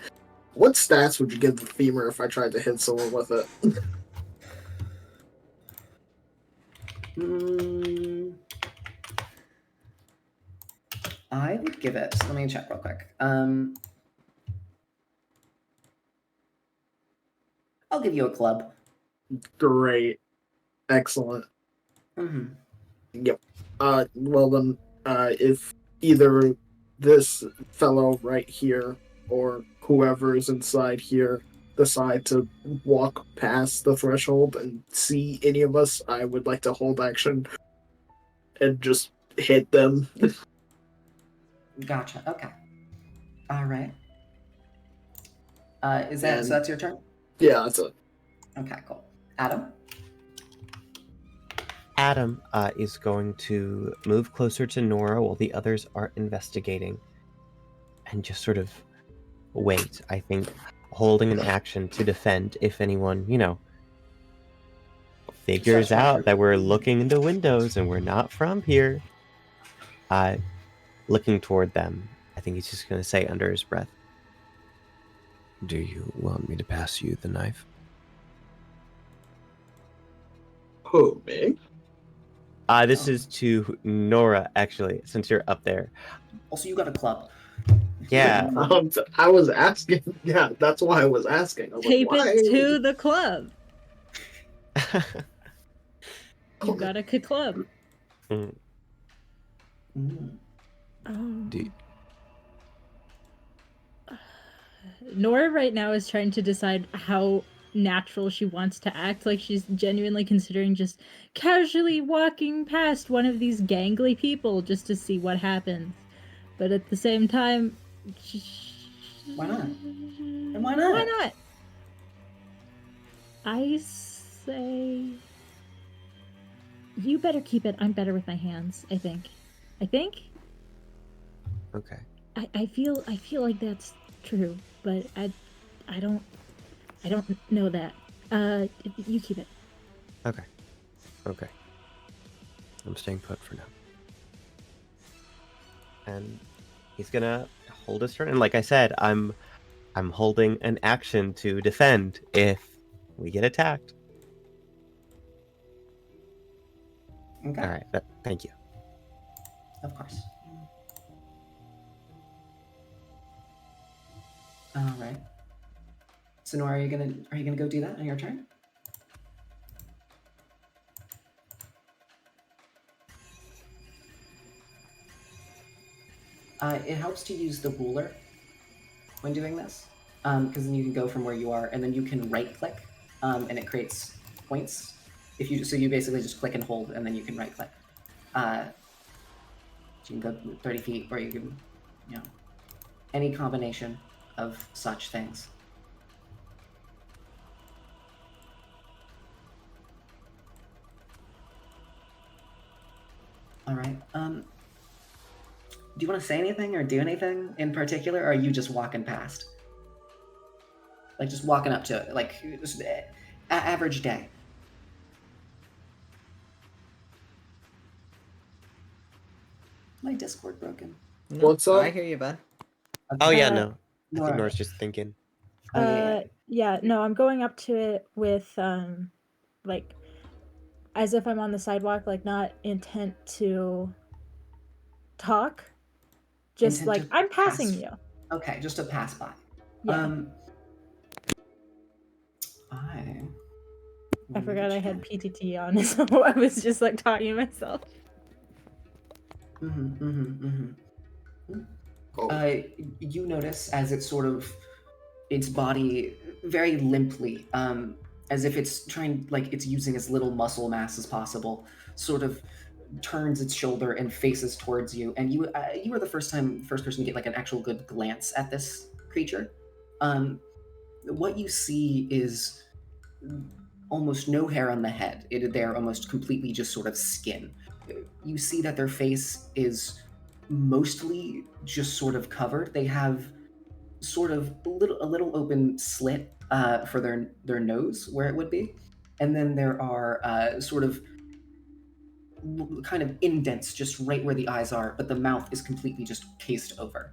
what stats would you give the femur if I tried to hit someone with it? I would give it. Let me check real quick. I'll give you a club. Great. Excellent. Mm-hmm. Yep. Well then, if either this fellow right here or whoever is inside here decide to walk past the threshold and see any of us, I would like to hold action and just hit them. Gotcha. Okay. All right. So that's your turn? Yeah, that's it. Okay, cool. Adam? Adam is going to move closer to Nora while the others are investigating and just sort of wait, I think, holding an action to defend if anyone, figures out that we're looking into windows and we're not from here. Looking toward them, I think he's just going to say under his breath, "Do you want me to pass you the knife?" Who, me? This is to Nora, actually, since you're up there. Also, you got a club. Yeah. I was asking. Yeah, that's why I was asking. I was Tape like, it to the club. You got a club. Mm. Oh. Nora right now is trying to decide how natural she wants to act. Like she's genuinely considering just casually walking past one of these gangly people just to see what happens. But at the same time, why not? And why not? Why not? I say you better keep it. I'm better with my hands, I think. Okay. I feel like that's true, but I don't know that. You keep it. Okay. I'm staying put for now. And he's gonna hold his turn. And like I said, I'm holding an action to defend if we get attacked. Okay. All right. Thank you. Of course. All right. So Nora, are you gonna go do that on your turn? It helps to use the ruler when doing this, because then you can go from where you are, and then you can right-click, and it creates points. So you basically just click and hold, and then you can right-click. You can go 30 feet, or you can, any combination of such things. All right. Do you want to say anything or do anything in particular, or are you just walking past? Like, just walking up to it, like, just average day. My Discord broken. No, What's up? I hear you, bud. Oh yeah, Uh, no. I think Nora. Nora's just thinking. Yeah, no, I'm going up to it with like as if I'm on the sidewalk, like not intent to talk. Just Intent like to I'm passing pass. you. Okay, just to pass by. Yeah. I forgot I had PTT on, so I was just like talking to myself. Oh. You notice as it sort of, its body very limply, as if it's trying, like it's using as little muscle mass as possible, sort of turns its shoulder and faces towards you. And you were the first person to get like an actual good glance at this creature. What you see is almost no hair on the head. They're almost completely just sort of skin. You see that their face is mostly just sort of covered. They have sort of a little open slit for their nose where it would be, and then there are sort of kind of indents just right where the eyes are, but the mouth is completely just cased over,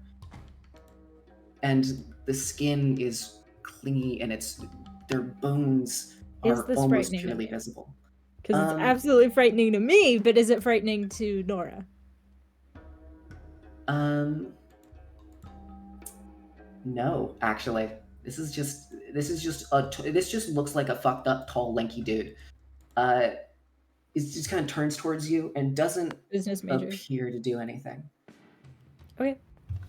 and the skin is clingy, and their bones Is are this almost frightening to purely me? visible. Because it's absolutely frightening to me, but is it frightening to Nora? No, actually. This just looks like a fucked up tall lanky dude. It just kind of turns towards you and doesn't Business major. appear to do anything. Okay.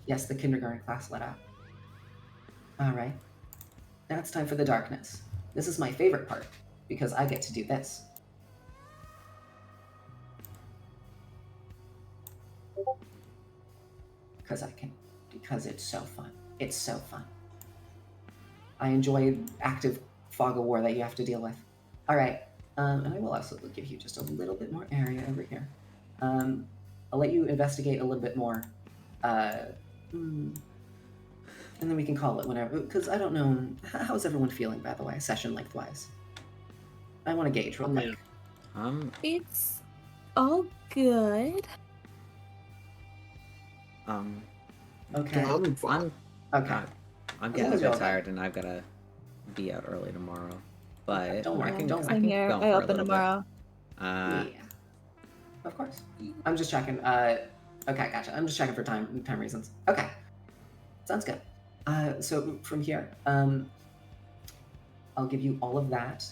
Yes, the kindergarten class let out. All right. Now it's time for the darkness. This is my favorite part because I get to do this. Because it's so fun. It's so fun. I enjoy active fog of war that you have to deal with. All right, and I will also give you just a little bit more area over here. I'll let you investigate a little bit more, and then we can call it whenever. Because I don't know, how's everyone feeling, by the way, session lengthwise? I want to gauge real quick. It's all good. Okay. I'm fine. Okay. I'm getting a bit tired, and I've gotta be out early tomorrow. But Don't worry, I can don't go worry. Here, for I a open little tomorrow. Yeah. Of course. I'm just checking. Okay, gotcha. I'm just checking for time reasons. Okay. Sounds good. So from here, I'll give you all of that.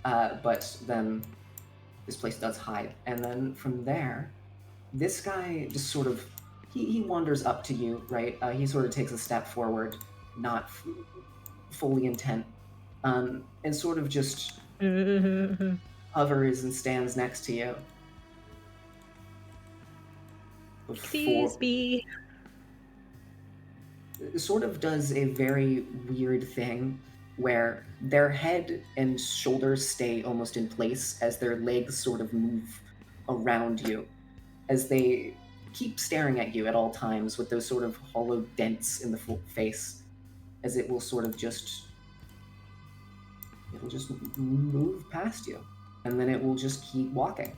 But then this place does hide. And then from there, this guy just sort of, he wanders up to you, right? He sort of takes a step forward, not fully intent, and sort of just hovers and stands next to you. Excuse me. Sort of does a very weird thing where their head and shoulders stay almost in place as their legs sort of move around you, as they keep staring at you at all times with those sort of hollow dents in the face, as it will sort of it'll just move past you, and then it will just keep walking.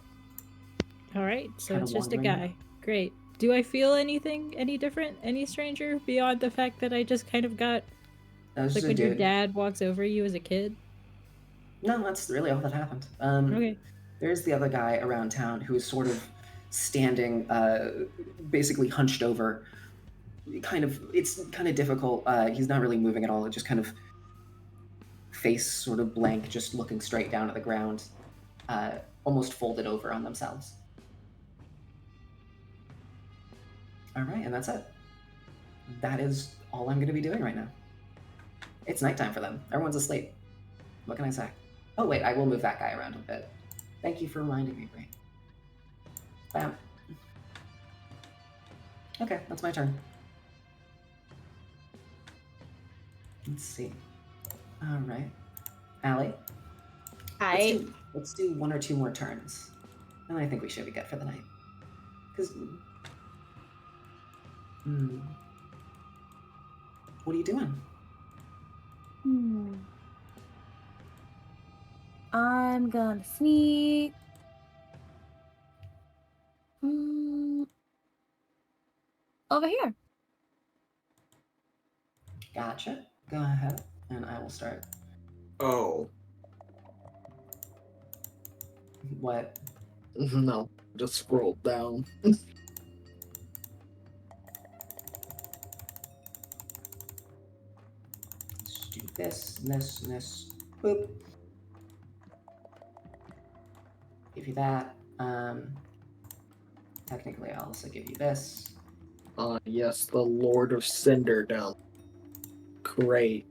All right, so Kinda it's just a wandering guy. Great. Do I feel anything any different, any stranger, beyond the fact that I just kind of got, like when your dad walks over you as a kid? No, that's really all that happened. Okay. There's the other guy around town who is sort of standing, basically hunched over. It's kind of difficult. He's not really moving at all. It just kind of face sort of blank, just looking straight down at the ground, almost folded over on themselves. All right, and that's it. that is all I'm going to be doing right now. It's nighttime for them. Everyone's asleep. What can I say? Oh, wait, I will move that guy around a bit. Thank you for reminding me, Brain. Bam. Okay, that's my turn. Let's see. All right. Alli, let's do 1 or 2 more turns. And I think we should be good for the night. Because... what are you doing? I'm gonna sneak. Over here. Gotcha. Go ahead, and I will start. Oh. What? No, just scroll down. Let's do this. Boop. Give you that. Technically, I'll also give you this. Yes, the Lord of Cinder down. Great.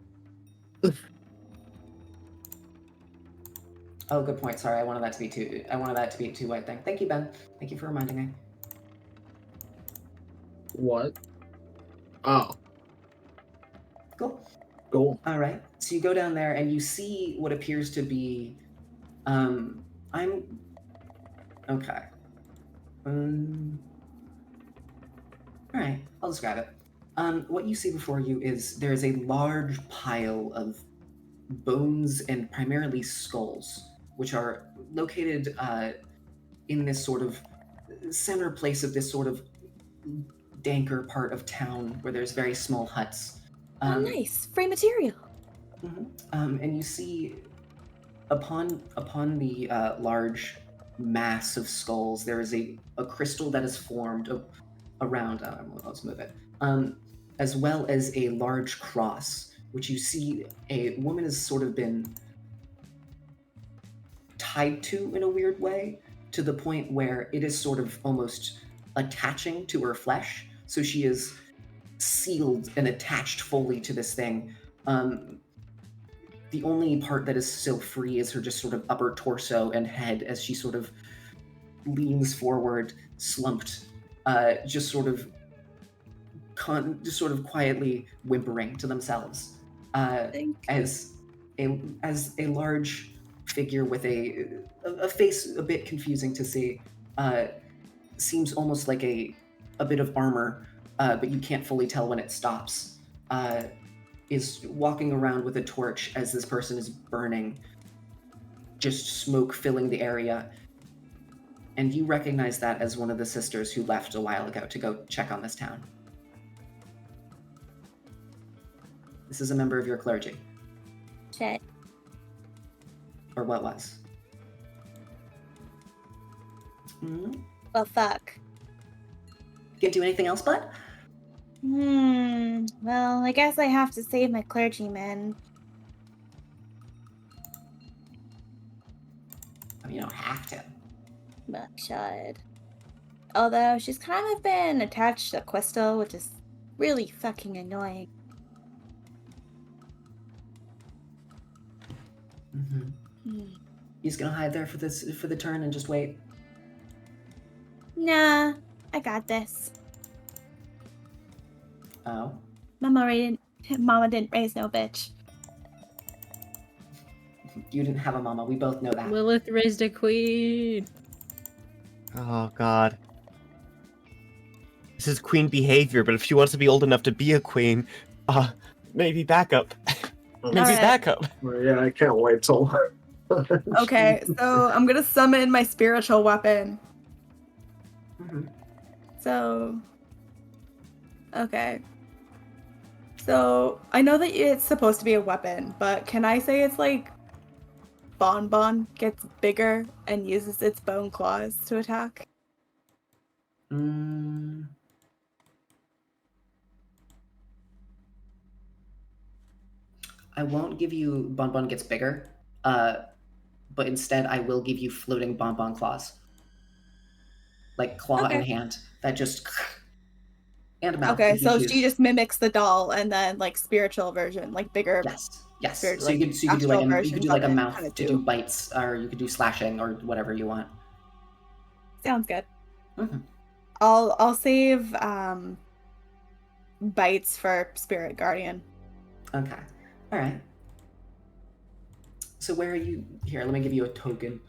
Oh, good point. Sorry, I wanted that to be a two-way thing. Thank you, Ben. Thank you for reminding me. What? Oh. Cool. Cool. All right. So you go down there and you see what appears to be, okay. All right, I'll describe it. What you see before you is there is a large pile of bones and primarily skulls, which are located in this sort of center place of this sort of danker part of town where there's very small huts. Nice. Free material. And you see upon the large mass of skulls, there is a crystal that is formed around, let's move it, as well as a large cross, which you see a woman has sort of been tied to in a weird way, to the point where it is sort of almost attaching to her flesh. So she is sealed and attached fully to this thing. The only part that is still free is her just sort of upper torso and head as she sort of leans forward, slumped, just sort of quietly whimpering to themselves, as a large figure with a face a bit confusing to see, seems almost like a bit of armor, but you can't fully tell when it stops, is walking around with a torch as this person is burning, just smoke filling the area. And you recognize that as one of the sisters who left a while ago to go check on this town. This is a member of your clergy. Shit. Or what was. Well, fuck. Can't do anything else, bud? Well, I guess I have to save my clergyman. I mean, you don't have to. But should. Although she's kind of been attached to Crystal, which is really fucking annoying. You just gonna hide there for the turn and just wait? Nah, I got this. Oh. Mama didn't raise no bitch. You didn't have a mama. We both know that. Lilith raised a queen. Oh, God. This is queen behavior, but if she wants to be old enough to be a queen, maybe backup. Maybe Alright. backup. Yeah, I can't wait till. Okay, so I'm gonna summon my spiritual weapon. So, okay. So, I know that it's supposed to be a weapon, but can I say it's like Bonbon gets bigger and uses its bone claws to attack? I won't give you Bonbon gets bigger, but instead I will give you floating Bonbon claws. Like claw in hand. That just... And mouth. Okay, if you so choose. she just mimics the doll, and then like spiritual version, like bigger. Yes. Spirit, So you like, could do like astral you could version do like a of it, mouth kinda to do. do bites, or you could do slashing or whatever you want. Sounds good. Mm-hmm. I'll save bites for spirit guardian. Okay. All right. So where are you? Here, let me give you a token.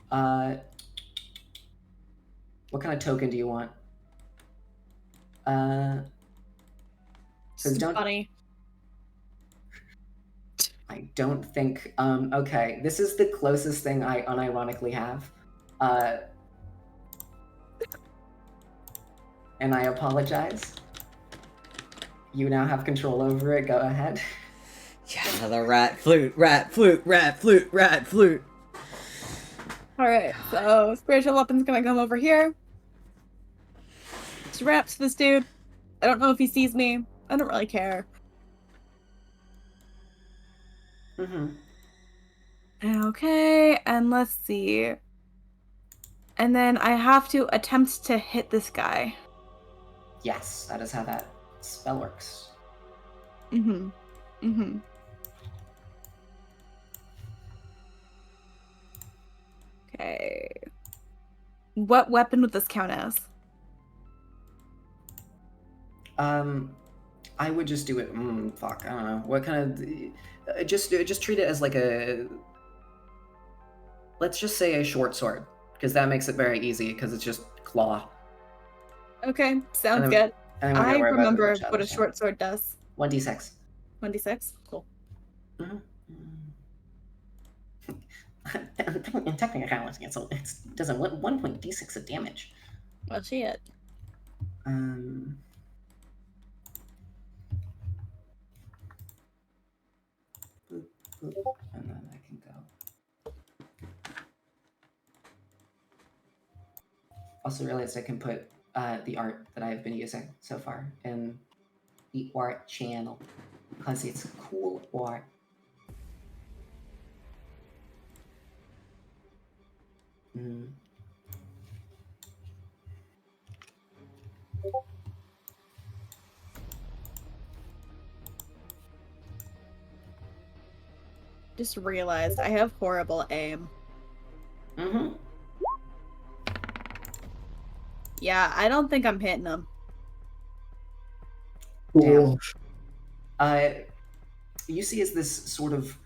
What kind of token do you want? Just funny. I don't think. Okay, this is the closest thing I unironically have. And I apologize. You now have control over it. Go ahead. Yeah, another rat flute, rat flute, rat flute, rat flute. Alright, so spiritual weapon's gonna come over here. Just raps this dude. I don't know if he sees me. I don't really care. Mm-hmm. Okay, and let's see. And then I have to attempt to hit this guy. Yes, that is how that spell works. Mm-hmm. Mm-hmm. Okay. What weapon would this count as? I would just do it. Fuck, I don't know. What kind of? Just treat it as like a. Let's just say a short sword, because that makes it very easy. Because it's just claw. Okay, sounds And good. And then we're I gonna worry about remember which what other a short sword does. 1d6. 1d6? Cool. Mm-hmm. In technicality, it does a 1.d6 of damage. Well, shit. And then I can go. Also realized I can put the art that I've been using so far in the art channel because it's cool art. Mm. Just realized I have horrible aim. Mm-hmm. Yeah, I don't think I'm hitting him. Damn. You see as this sort of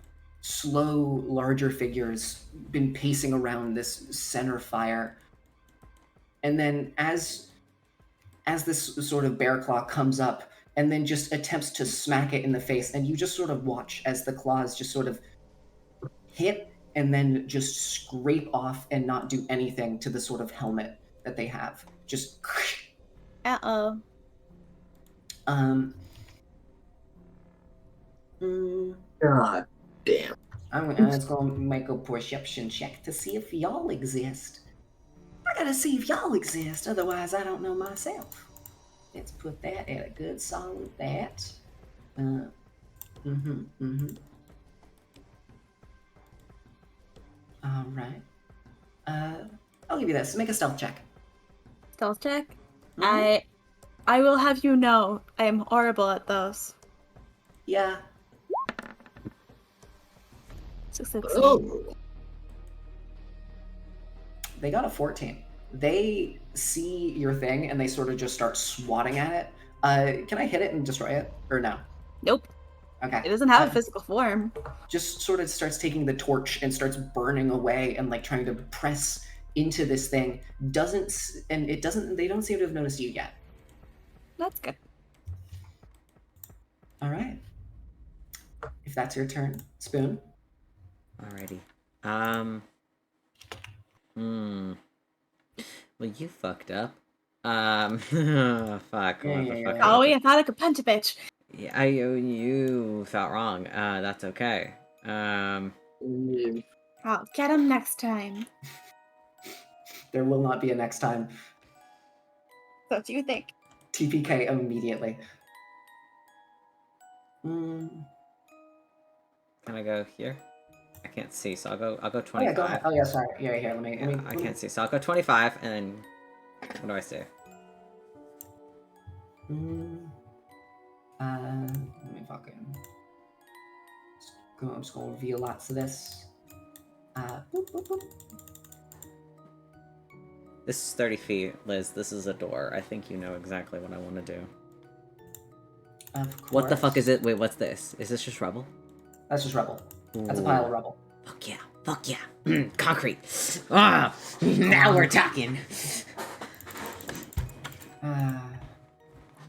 slow, larger figure's been pacing around this center fire. And then as this sort of bear claw comes up and then just attempts to smack it in the face, and you just sort of watch as the claws just sort of hit and then just scrape off and not do anything to the sort of helmet that they have. Just Uh-oh. God damn. I'm just gonna make a perception check to see if y'all exist. I gotta see if y'all exist, otherwise I don't know myself. Let's put that at a good solid that. All right. I'll give you this. Make a stealth check. Stealth check? I will have you know, I am horrible at those. Yeah. 16. Oh. They got a 14. They see your thing and they sort of just start swatting at it. Can I hit it and destroy it? Or no? Nope. Okay. It doesn't have a physical form. Just sort of starts taking the torch and starts burning away and like trying to press into this thing. They don't seem to have noticed you yet. That's good. All right. If that's your turn, Spoon. Alrighty. Well, you fucked up. Fuck. Yeah. Oh, I thought I could punch a bitch. Yeah, you felt wrong. That's okay. I'll get him next time. There will not be a next time. So what do you think? TPK immediately. Can I go here? I can't see, so I'll go 25. Oh yeah, go ahead. Oh yeah, sorry. Yeah, here. Let me. I can't see, so I'll go 25, and then what do I say? Let me fucking. I'm just gonna reveal lots of this. Boop, boop, boop. This is 30 feet, Liz. This is a door. I think you know exactly what I want to do. Of course. What the fuck is it? Wait, what's this? Is this just rubble? That's just rubble. That's a pile of rubble. Fuck yeah. Fuck yeah. Concrete. Ah, now we're talking. You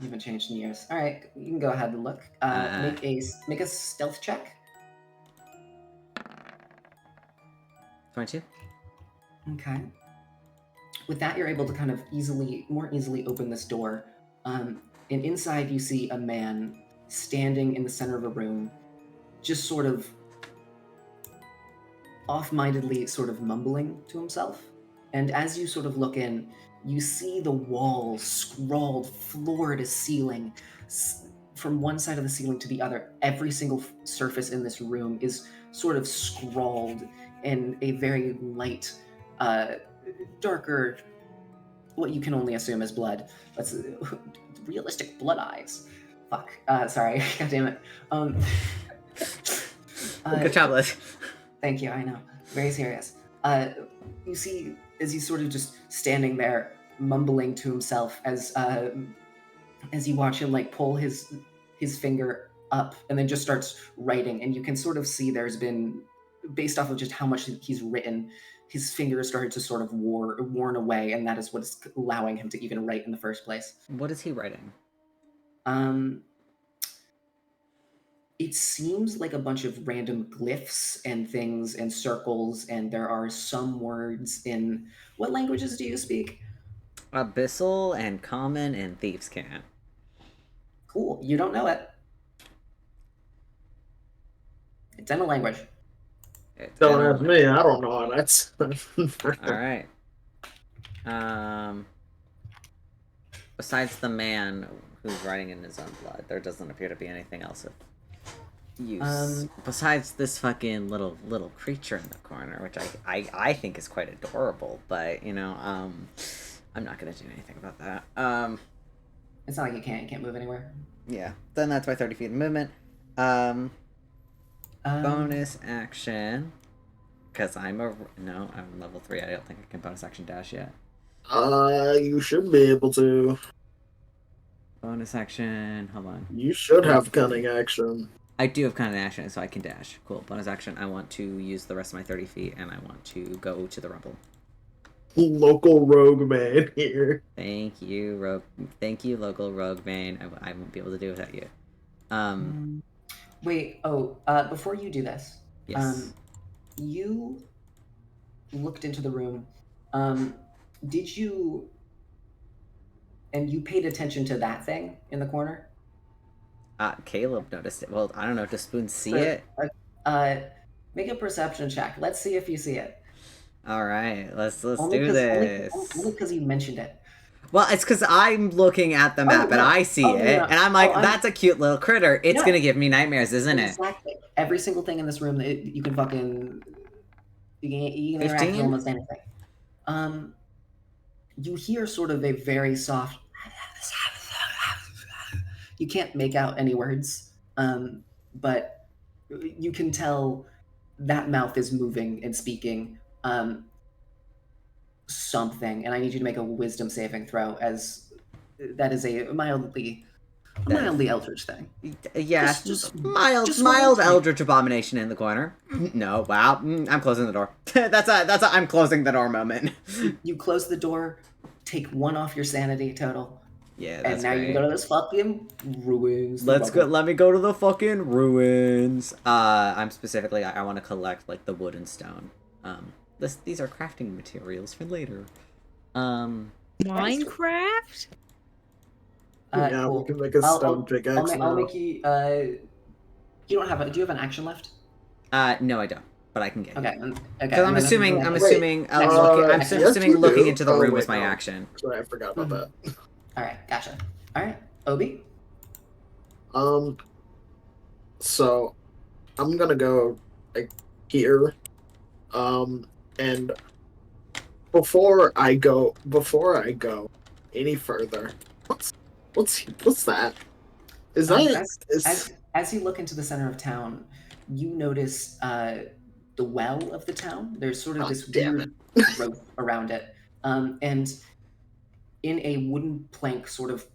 haven't changed in years. All right, you can go ahead and look. Make a stealth check. 22. Okay. With that, you're able to kind of more easily open this door. And inside, you see a man standing in the center of a room, just sort of off-mindedly sort of mumbling to himself. And as you sort of look in, you see the walls scrawled floor to ceiling. From one side of the ceiling to the other, every single surface in this room is sort of scrawled in a very light, darker, what you can only assume is blood. That's realistic blood eyes. Fuck. Sorry. God damn it. Good job, Liz. Thank you. I know. Very serious. You see, as he's sort of just standing there, mumbling to himself, as you watch him like pull his finger up and then just starts writing, and you can sort of see there's been, based off of just how much he's written, his fingers started to sort of worn away, and that is what's allowing him to even write in the first place. What is he writing? It seems like a bunch of random glyphs and things and circles, and there are some words in... What languages do you speak? Abyssal and Common and Thieves' Cant. Cool. You don't know it. It's in a language. Don't ask me. I don't know. That's Alright. Besides the man who's writing in his own blood, there doesn't appear to be anything else of use. Besides this fucking little creature in the corner, which I think is quite adorable, but you know, I'm not gonna do anything about that. It's not like you can't move anywhere. Yeah. Then that's my 30 feet of movement. Bonus action, because I'm level 3. I don't think I can bonus action dash yet. You should be able to. Bonus action, hold on. You should have cunning action. I do have cunning action, so I can dash. Cool. Bonus action, I want to use the rest of my 30 feet, and I want to go to the rumble. Local rogue man here. Thank you, local rogue man. I won't be able to do it without you. Wait, before you do this, yes. You looked into the room. Did you... And you paid attention to that thing in the corner? Caleb noticed it. Well, I don't know, does Spoon see it? Make a perception check. Let's see if you see it. Alright, let's do this. Only because you mentioned it. Well, it's because I'm looking at the map and I see it, and I'm like, that's a cute little critter. It's gonna give me nightmares, isn't it? Exactly. Every single thing in this room, you can fucking... You can interact with almost anything. You hear sort of a very soft... You can't make out any words, but you can tell that mouth is moving and speaking something, and I need you to make a wisdom saving throw, as that is a mildly eldritch thing. Yeah, just mild eldritch abomination in the corner. No, wow, I'm closing the door. that's a I'm closing the door moment. You close the door, take 1 off your sanity total. Yeah, that's and now great. you can go to this fucking ruins. Let me go to the fucking ruins. I'm specifically, I want to collect like the wood and stone. These are crafting materials for later. Minecraft? Yeah, cool. we can make a stone pickaxe now. I'll make you. You don't have a. Do you have an action left? No, I don't. But I can get. Okay. Because I'm assuming looking into the room is my action. Sorry, I forgot about that. All right, gotcha. All right, Obi. So I'm gonna go like here, and before I go any further, What's that? Is Um, that as, is as you look into the center of town, you notice the well of the town. There's sort of God this damn it. weird growth around it. And in a wooden plank sort of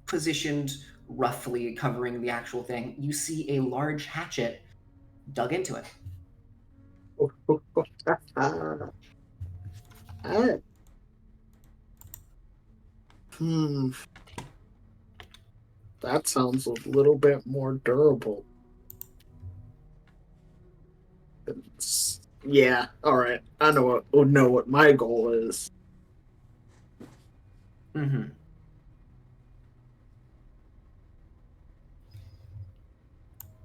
positioned roughly covering the actual thing, you see a large hatchet dug into it. Ah, that sounds a little bit more durable. Yeah, all right. I know what my goal is. Mm-hmm.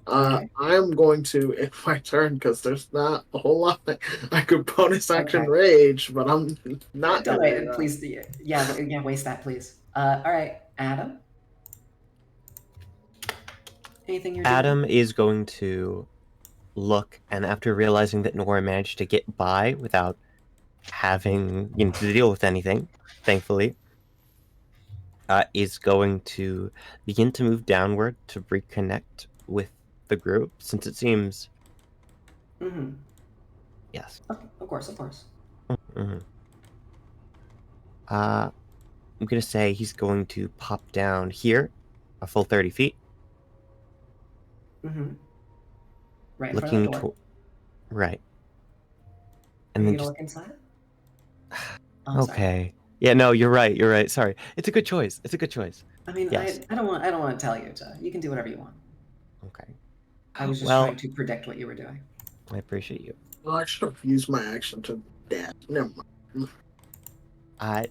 Okay. I'm going to in my turn because there's not a whole lot that I could bonus action Okay. rage, but I'm not Don't gonna do wait, that. please. Yeah, waste that, please. All right, Adam. Anything you're doing? Adam is going to look, and after realizing that Nora managed to get by without having to deal with anything, thankfully, is going to begin to move downward to reconnect with the group, since it seems. Mm-hmm. Yes. Okay, of course. Mm-hmm. I'm gonna say he's going to pop down here, a full 30 feet, Mm-hmm. Right in front of the looking door. to right, Are and you then gonna just look inside? Oh, I'm sorry. okay. Yeah, no, you're right. Sorry, it's a good choice. I mean, Yes. I don't want to tell you to. You can do whatever you want. Okay. I was just Well, trying to predict what you were doing. I appreciate you. Well, I should have used my action to dash. Never mind.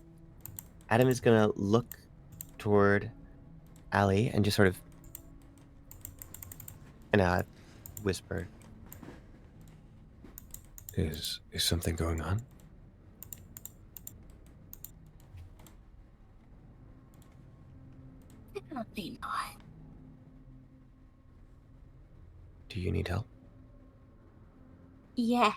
Adam is gonna look toward Alli and just sort of whisper. Is something going on? Apparently not. Do you need help? Yes.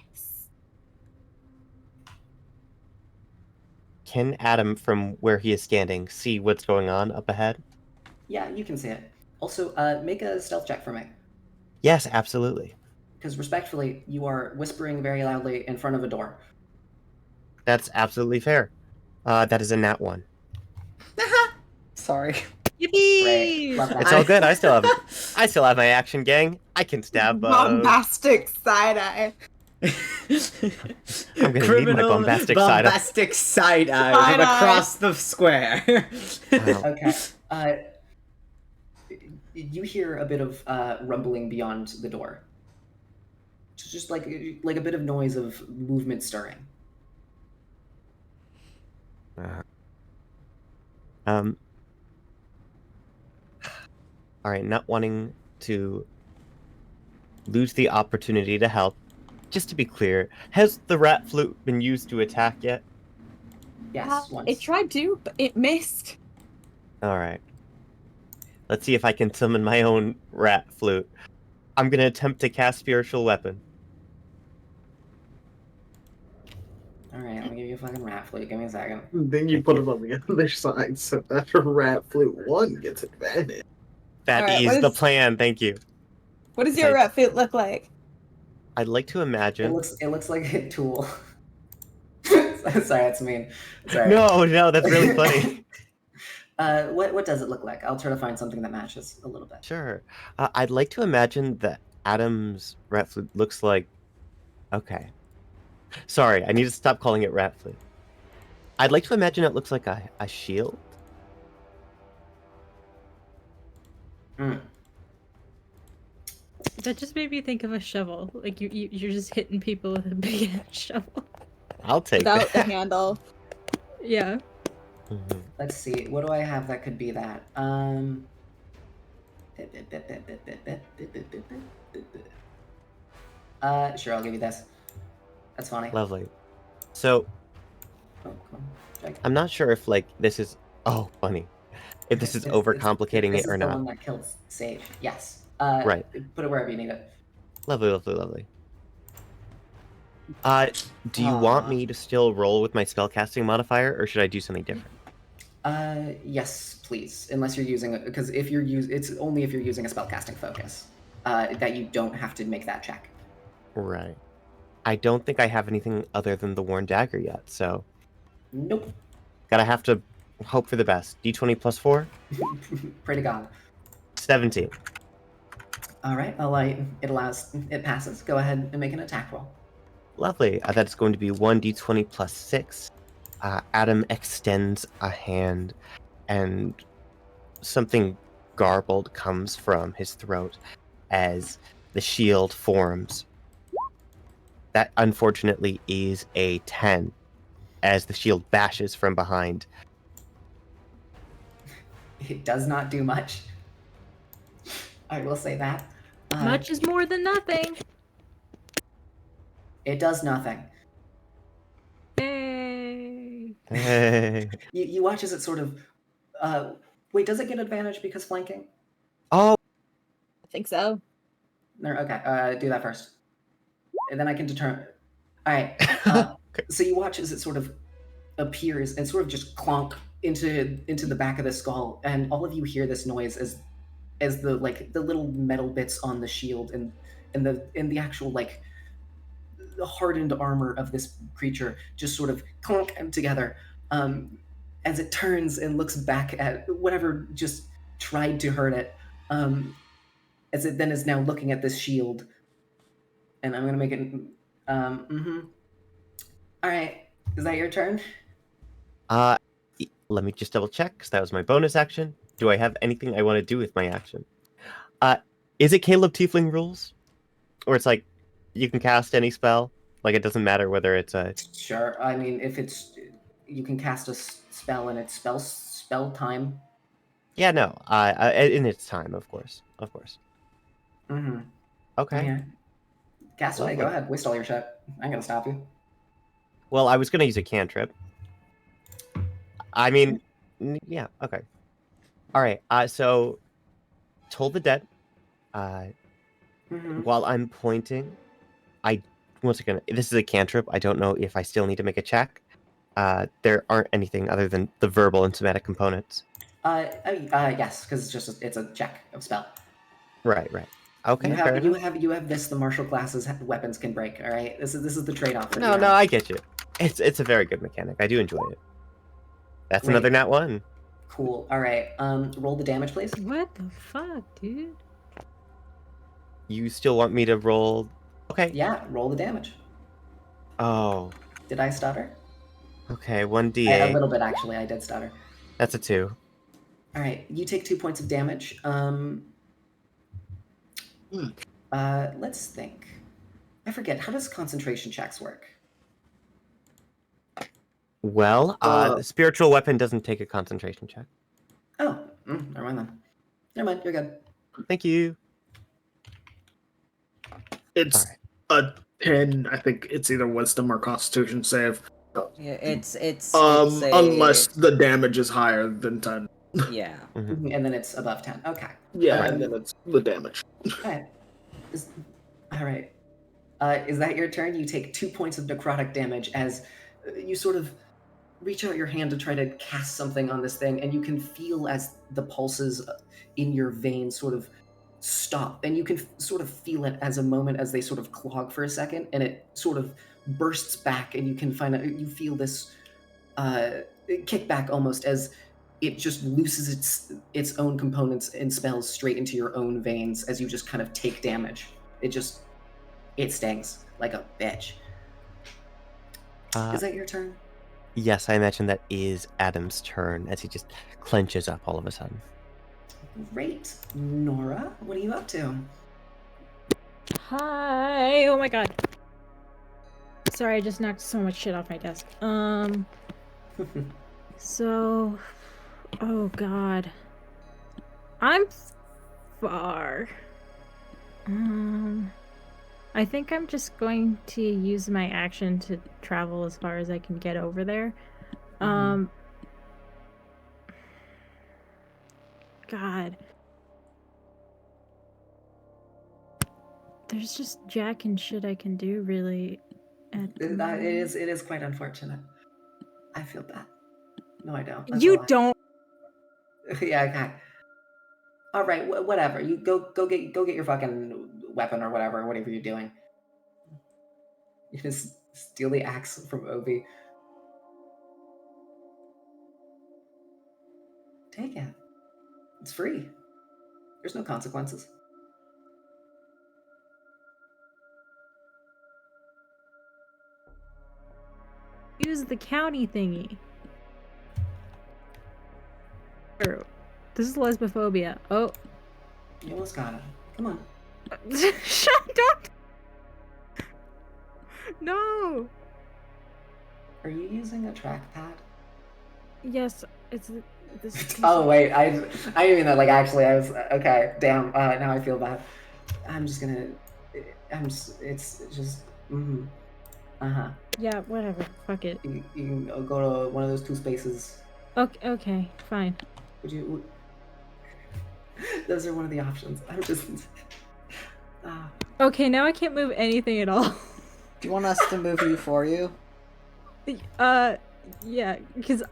Can Adam, from where he is standing, see what's going on up ahead? Yeah, you can see it. Also, make a stealth check for me. Yes, absolutely. Because respectfully, you are whispering very loudly in front of a door. That's absolutely fair. That is a nat 1. Sorry. Great. Love that. It's all good. I still have my action, gang. I can stab Bombastic side eye. I'm gonna need my bombastic side-eye. bombastic side-eye from across the square. Wow. Okay. You hear a bit of rumbling beyond the door. Just like a bit of noise of movement stirring. All right, not wanting to lose the opportunity to help. Just to be clear, has the rat flute been used to attack yet? Yes, once. It tried to, but it missed. All right. Let's see if I can summon my own rat flute. I'm gonna attempt to cast spiritual weapon. All right, let me give you a fucking rat flute. Give me a second. Then you put it on the other side, so that rat flute 1 gets advantage. That All right, is the plan. Thank you. What does your rat flute look like? I'd like to imagine. It looks like a tool. Sorry, that's mean. Sorry. No, that's really funny. What does it look like? I'll try to find something that matches a little bit. Sure. I'd like to imagine that Adam's rat flute looks like. Okay. Sorry, I need to stop calling it rat flute. I'd like to imagine it looks like a shield. Mm. That just made me think of a shovel. Like you're just hitting people with a big ass shovel. I'll take Without that. the handle. Yeah. Mhm. Let's see. What do I have that could be that? Sure, I'll give you this. That's funny. Lovely. So, Oh, come on. Jegg. I'm not sure if this is funny. If this is overcomplicating this it or is the not. one that killed Sage. Yes. Right. Put it wherever you need it. Lovely. Do you want me to still roll with my spellcasting modifier, or should I do something different? Yes, please. Unless you're using it, because if you're it's only if you're using a spellcasting focus that you don't have to make that check. Right. I don't think I have anything other than the worn dagger yet, so Nope. gotta have to hope for the best. D20 plus 4? Pray to God. 17. All right. It passes. Go ahead and make an attack roll. Lovely. That's going to be 1d20 plus 6. Adam extends a hand, and something garbled comes from his throat as the shield forms. That unfortunately is a 10, as the shield bashes from behind. It does not do much. I will say that. Much is more than nothing. It does nothing. Yay. Hey. You watch as it sort of. Wait, does it get advantage because flanking? Oh, I think so. Okay. Do that first, and then I can determine. All right. okay. So you watch as it sort of appears and sort of just clonk into the back of the skull, and all of you hear this noise as the little metal bits on the shield and the actual the hardened armor of this creature just sort of clunk together as it turns and looks back at whatever just tried to hurt it, as it then is now looking at this shield. And I'm gonna make it. All right, is that your turn? Let me just double check, because that was my bonus action. Do I have anything I want to do with my action? Is it Caleb Tiefling rules? Or it's like, you can cast any spell? Like, it doesn't matter whether it's a... Sure. I mean, if it's you can cast a spell and it's spell time. Yeah, no. In its time, of course. Of course. Mm-hmm. Okay. Yeah. Cast away. Go Lovely. ahead. Waste all your shit. I ain't gonna stop you. Well, I was going to use a cantrip. I mean, yeah, okay. All right, so Toll the Dead. While I'm pointing, once again, this is a cantrip. I don't know if I still need to make a check. There aren't anything other than the verbal and somatic components. Yes, because it's a check of spell. Right. Okay, fair enough. You have this. The martial classes weapons can break. All right. This is the trade off. No, I get you. It's a very good mechanic. I do enjoy it. That's Great. another nat 1. Cool. All right. Roll the damage, please. What the fuck, dude? You still want me to roll? Okay. Yeah. Roll the damage. Oh. Did I stutter? Okay, 1d8. A little bit, actually. I did stutter. That's a 2. All right. You take 2 points of damage. Let's think. I forget. How does concentration checks work? Well, the spiritual weapon doesn't take a concentration check. Oh, never mind then. Never mind. You're good. Thank you. It's a 10. I think it's either wisdom or constitution save. Yeah, it's unless the damage is higher than 10. Yeah. Mm-hmm. And then it's above 10. Okay. Yeah, and then it's the damage. All right. All right. Is that your turn? You take 2 points of necrotic damage as you sort of reach out your hand to try to cast something on this thing, and you can feel as the pulses in your veins sort of stop, and you can sort of feel it as a moment as they sort of clog for a second, and it sort of bursts back, and you can you feel this kickback almost as it just looses its own components and spells straight into your own veins as you just kind of take damage. It stings like a bitch. Is that your turn? Yes, I imagine that is Adam's turn as he just clenches up all of a sudden. Great. Nora, what are you up to? Hi. Oh my god. Sorry, I just knocked so much shit off my desk. So... Oh god. I'm far. I think I'm just going to use my action to travel as far as I can get over there. God. There's just jack and shit I can do, really. It is quite unfortunate. I feel bad. No, I don't. That's a You lie. don't. Yeah, okay. All right, whatever. You go get your fucking weapon or whatever you're doing. You just steal the axe from Obi. Take it. It's free. There's no consequences. Use the county thingy. This is lesbophobia. Oh. You almost got it. Come on. Shut up! No! Are you using a trackpad? Yes, it's this. Oh wait, I didn't mean that. Like actually, I was okay. Damn. Now I feel bad. I'm just gonna. It's just. Yeah, whatever. Fuck it. You can go to one of those two spaces. Okay, fine. Would you? Those are one of the options. I'm just. Okay, now I can't move anything at all. Do you want us to move you for you? Yeah, because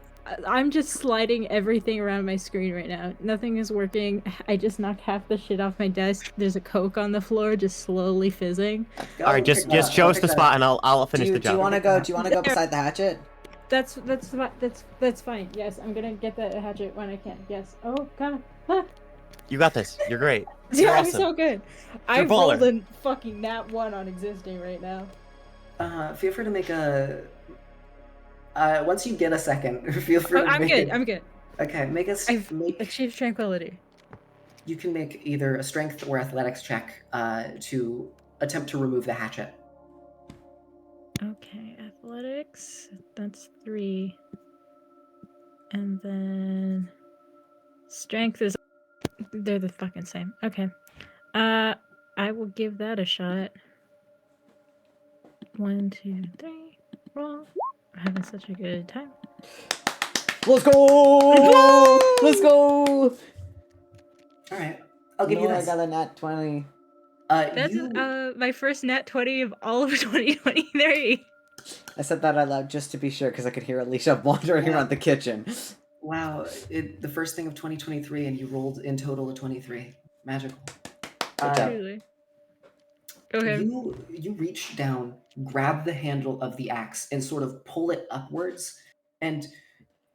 I'm just sliding everything around my screen right now. Nothing is working. I just knocked half the shit off my desk. There's a Coke on the floor, just slowly fizzing. All right, just show us the spot, and I'll finish the job. Do you want to go? Do you want to go beside the hatchet? That's fine. Yes, I'm gonna get that hatchet when I can. Yes. Oh God. You got this. You're great. Dude, You're I'm awesome. so good. I rolled a fucking nat 1 on existing right now. Feel free to make a. Once you get a second, feel free to make I'm good. Okay, I've achieved tranquility. You can make either a strength or athletics check to attempt to remove the hatchet. Okay, athletics. That's 3. And then strength is. They're the fucking same. Okay. I will give that a shot. 1, 2, 3. Roll. I'm having such a good time. Let's go! Let's go! All right, I'll give you this. I got a nat 20. That's my first nat 20 of all of 2023. I said that out loud just to be sure because I could hear Alycia wandering around the kitchen. Wow, the first thing of 2023, and you rolled in total a 23. Magical. Truly. Go ahead. You reach down, grab the handle of the axe, and sort of pull it upwards, and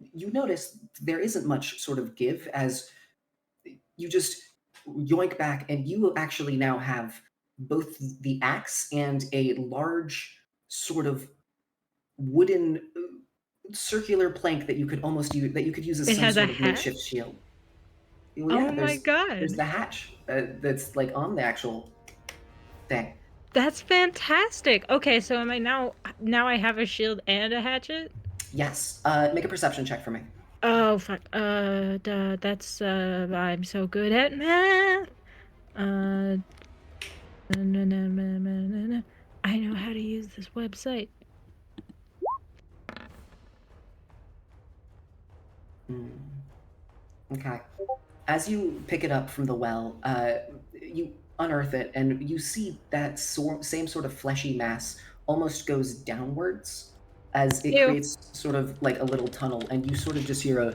you notice there isn't much sort of give as you just yoink back, and you actually now have both the axe and a large sort of wooden circular plank that you could almost use as some sort of makeshift shield. Well, yeah, my God. There's the hatch that's like on the actual thing. That's fantastic. Okay, so am I now I have a shield and a hatchet? Yes. Make a perception check for me. Oh fuck. That's I'm so good at math. I know how to use this website. Okay. As you pick it up from the well, you unearth it, and you see that same sort of fleshy mass almost goes downwards as it creates sort of like a little tunnel, and you sort of just hear a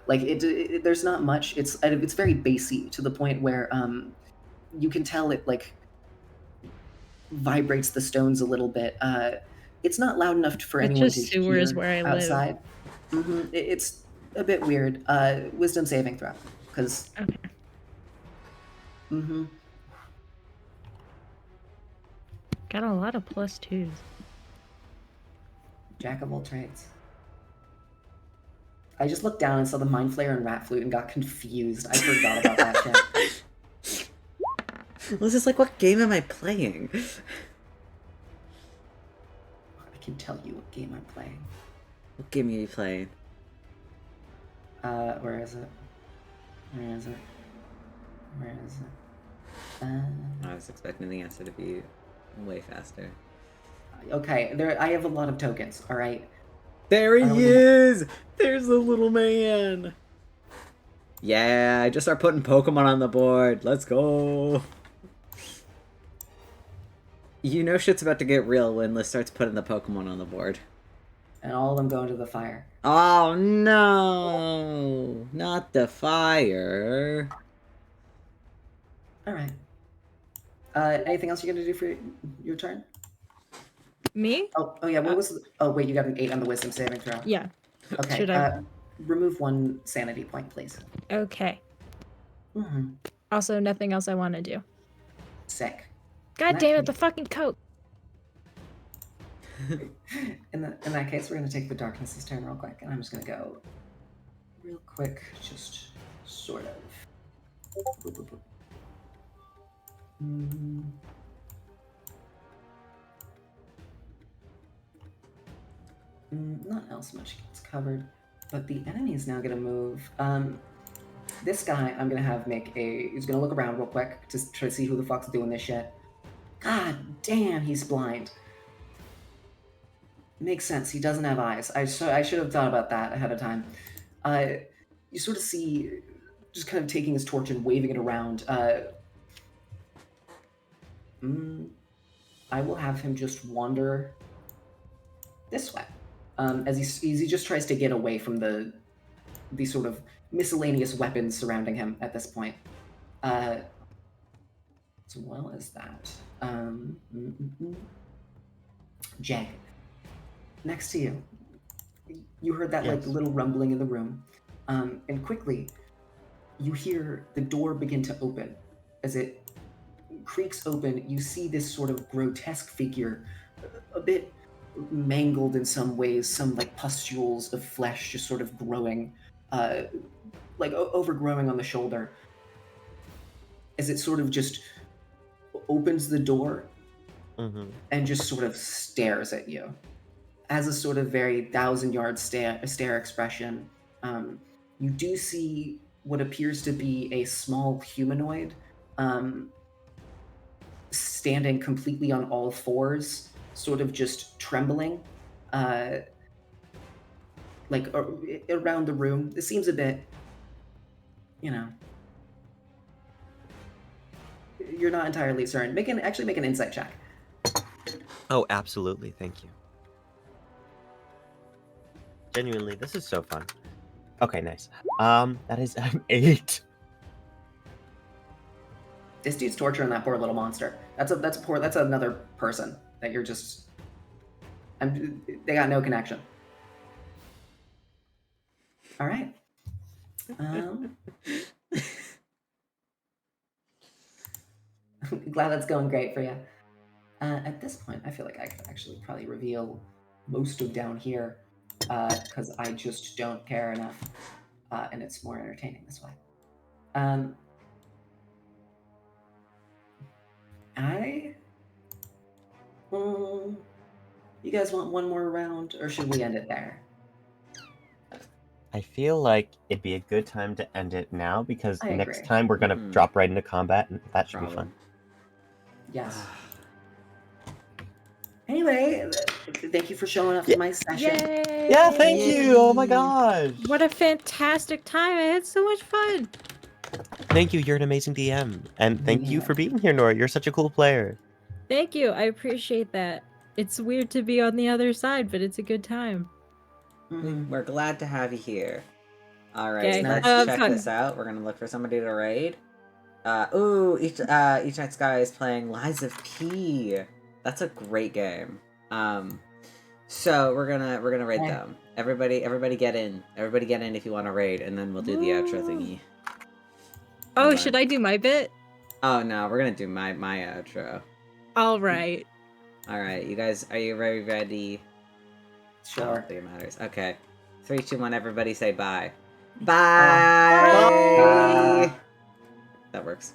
like it there's not much. It's very bassy to the point where you can tell it like vibrates the stones a little bit. It's not loud enough for anyone to hear where I outside. Live. It's a bit weird. Wisdom saving throw, because. Okay. Got a lot of +2s. Jack of all trades. I just looked down and saw the Mind Flayer and Rat Flute and got confused. I forgot about that shit. This is like, what game am I playing? I can tell you what game I'm playing. What game are you playing? Where is it? I was expecting the answer to be way faster. Okay, I have a lot of tokens, alright? There he is! There's the little man! Yeah, I just start putting Pokemon on the board. Let's go! You know shit's about to get real when Liz starts putting the Pokemon on the board. And all of them go into the fire. Oh no! Not the fire. All right. Anything else you're gonna do for your turn? Me? Oh yeah. What was? Oh wait, you got an 8 on the Wisdom saving throw. Yeah. Okay. Should I? Remove 1 sanity point, please. Okay. Mm-hmm. Also, nothing else I want to do. Sick. God damn it, the fucking coat. In that case, we're gonna take the darkness's turn real quick, and I'm just gonna go real quick, just sort of. Boop, boop, boop. Not else much gets covered, but the enemy is now gonna move. This guy, I'm gonna have he's gonna look around real quick to try to see who the fuck's doing this shit. God damn, he's blind. Makes sense. He doesn't have eyes. I should have thought about that ahead of time. You sort of see, just kind of taking his torch and waving it around. I will have him just wander this way, as he just tries to get away from the sort of miscellaneous weapons surrounding him at this point. As well as that, Jegg. Next to you. You heard that like little rumbling in the room, and quickly you hear the door begin to open. As it creaks open, you see this sort of grotesque figure, a bit mangled in some ways, some like pustules of flesh just sort of growing, like overgrowing on the shoulder. As it sort of just opens the door and just sort of stares at you. Has a sort of very 1,000-yard stare expression. You do see what appears to be a small humanoid standing completely on all fours, sort of just trembling, like around the room. This seems a bit, you're not entirely certain. Make an insight check. Oh, absolutely. Thank you. Genuinely, this is so fun. Okay, nice. That is an 8. This dude's torturing that poor little monster. That's another person that you're just. They got no connection. All right. I'm glad that's going great for you. At this point, I feel like I could actually probably reveal most of down here, because I just don't care enough, and it's more entertaining this way. You guys want one more round, or should we end it there? I feel like it'd be a good time to end it now, because I next agree. time we're gonna drop right into combat, and that should be fun. Yes. Anyway, thank you for showing up for my session. Yay! Yeah, thank you! Oh my gosh! What a fantastic time. I had so much fun. Thank you. You're an amazing DM. And thank you for being here, Nora. You're such a cool player. Thank you. I appreciate that. It's weird to be on the other side, but it's a good time. We're glad to have you here. Alright, Okay. let's check this out. We're gonna look for somebody to raid. Each Night Sky is playing Lies of P. That's a great game. So we're gonna raid them. Everybody get in. Everybody get in if you want to raid, and then we'll do the outro thingy. Oh, should I do my bit? Oh no, we're gonna do my outro. All right. All right, you guys, are you very ready? Sure. I don't think it matters. Okay, 3, 2, 1. Everybody say bye. Bye. Bye. That works.